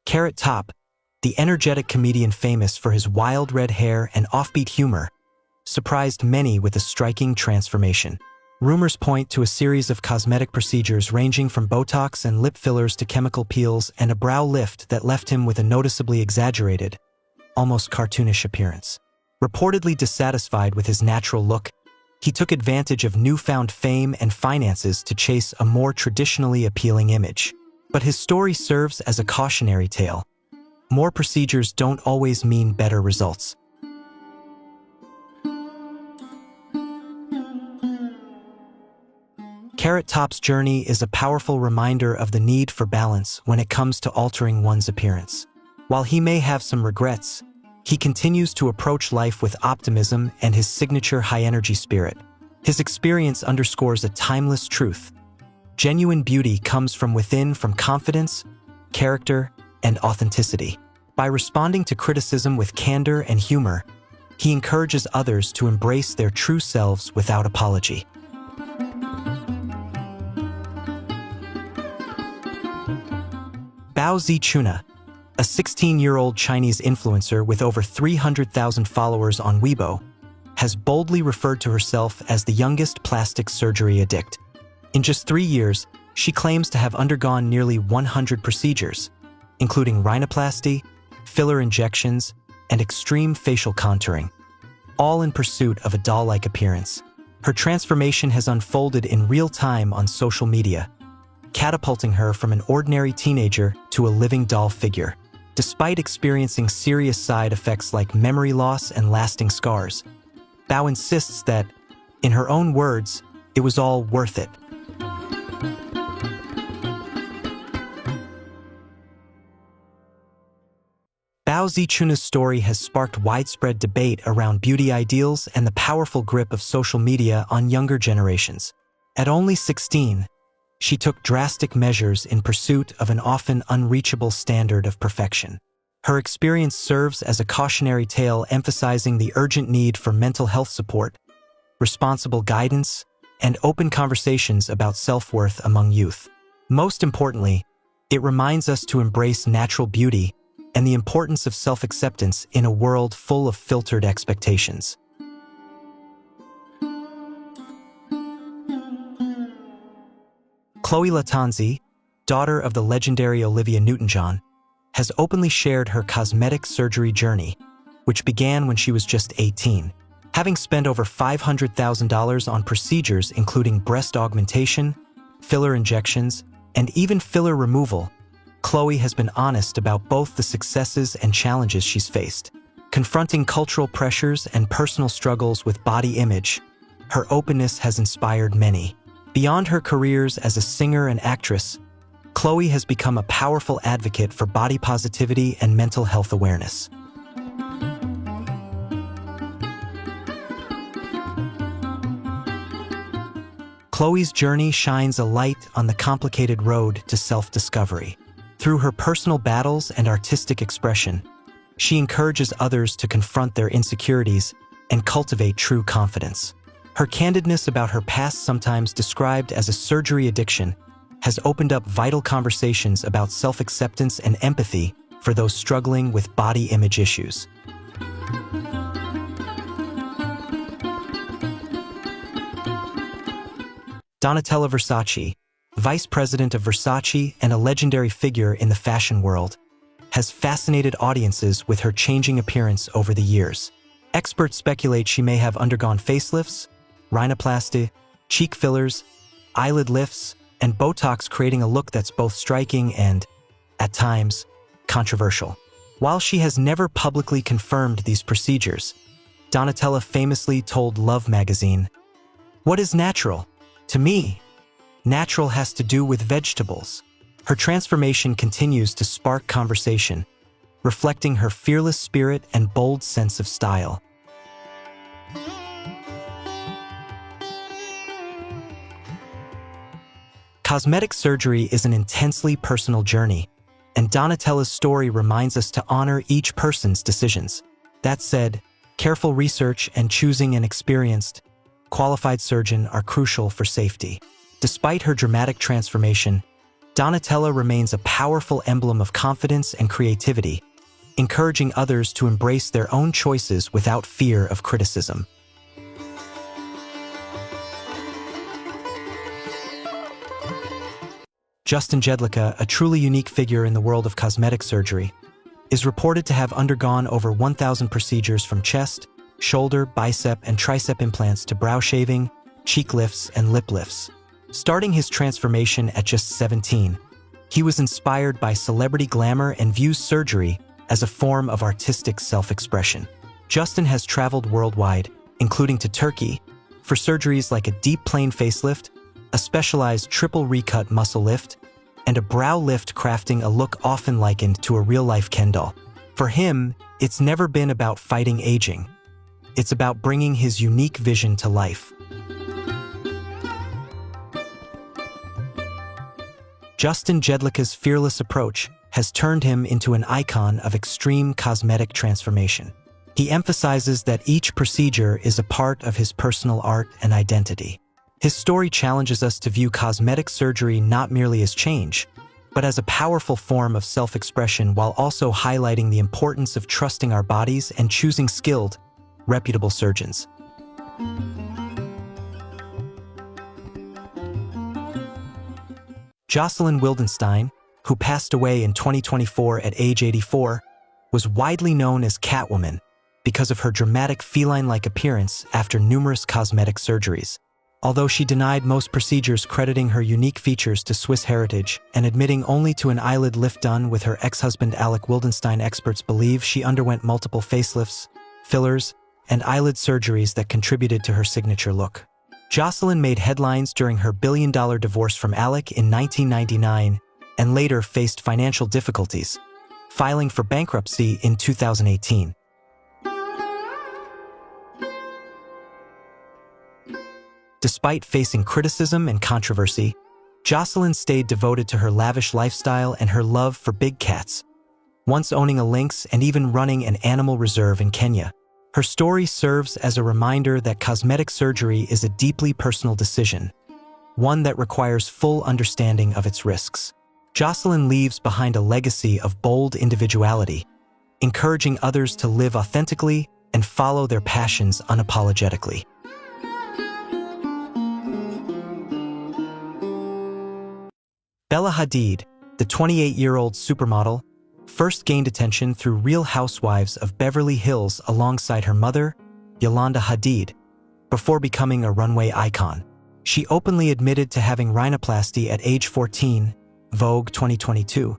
Carrot Top, the energetic comedian famous for his wild red hair and offbeat humor, surprised many with a striking transformation. Rumors point to a series of cosmetic procedures ranging from Botox and lip fillers to chemical peels and a brow lift that left him with a noticeably exaggerated, almost cartoonish appearance. Reportedly dissatisfied with his natural look, he took advantage of newfound fame and finances to chase a more traditionally appealing image. But his story serves as a cautionary tale. More procedures don't always mean better results. Carrot Top's journey is a powerful reminder of the need for balance when it comes to altering one's appearance. While he may have some regrets, he continues to approach life with optimism and his signature high-energy spirit. His experience underscores a timeless truth. Genuine beauty comes from within, from confidence, character, and authenticity. By responding to criticism with candor and humor, he encourages others to embrace their true selves without apology. Bao Zichuna, a 16-year-old Chinese influencer with over 300,000 followers on Weibo, has boldly referred to herself as the youngest plastic surgery addict. In just 3 years, she claims to have undergone nearly 100 procedures, including rhinoplasty, filler injections, and extreme facial contouring, all in pursuit of a doll-like appearance. Her transformation has unfolded in real time on social media, catapulting her from an ordinary teenager to a living doll figure. Despite experiencing serious side effects like memory loss and lasting scars, Bao insists that, in her own words, it was all worth it. Bao Zichuna's story has sparked widespread debate around beauty ideals and the powerful grip of social media on younger generations. At only 16, she took drastic measures in pursuit of an often unreachable standard of perfection. Her experience serves as a cautionary tale emphasizing the urgent need for mental health support, responsible guidance, and open conversations about self-worth among youth. Most importantly, it reminds us to embrace natural beauty and the importance of self-acceptance in a world full of filtered expectations. Chloe Latanzi, daughter of the legendary Olivia Newton-John, has openly shared her cosmetic surgery journey, which began when she was just 18. Having spent over $500,000 on procedures including breast augmentation, filler injections, and even filler removal, Chloe has been honest about both the successes and challenges she's faced. Confronting cultural pressures and personal struggles with body image, her openness has inspired many. Beyond her careers as a singer and actress, Chloe has become a powerful advocate for body positivity and mental health awareness. Chloe's journey shines a light on the complicated road to self-discovery. Through her personal battles and artistic expression, she encourages others to confront their insecurities and cultivate true confidence. Her candidness about her past, sometimes described as a surgery addiction, has opened up vital conversations about self-acceptance and empathy for those struggling with body image issues. Donatella Versace, vice president of Versace and a legendary figure in the fashion world, has fascinated audiences with her changing appearance over the years. Experts speculate she may have undergone facelifts, rhinoplasty, cheek fillers, eyelid lifts, and Botox, creating a look that's both striking and, at times, controversial. While she has never publicly confirmed these procedures, Donatella famously told Love magazine, "What is natural? To me, natural has to do with vegetables." Her transformation continues to spark conversation, reflecting her fearless spirit and bold sense of style. Cosmetic surgery is an intensely personal journey, and Donatella's story reminds us to honor each person's decisions. That said, careful research and choosing an experienced, qualified surgeon are crucial for safety. Despite her dramatic transformation, Donatella remains a powerful emblem of confidence and creativity, encouraging others to embrace their own choices without fear of criticism. Justin Jedlicka, a truly unique figure in the world of cosmetic surgery, is reported to have undergone over 1,000 procedures from chest, shoulder, bicep, and tricep implants to brow shaving, cheek lifts, and lip lifts. Starting his transformation at just 17, he was inspired by celebrity glamour and views surgery as a form of artistic self-expression. Justin has traveled worldwide, including to Turkey, for surgeries like a deep plane facelift, a specialized triple recut muscle lift, and a brow lift, crafting a look often likened to a real-life Ken doll. For him, it's never been about fighting aging. It's about bringing his unique vision to life. Justin Jedlicka's fearless approach has turned him into an icon of extreme cosmetic transformation. He emphasizes that each procedure is a part of his personal art and identity. His story challenges us to view cosmetic surgery not merely as change, but as a powerful form of self-expression, while also highlighting the importance of trusting our bodies and choosing skilled, reputable surgeons. Jocelyn Wildenstein, who passed away in 2024 at age 84, was widely known as Catwoman because of her dramatic feline-like appearance after numerous cosmetic surgeries. Although she denied most procedures, crediting her unique features to Swiss heritage and admitting only to an eyelid lift done with her ex-husband Alec Wildenstein, experts believe she underwent multiple facelifts, fillers, and eyelid surgeries that contributed to her signature look. Jocelyn made headlines during her billion-dollar divorce from Alec in 1999 and later faced financial difficulties, filing for bankruptcy in 2018. Despite facing criticism and controversy, Jocelyn stayed devoted to her lavish lifestyle and her love for big cats, once owning a lynx and even running an animal reserve in Kenya. Her story serves as a reminder that cosmetic surgery is a deeply personal decision, one that requires full understanding of its risks. Jocelyn leaves behind a legacy of bold individuality, encouraging others to live authentically and follow their passions unapologetically. Bella Hadid, the 28-year-old supermodel, first gained attention through Real Housewives of Beverly Hills alongside her mother, Yolanda Hadid, before becoming a runway icon. She openly admitted to having rhinoplasty at age 14, Vogue 2022,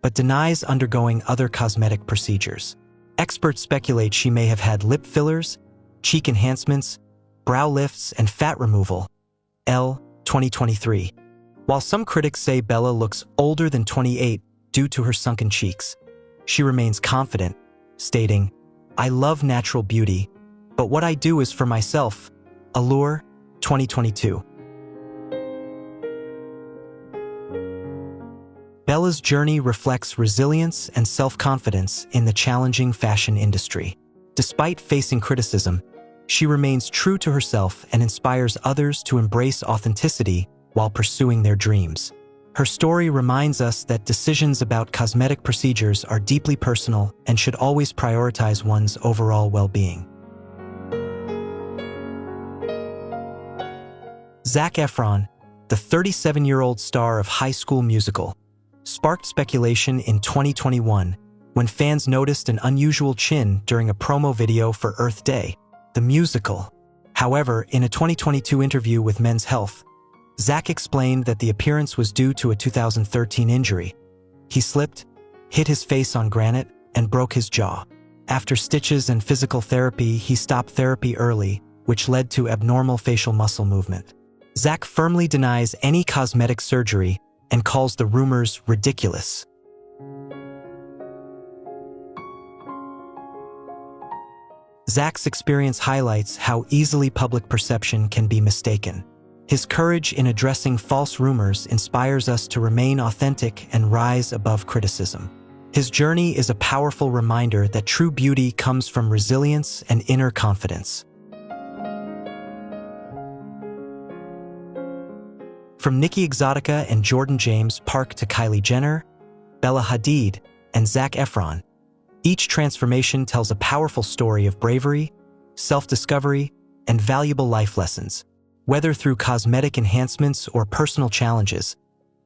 but denies undergoing other cosmetic procedures. Experts speculate she may have had lip fillers, cheek enhancements, brow lifts, and fat removal, Elle 2023. While some critics say Bella looks older than 28 due to her sunken cheeks, she remains confident, stating, "I love natural beauty, but what I do is for myself." Allure 2022. Bella's journey reflects resilience and self-confidence in the challenging fashion industry. Despite facing criticism, she remains true to herself and inspires others to embrace authenticity while pursuing their dreams. Her story reminds us that decisions about cosmetic procedures are deeply personal and should always prioritize one's overall well-being. Zac Efron, the 37-year-old star of High School Musical, sparked speculation in 2021 when fans noticed an unusual chin during a promo video for Earth Day, the musical. However, in a 2022 interview with Men's Health, Zac explained that the appearance was due to a 2013 injury. He slipped, hit his face on granite, and broke his jaw. After stitches and physical therapy, he stopped therapy early, which led to abnormal facial muscle movement. Zac firmly denies any cosmetic surgery and calls the rumors ridiculous. Zac's experience highlights how easily public perception can be mistaken. His courage in addressing false rumors inspires us to remain authentic and rise above criticism. His journey is a powerful reminder that true beauty comes from resilience and inner confidence. From Nikki Exotica and Jordan James Park to Kylie Jenner, Bella Hadid, and Zac Efron, each transformation tells a powerful story of bravery, self-discovery, and valuable life lessons. Whether through cosmetic enhancements or personal challenges,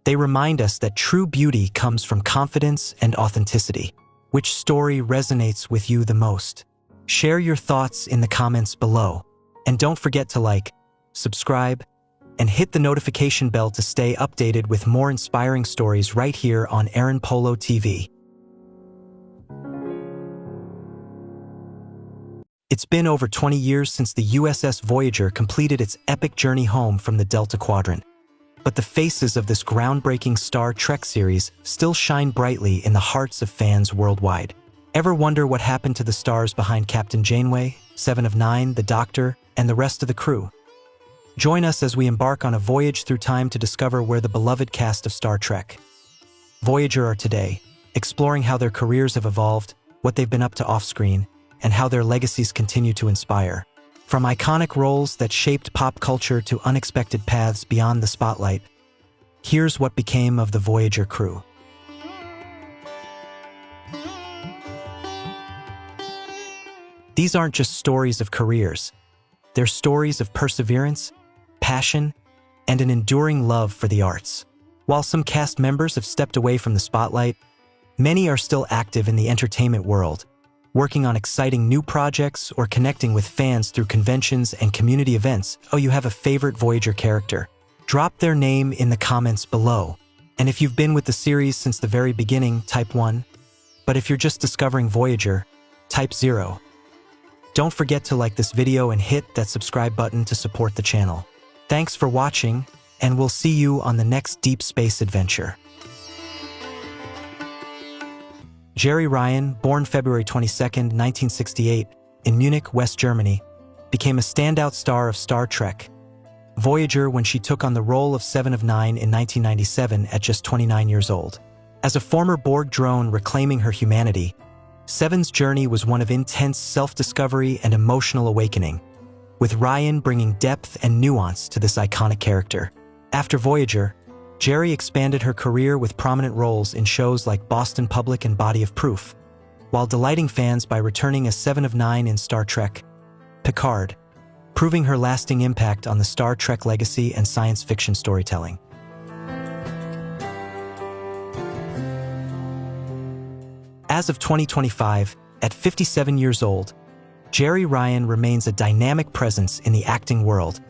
They remind us that true beauty comes from confidence and authenticity. Which story resonates with you the most? Share your thoughts in the comments below. And don't forget to like, subscribe, and hit the notification bell to stay updated with more inspiring stories right here on Aaron Polo TV. It's been over 20 years since the USS Voyager completed its epic journey home from the Delta Quadrant. But the faces of this groundbreaking Star Trek series still shine brightly in the hearts of fans worldwide. Ever wonder what happened to the stars behind Captain Janeway, Seven of Nine, the Doctor, and the rest of the crew? Join us as we embark on a voyage through time to discover where the beloved cast of Star Trek Voyager are today, exploring how their careers have evolved, what they've been up to off-screen, and how their legacies continue to inspire. From iconic roles that shaped pop culture to unexpected paths beyond the spotlight, here's what became of the Voyager crew. These aren't just stories of careers. They're stories of perseverance, passion, and an enduring love for the arts. While some cast members have stepped away from the spotlight, many are still active in the entertainment world, working on exciting new projects or connecting with fans through conventions and community events. Oh, you have a favorite Voyager character? Drop their name in the comments below. And if you've been with the series since the very beginning, type 1. But if you're just discovering Voyager, type 0. Don't forget to like this video and hit that subscribe button to support the channel. Thanks for watching, and we'll see you on the next deep space adventure. Jeri Ryan, born February 22, 1968, in Munich, West Germany, became a standout star of Star Trek Voyager when she took on the role of Seven of Nine in 1997 at just 29 years old. As a former Borg drone reclaiming her humanity, Seven's journey was one of intense self-discovery and emotional awakening, with Ryan bringing depth and nuance to this iconic character. After Voyager, Jeri expanded her career with prominent roles in shows like Boston Public and Body of Proof, while delighting fans by returning as Seven of Nine in Star Trek Picard, proving her lasting impact on the Star Trek legacy and science fiction storytelling. As of 2025, at 57 years old, Jeri Ryan remains a dynamic presence in the acting world,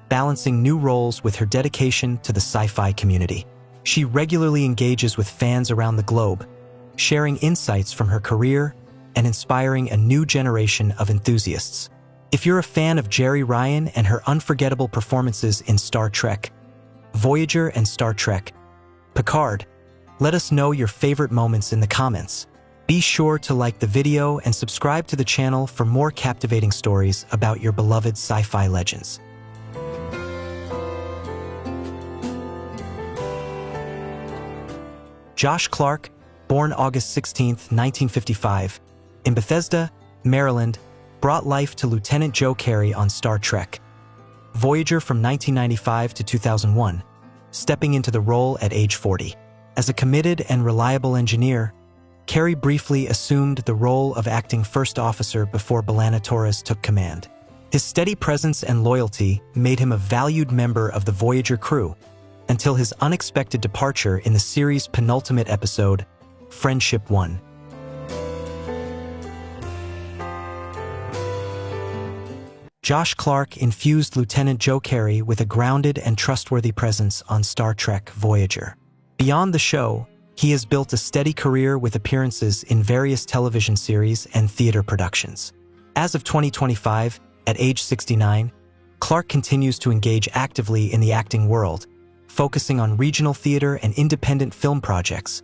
balancing new roles with her dedication to the sci-fi community. She regularly engages with fans around the globe, sharing insights from her career and inspiring a new generation of enthusiasts. If you're a fan of Jeri Ryan and her unforgettable performances in Star Trek Voyager and Star Trek Picard, let us know your favorite moments in the comments. Be sure to like the video and subscribe to the channel for more captivating stories about your beloved sci-fi legends. Josh Clark, born August 16, 1955, in Bethesda, Maryland, brought life to Lieutenant Joe Carey on Star Trek Voyager from 1995 to 2001, stepping into the role at age 40. As a committed and reliable engineer, Carey briefly assumed the role of acting first officer before B'Elanna Torres took command. His steady presence and loyalty made him a valued member of the Voyager crew, until his unexpected departure in the series' penultimate episode, Friendship 1. Josh Clark infused Lieutenant Joe Carey with a grounded and trustworthy presence on Star Trek Voyager. Beyond the show, he has built a steady career with appearances in various television series and theater productions. As of 2025, at age 69, Clark continues to engage actively in the acting world, focusing on regional theater and independent film projects,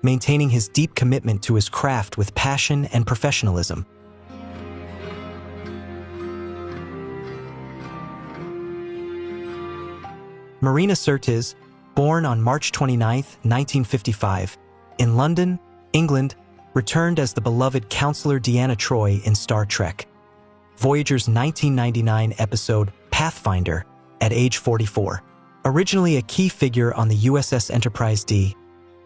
maintaining his deep commitment to his craft with passion and professionalism. Marina Sirtis, born on March 29, 1955, in London, England, returned as the beloved Counselor Deanna Troi in Star Trek Voyager's 1999 episode Pathfinder at age 44. Originally a key figure on the USS Enterprise D,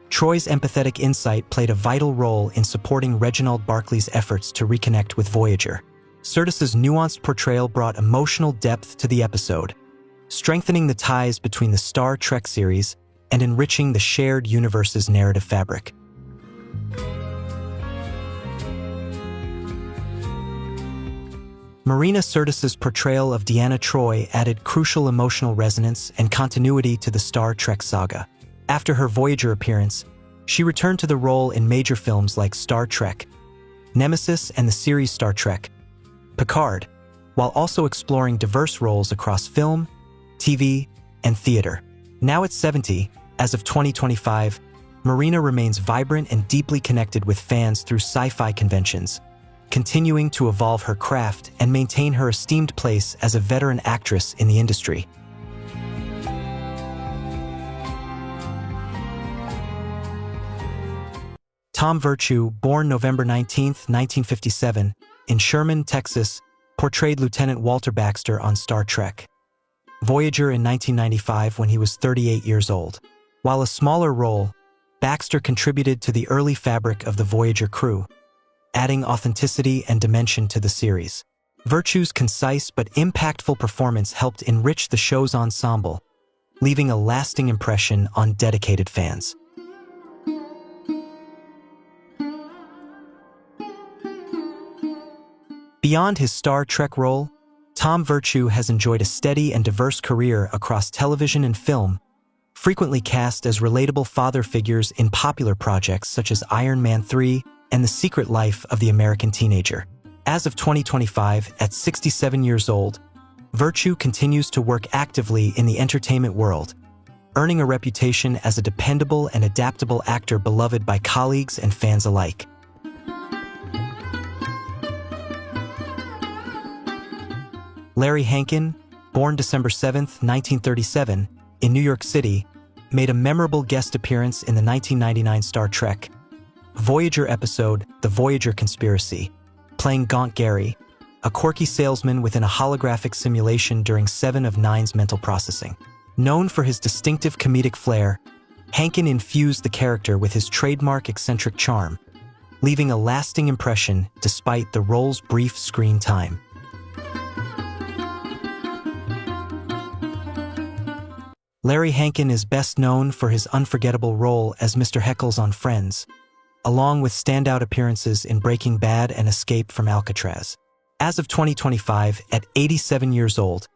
Troy's empathetic insight played a vital role in supporting Reginald Barclay's efforts to reconnect with Voyager. Sirtis's nuanced portrayal brought emotional depth to the episode, strengthening the ties between the Star Trek series and enriching the shared universe's narrative fabric. Marina Sirtis's portrayal of Deanna Troi added crucial emotional resonance and continuity to the Star Trek saga. After her Voyager appearance, she returned to the role in major films like Star Trek, Nemesis, and the series Star Trek, Picard, while also exploring diverse roles across film, TV, and theater. Now at 70, as of 2025, Marina remains vibrant and deeply connected with fans through sci-fi conventions, continuing to evolve her craft and maintain her esteemed place as a veteran actress in the industry. Tom Virtue, born November 19, 1957, in Sherman, Texas, portrayed Lieutenant Walter Baxter on Star Trek Voyager in 1995 when he was 38 years old. While a smaller role, Baxter contributed to the early fabric of the Voyager crew, adding authenticity and dimension to the series. Virtue's concise but impactful performance helped enrich the show's ensemble, leaving a lasting impression on dedicated fans. Beyond his Star Trek role, Tom Virtue has enjoyed a steady and diverse career across television and film, frequently cast as relatable father figures in popular projects such as Iron Man 3 and The Secret Life of the American Teenager. As of 2025, at 67 years old, Virtue continues to work actively in the entertainment world, earning a reputation as a dependable and adaptable actor beloved by colleagues and fans alike. Larry Hankin, born December 7, 1937, in New York City, made a memorable guest appearance in the 1999 Star Trek Voyager episode, The Voyager Conspiracy, playing Gaunt Gary, a quirky salesman within a holographic simulation during 7 of 9's mental processing. Known for his distinctive comedic flair, Hankin infused the character with his trademark eccentric charm, leaving a lasting impression despite the role's brief screen time. Larry Hankin is best known for his unforgettable role as Mr. Heckles on Friends, along with standout appearances in Breaking Bad and Escape from Alcatraz. As of 2025, at 87 years old,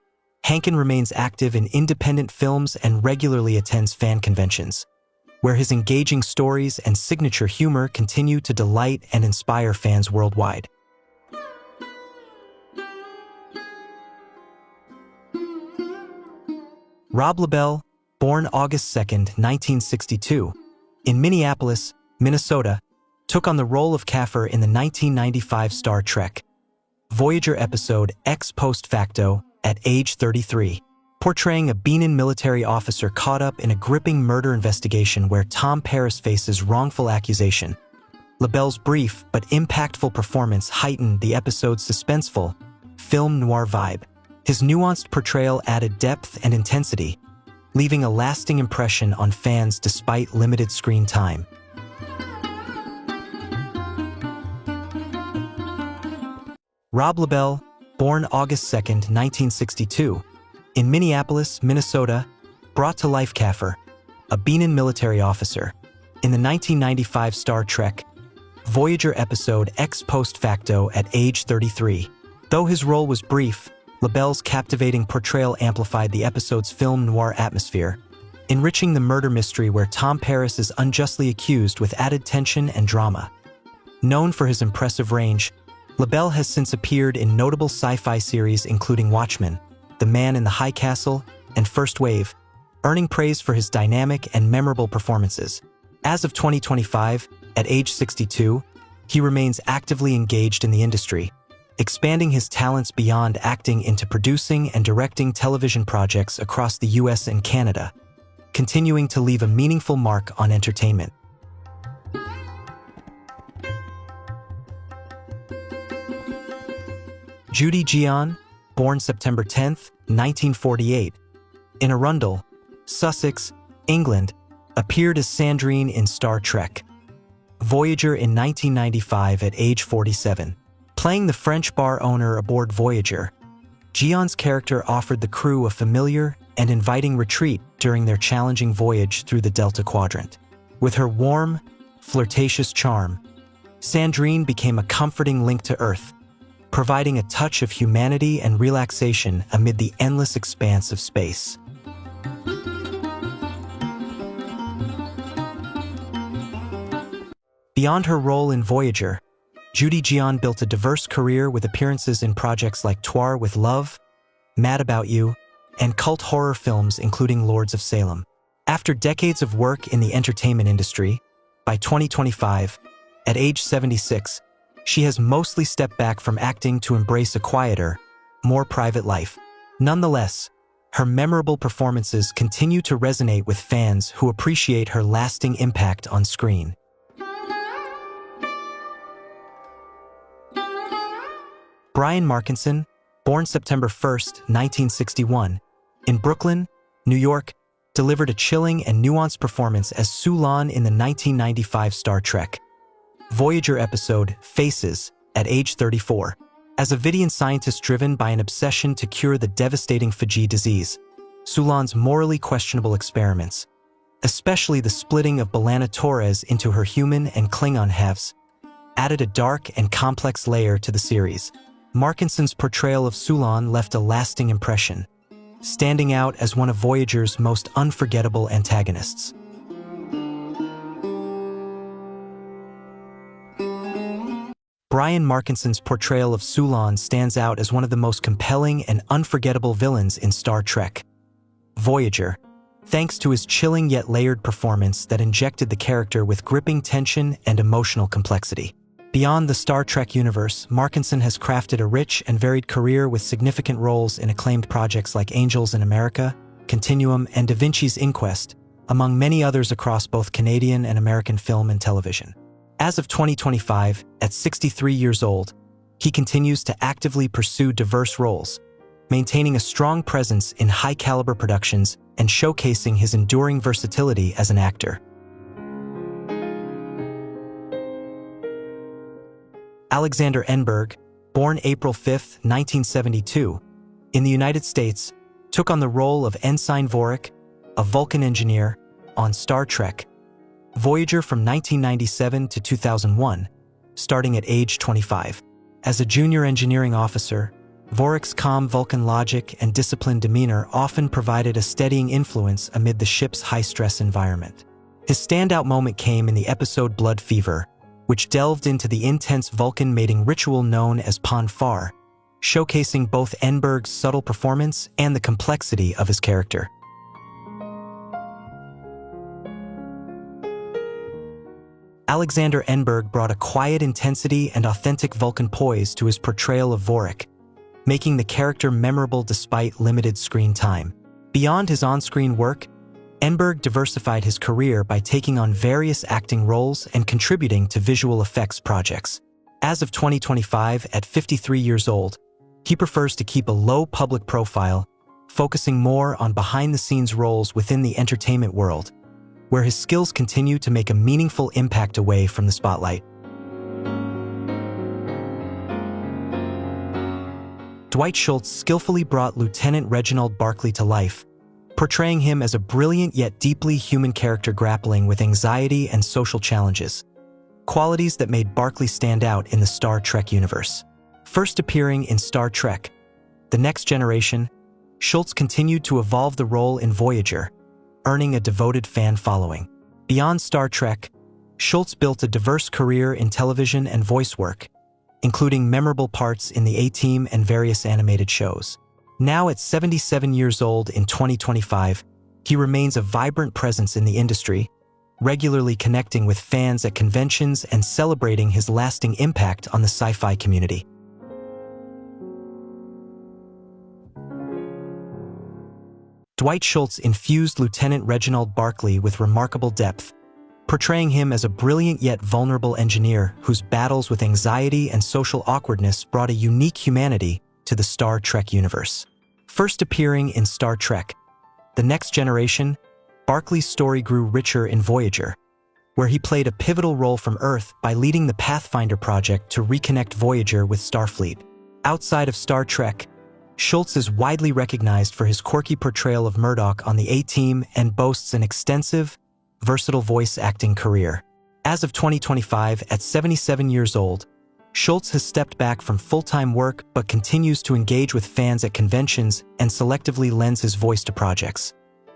Hankin remains active in independent films and regularly attends fan conventions, where his engaging stories and signature humor continue to delight and inspire fans worldwide. Rob LaBelle, born August 2, 1962, in Minneapolis, Minnesota, took on the role of Caffer in the 1995 Star Trek Voyager episode Ex Post Facto at age 33, portraying a Benin military officer caught up in a gripping murder investigation where Tom Paris faces wrongful accusation. LaBelle's brief but impactful performance heightened the episode's suspenseful, film noir vibe. His nuanced portrayal added depth and intensity, leaving a lasting impression on fans despite limited screen time. Rob LaBelle, born August 2, 1962, in Minneapolis, Minnesota, brought to life Caffer, a Benin military officer, in the 1995 Star Trek Voyager episode Ex Post Facto at age 33. Though his role was brief, LaBelle's captivating portrayal amplified the episode's film noir atmosphere, enriching the murder mystery where Tom Paris is unjustly accused with added tension and drama. Known for his impressive range, LaBelle has since appeared in notable sci-fi series including Watchmen, The Man in the High Castle, and First Wave, earning praise for his dynamic and memorable performances. As of 2025, at age 62, he remains actively engaged in the industry, expanding his talents beyond acting into producing and directing television projects across the US and Canada, continuing to leave a meaningful mark on entertainment. Judy Gian, born September 10, 1948, in Arundel, Sussex, England, appeared as Sandrine in Star Trek Voyager in 1995 at age 47. Playing the French bar owner aboard Voyager, Gian's character offered the crew a familiar and inviting retreat during their challenging voyage through the Delta Quadrant. With her warm, flirtatious charm, Sandrine became a comforting link to Earth, providing a touch of humanity and relaxation amid the endless expanse of space. Beyond her role in Voyager, Judy Jian built a diverse career with appearances in projects like Twaar with Love, Mad About You, and cult horror films including Lords of Salem. After decades of work in the entertainment industry, by 2025, at age 76, she has mostly stepped back from acting to embrace a quieter, more private life. Nonetheless, her memorable performances continue to resonate with fans who appreciate her lasting impact on screen. Brian Markinson, born September 1, 1961, in Brooklyn, New York, delivered a chilling and nuanced performance as Sulan in the 1995 Star Trek Voyager episode Faces at age 34. As a Vidian scientist driven by an obsession to cure the devastating Fiji disease, Sulan's morally questionable experiments, especially the splitting of B'Elanna Torres into her human and Klingon halves, added a dark and complex layer to the series. Markinson's portrayal of Sulan left a lasting impression, standing out as one of Voyager's most unforgettable antagonists. Brian Markinson's portrayal of Sulan stands out as one of the most compelling and unforgettable villains in Star Trek Voyager, thanks to his chilling yet layered performance that injected the character with gripping tension and emotional complexity. Beyond the Star Trek universe, Markinson has crafted a rich and varied career with significant roles in acclaimed projects like Angels in America, Continuum, and Da Vinci's Inquest, among many others across both Canadian and American film and television. As of 2025, at 63 years old, he continues to actively pursue diverse roles, maintaining a strong presence in high-caliber productions and showcasing his enduring versatility as an actor. Alexander Enberg, born April 5, 1972, in the United States, took on the role of Ensign Vorik, a Vulcan engineer, on Star Trek Voyager from 1997 to 2001, starting at age 25. As a junior engineering officer, Vorik's calm Vulcan logic and disciplined demeanor often provided a steadying influence amid the ship's high-stress environment. His standout moment came in the episode Blood Fever, which delved into the intense Vulcan mating ritual known as Pon farr, showcasing both Enberg's subtle performance and the complexity of his character. Alexander Enberg brought a quiet intensity and authentic Vulcan poise to his portrayal of Vorik, making the character memorable despite limited screen time. Beyond his on-screen work, Enberg diversified his career by taking on various acting roles and contributing to visual effects projects. As of 2025, at 53 years old, he prefers to keep a low public profile, focusing more on behind-the-scenes roles within the entertainment world, where his skills continue to make a meaningful impact away from the spotlight. Dwight Schultz skillfully brought Lieutenant Reginald Barclay to life, portraying him as a brilliant yet deeply human character grappling with anxiety and social challenges, qualities that made Barclay stand out in the Star Trek universe. First appearing in Star Trek The Next Generation, Schultz continued to evolve the role in Voyager, earning a devoted fan following. Beyond Star Trek, Schultz built a diverse career in television and voice work, including memorable parts in the A-Team and various animated shows. Now at 77 years old in 2025, he remains a vibrant presence in the industry, regularly connecting with fans at conventions and celebrating his lasting impact on the sci-fi community. Dwight Schultz infused Lieutenant Reginald Barclay with remarkable depth, portraying him as a brilliant yet vulnerable engineer whose battles with anxiety and social awkwardness brought a unique humanity to the Star Trek universe. First appearing in Star Trek The Next Generation, Barclay's story grew richer in Voyager, where he played a pivotal role from Earth by leading the Pathfinder project to reconnect Voyager with Starfleet. Outside of Star Trek, Schultz is widely recognized for his quirky portrayal of Murdoch on the A-Team and boasts an extensive, versatile voice acting career. As of 2025, at 77 years old, Schultz has stepped back from full-time work but continues to engage with fans at conventions and selectively lends his voice to projects,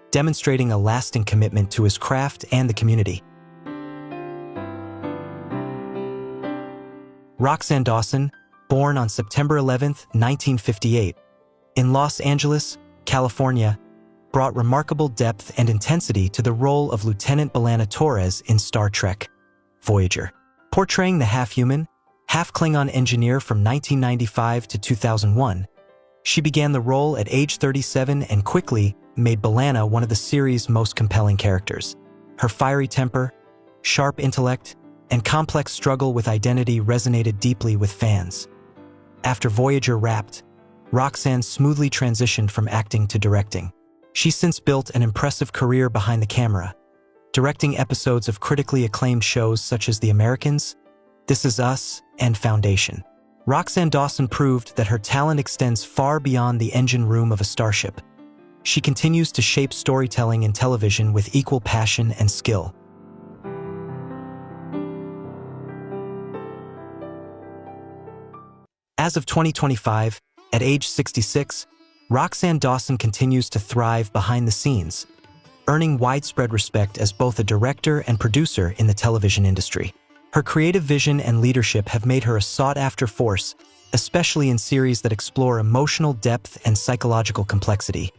demonstrating a lasting commitment to his craft and the community. Roxanne Dawson, born on September 11, 1958, in Los Angeles, California, brought remarkable depth and intensity to the role of Lieutenant B'Elanna Torres in Star Trek Voyager. Portraying the half-human, half-Klingon engineer from 1995 to 2001, she began the role at age 37 and quickly made B'Elanna one of the series' most compelling characters. Her fiery temper, sharp intellect, and complex struggle with identity resonated deeply with fans. After Voyager wrapped, Roxanne smoothly transitioned from acting to directing. She's since built an impressive career behind the camera, directing episodes of critically acclaimed shows such as The Americans, This Is Us, and Foundation. Roxanne Dawson proved that her talent extends far beyond the engine room of a starship. She continues to shape storytelling in television with equal passion and skill. As of 2025, at age 66, Roxanne Dawson continues to thrive behind the scenes, earning widespread respect as both a director and producer in the television industry. Her creative vision and leadership have made her a sought-after force, especially in series that explore emotional depth and psychological complexity.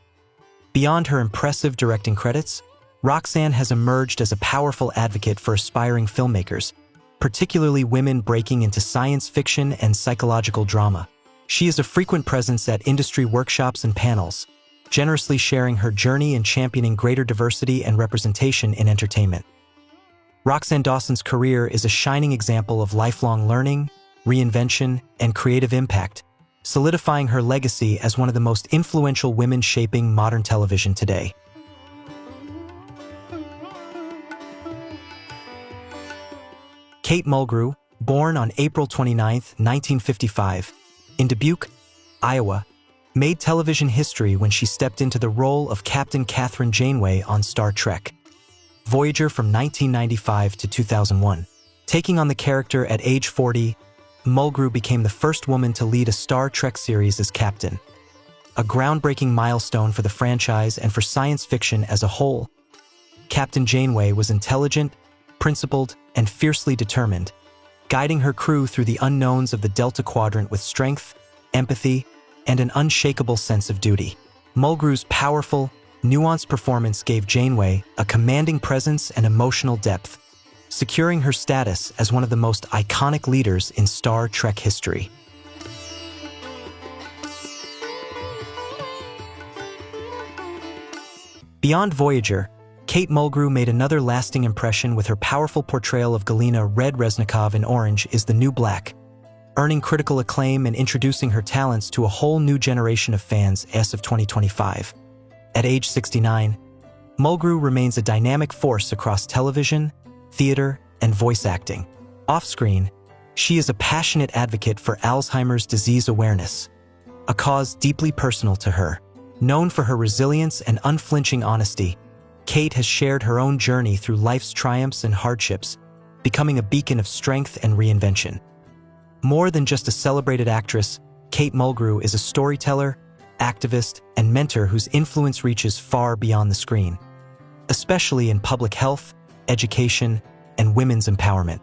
Beyond her impressive directing credits, Roxanne has emerged as a powerful advocate for aspiring filmmakers, particularly women breaking into science fiction and psychological drama. She is a frequent presence at industry workshops and panels, generously sharing her journey in championing greater diversity and representation in entertainment. Roxanne Dawson's career is a shining example of lifelong learning, reinvention, and creative impact, solidifying her legacy as one of the most influential women shaping modern television today. Kate Mulgrew, born on April 29, 1955, in Dubuque, Iowa, made television history when she stepped into the role of Captain Kathryn Janeway on Star Trek Voyager from 1995 to 2001. Taking on the character at age 40, Mulgrew became the first woman to lead a Star Trek series as captain, a groundbreaking milestone for the franchise and for science fiction as a whole. Captain Janeway was intelligent, principled, and fiercely determined, guiding her crew through the unknowns of the Delta Quadrant with strength, empathy, and an unshakable sense of duty. Mulgrew's powerful, nuanced performance gave Janeway a commanding presence and emotional depth, securing her status as one of the most iconic leaders in Star Trek history. Beyond Voyager, Kate Mulgrew made another lasting impression with her powerful portrayal of Galina Red Reznikov in Orange is the New Black, earning critical acclaim and introducing her talents to a whole new generation of fans as of 2025. At age 69, Mulgrew remains a dynamic force across television, theater, and voice acting. Off-screen, she is a passionate advocate for Alzheimer's disease awareness, a cause deeply personal to her. Known for her resilience and unflinching honesty, Kate has shared her own journey through life's triumphs and hardships, becoming a beacon of strength and reinvention. More than just a celebrated actress, Kate Mulgrew is a storyteller, activist, and mentor whose influence reaches far beyond the screen, especially in public health, education, and women's empowerment.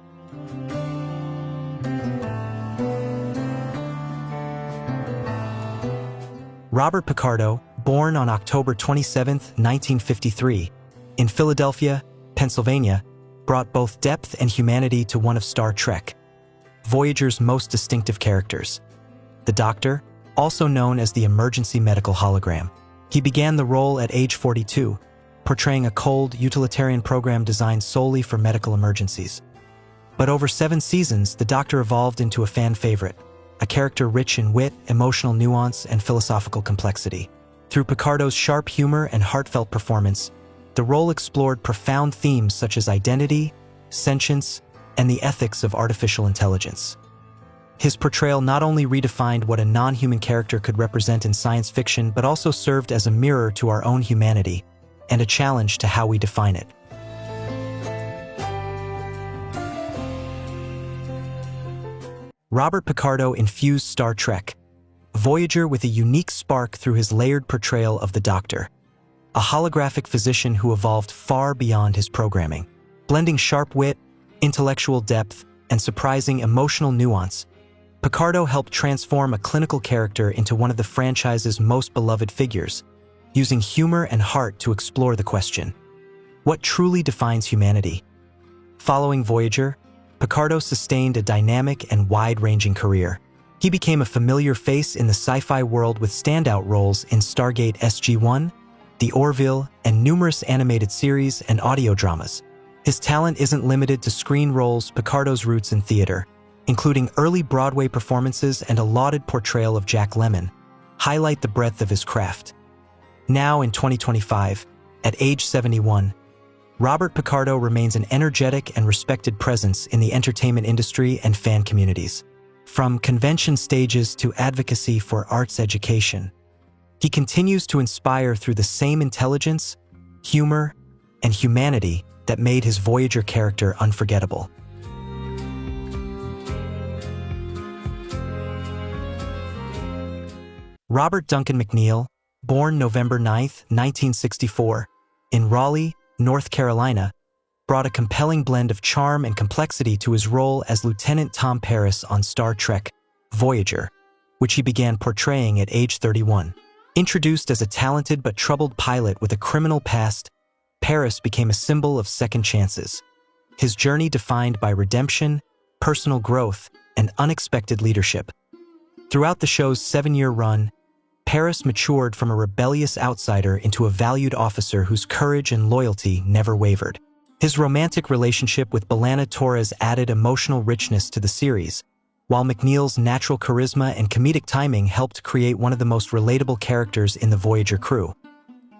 Robert Picardo, born on October 27, 1953, in Philadelphia, Pennsylvania, brought both depth and humanity to one of Star Trek Voyager's most distinctive characters, the Doctor, also known as the emergency medical hologram. He began the role at age 42, portraying a cold, utilitarian program designed solely for medical emergencies. But over 7 seasons, the Doctor evolved into a fan favorite, a character rich in wit, emotional nuance, and philosophical complexity. Through Picardo's sharp humor and heartfelt performance, the role explored profound themes such as identity, sentience, and the ethics of artificial intelligence. His portrayal not only redefined what a non-human character could represent in science fiction, but also served as a mirror to our own humanity and a challenge to how we define it. Robert Picardo infused Star Trek Voyager with a unique spark through his layered portrayal of the Doctor, a holographic physician who evolved far beyond his programming. Blending sharp wit, intellectual depth, and surprising emotional nuance, Picardo helped transform a clinical character into one of the franchise's most beloved figures, using humor and heart to explore the question, what truly defines humanity? Following Voyager, Picardo sustained a dynamic and wide-ranging career. He became a familiar face in the sci-fi world with standout roles in Stargate SG-1, The Orville, and numerous animated series and audio dramas. His talent isn't limited to screen roles. Picardo's roots in theater, including early Broadway performances and a lauded portrayal of Jack Lemmon, highlight the breadth of his craft. Now in 2025, at age 71, Robert Picardo remains an energetic and respected presence in the entertainment industry and fan communities. From convention stages to advocacy for arts education, he continues to inspire through the same intelligence, humor, and humanity that made his Voyager character unforgettable. Robert Duncan McNeill, born November 9, 1964, in Raleigh, North Carolina, brought a compelling blend of charm and complexity to his role as Lieutenant Tom Paris on Star Trek Voyager, which he began portraying at age 31. Introduced as a talented but troubled pilot with a criminal past, Paris became a symbol of second chances. His journey defined by redemption, personal growth, and unexpected leadership. Throughout the show's 7-year run, Paris matured from a rebellious outsider into a valued officer whose courage and loyalty never wavered. His romantic relationship with B'Elanna Torres added emotional richness to the series, while McNeill's natural charisma and comedic timing helped create one of the most relatable characters in the Voyager crew.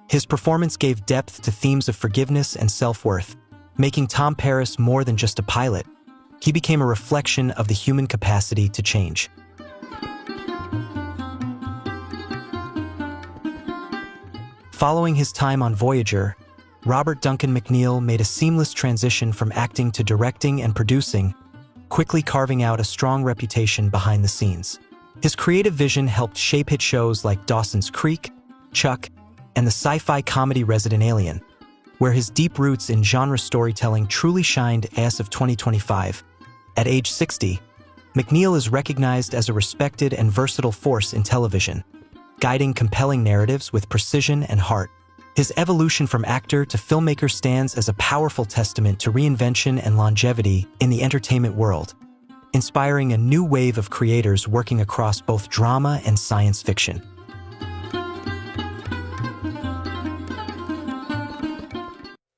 His performance gave depth to themes of forgiveness and self-worth, making Tom Paris more than just a pilot. He became a reflection of the human capacity to change. Following his time on Voyager, Robert Duncan McNeill made a seamless transition from acting to directing and producing, quickly carving out a strong reputation behind the scenes. His creative vision helped shape hit shows like Dawson's Creek, Chuck, and the sci-fi comedy Resident Alien, where his deep roots in genre storytelling truly shined. As of 2025, at age 60, McNeill is recognized as a respected and versatile force in television, guiding compelling narratives with precision and heart. His evolution from actor to filmmaker stands as a powerful testament to reinvention and longevity in the entertainment world, inspiring a new wave of creators working across both drama and science fiction.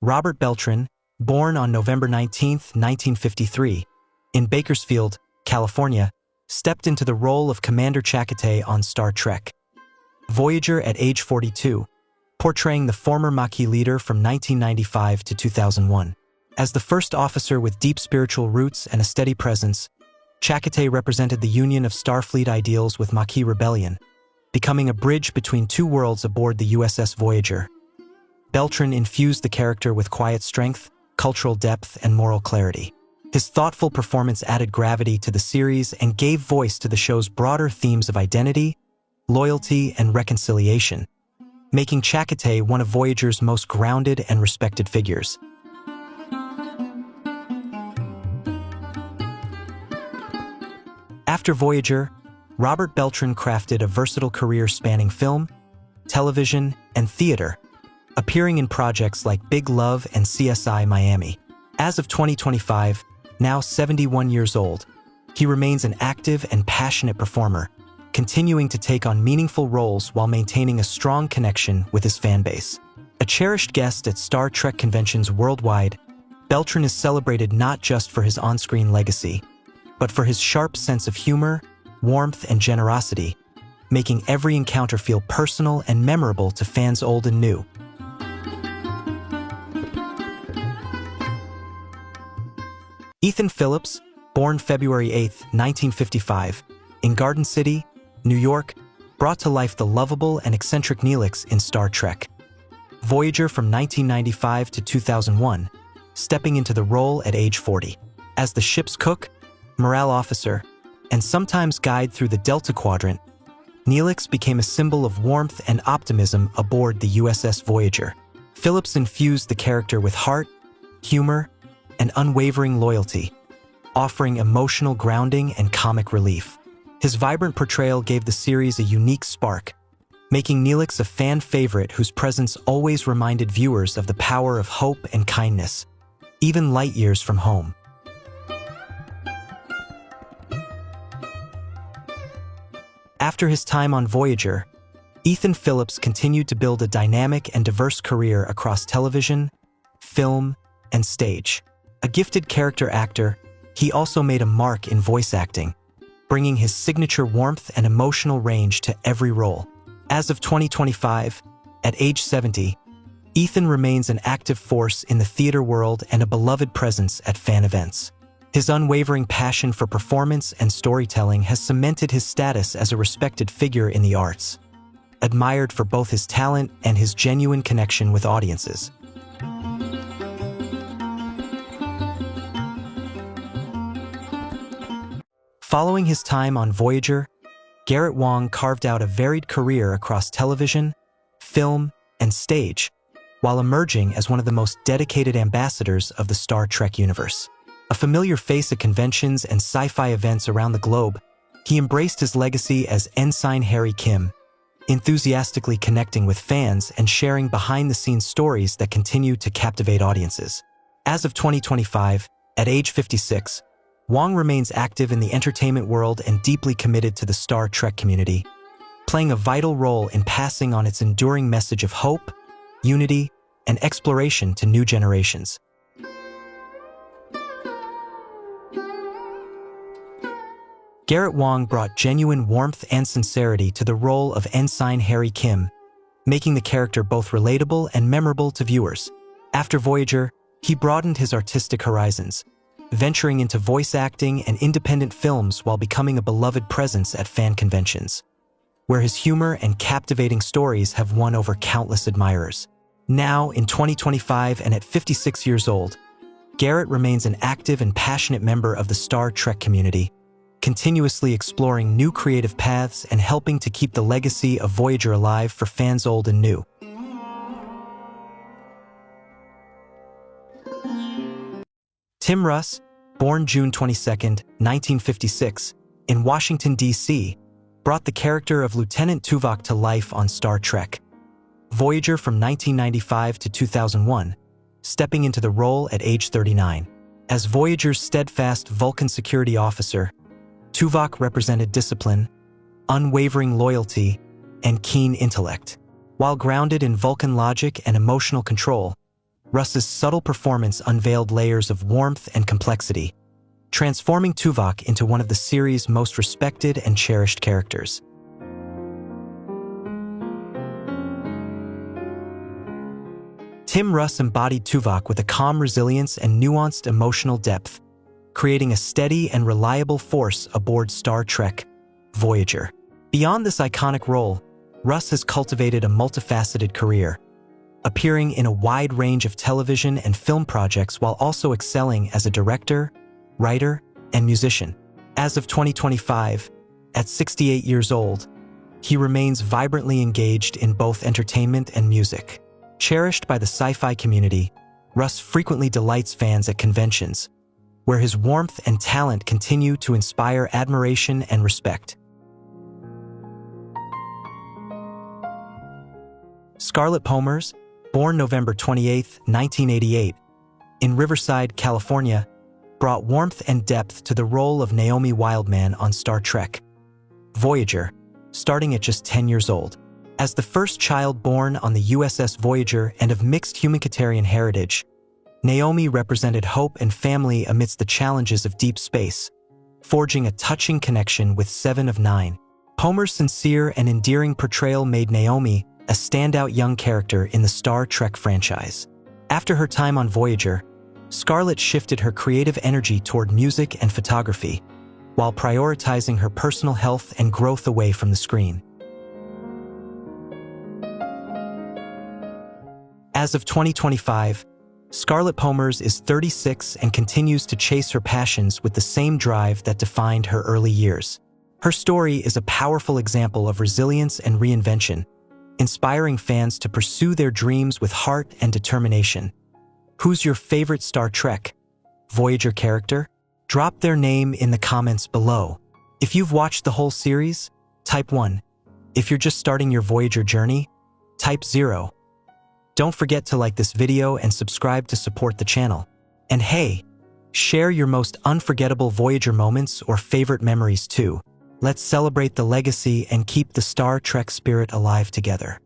Robert Beltran, born on November 19, 1953, in Bakersfield, California, stepped into the role of Commander Chakotay on Star Trek Voyager at age 42, portraying the former Maquis leader from 1995 to 2001. As the first officer with deep spiritual roots and a steady presence, Chakotay represented the union of Starfleet ideals with Maquis rebellion, becoming a bridge between two worlds aboard the USS Voyager. Beltran infused the character with quiet strength, cultural depth, and moral clarity. His thoughtful performance added gravity to the series and gave voice to the show's broader themes of identity, loyalty, and reconciliation, making Chakotay one of Voyager's most grounded and respected figures. After Voyager, Robert Beltran crafted a versatile career spanning film, television, and theater, appearing in projects like Big Love and CSI Miami. As of 2025, now 71 years old, he remains an active and passionate performer, continuing to take on meaningful roles while maintaining a strong connection with his fanbase. A cherished guest at Star Trek conventions worldwide, Beltran is celebrated not just for his on-screen legacy, but for his sharp sense of humor, warmth, and generosity, making every encounter feel personal and memorable to fans old and new. Ethan Phillips, born February 8, 1955, in Garden City, New York, brought to life the lovable and eccentric Neelix in Star Trek. Voyager from 1995 to 2001, stepping into the role at age 40. As the ship's cook, morale officer, and sometimes guide through the Delta Quadrant, Neelix became a symbol of warmth and optimism aboard the USS Voyager. Phillips infused the character with heart, humor, and unwavering loyalty, offering emotional grounding and comic relief. His vibrant portrayal gave the series a unique spark, making Neelix a fan favorite whose presence always reminded viewers of the power of hope and kindness, even light years from home. After his time on Voyager, Ethan Phillips continued to build a dynamic and diverse career across television, film, and stage. A gifted character actor, he also made a mark in voice acting, bringing his signature warmth and emotional range to every role. As of 2025, at age 70, Ethan remains an active force in the theater world and a beloved presence at fan events. His unwavering passion for performance and storytelling has cemented his status as a respected figure in the arts, admired for both his talent and his genuine connection with audiences. Following his time on Voyager, Garrett Wang carved out a varied career across television, film, and stage, while emerging as one of the most dedicated ambassadors of the Star Trek universe. A familiar face at conventions and sci-fi events around the globe, he embraced his legacy as Ensign Harry Kim, enthusiastically connecting with fans and sharing behind-the-scenes stories that continue to captivate audiences. As of 2025, at age 56, Wang remains active in the entertainment world and deeply committed to the Star Trek community, playing a vital role in passing on its enduring message of hope, unity, and exploration to new generations. Garrett Wang brought genuine warmth and sincerity to the role of Ensign Harry Kim, making the character both relatable and memorable to viewers. After Voyager, he broadened his artistic horizons, venturing into voice acting and independent films while becoming a beloved presence at fan conventions, where his humor and captivating stories have won over countless admirers. Now, in 2025 and at 56 years old, Garrett remains an active and passionate member of the Star Trek community, continuously exploring new creative paths and helping to keep the legacy of Voyager alive for fans old and new. Tim Russ, born June 22, 1956, in Washington, D.C., brought the character of Lieutenant Tuvok to life on Star Trek. Voyager from 1995 to 2001, stepping into the role at age 39. As Voyager's steadfast Vulcan security officer, Tuvok represented discipline, unwavering loyalty, and keen intellect. While grounded in Vulcan logic and emotional control, Russ's subtle performance unveiled layers of warmth and complexity, transforming Tuvok into one of the series' most respected and cherished characters. Tim Russ embodied Tuvok with a calm resilience and nuanced emotional depth, creating a steady and reliable force aboard Star Trek Voyager. Beyond this iconic role, Russ has cultivated a multifaceted career, appearing in a wide range of television and film projects while also excelling as a director, writer, and musician. As of 2025, at 68 years old, he remains vibrantly engaged in both entertainment and music. Cherished by the sci-fi community, Russ frequently delights fans at conventions, where his warmth and talent continue to inspire admiration and respect. Scarlett Pomers, born November 28, 1988, in Riverside, California, brought warmth and depth to the role of Naomi Wildman on Star Trek Voyager, starting at just 10 years old. As the first child born on the USS Voyager and of mixed humanitarian heritage, Naomi represented hope and family amidst the challenges of deep space, forging a touching connection with 7 of 9. Pomers' sincere and endearing portrayal made Naomi a standout young character in the Star Trek franchise. After her time on Voyager, Scarlett shifted her creative energy toward music and photography, while prioritizing her personal health and growth away from the screen. As of 2025, Scarlett Pomers is 36 and continues to chase her passions with the same drive that defined her early years. Her story is a powerful example of resilience and reinvention, inspiring fans to pursue their dreams with heart and determination. Who's your favorite Star Trek Voyager character? Drop their name in the comments below. If you've watched the whole series, type 1. If you're just starting your Voyager journey, type 0. Don't forget to like this video and subscribe to support the channel. And hey, share your most unforgettable Voyager moments or favorite memories too. Let's celebrate the legacy and keep the Star Trek spirit alive together.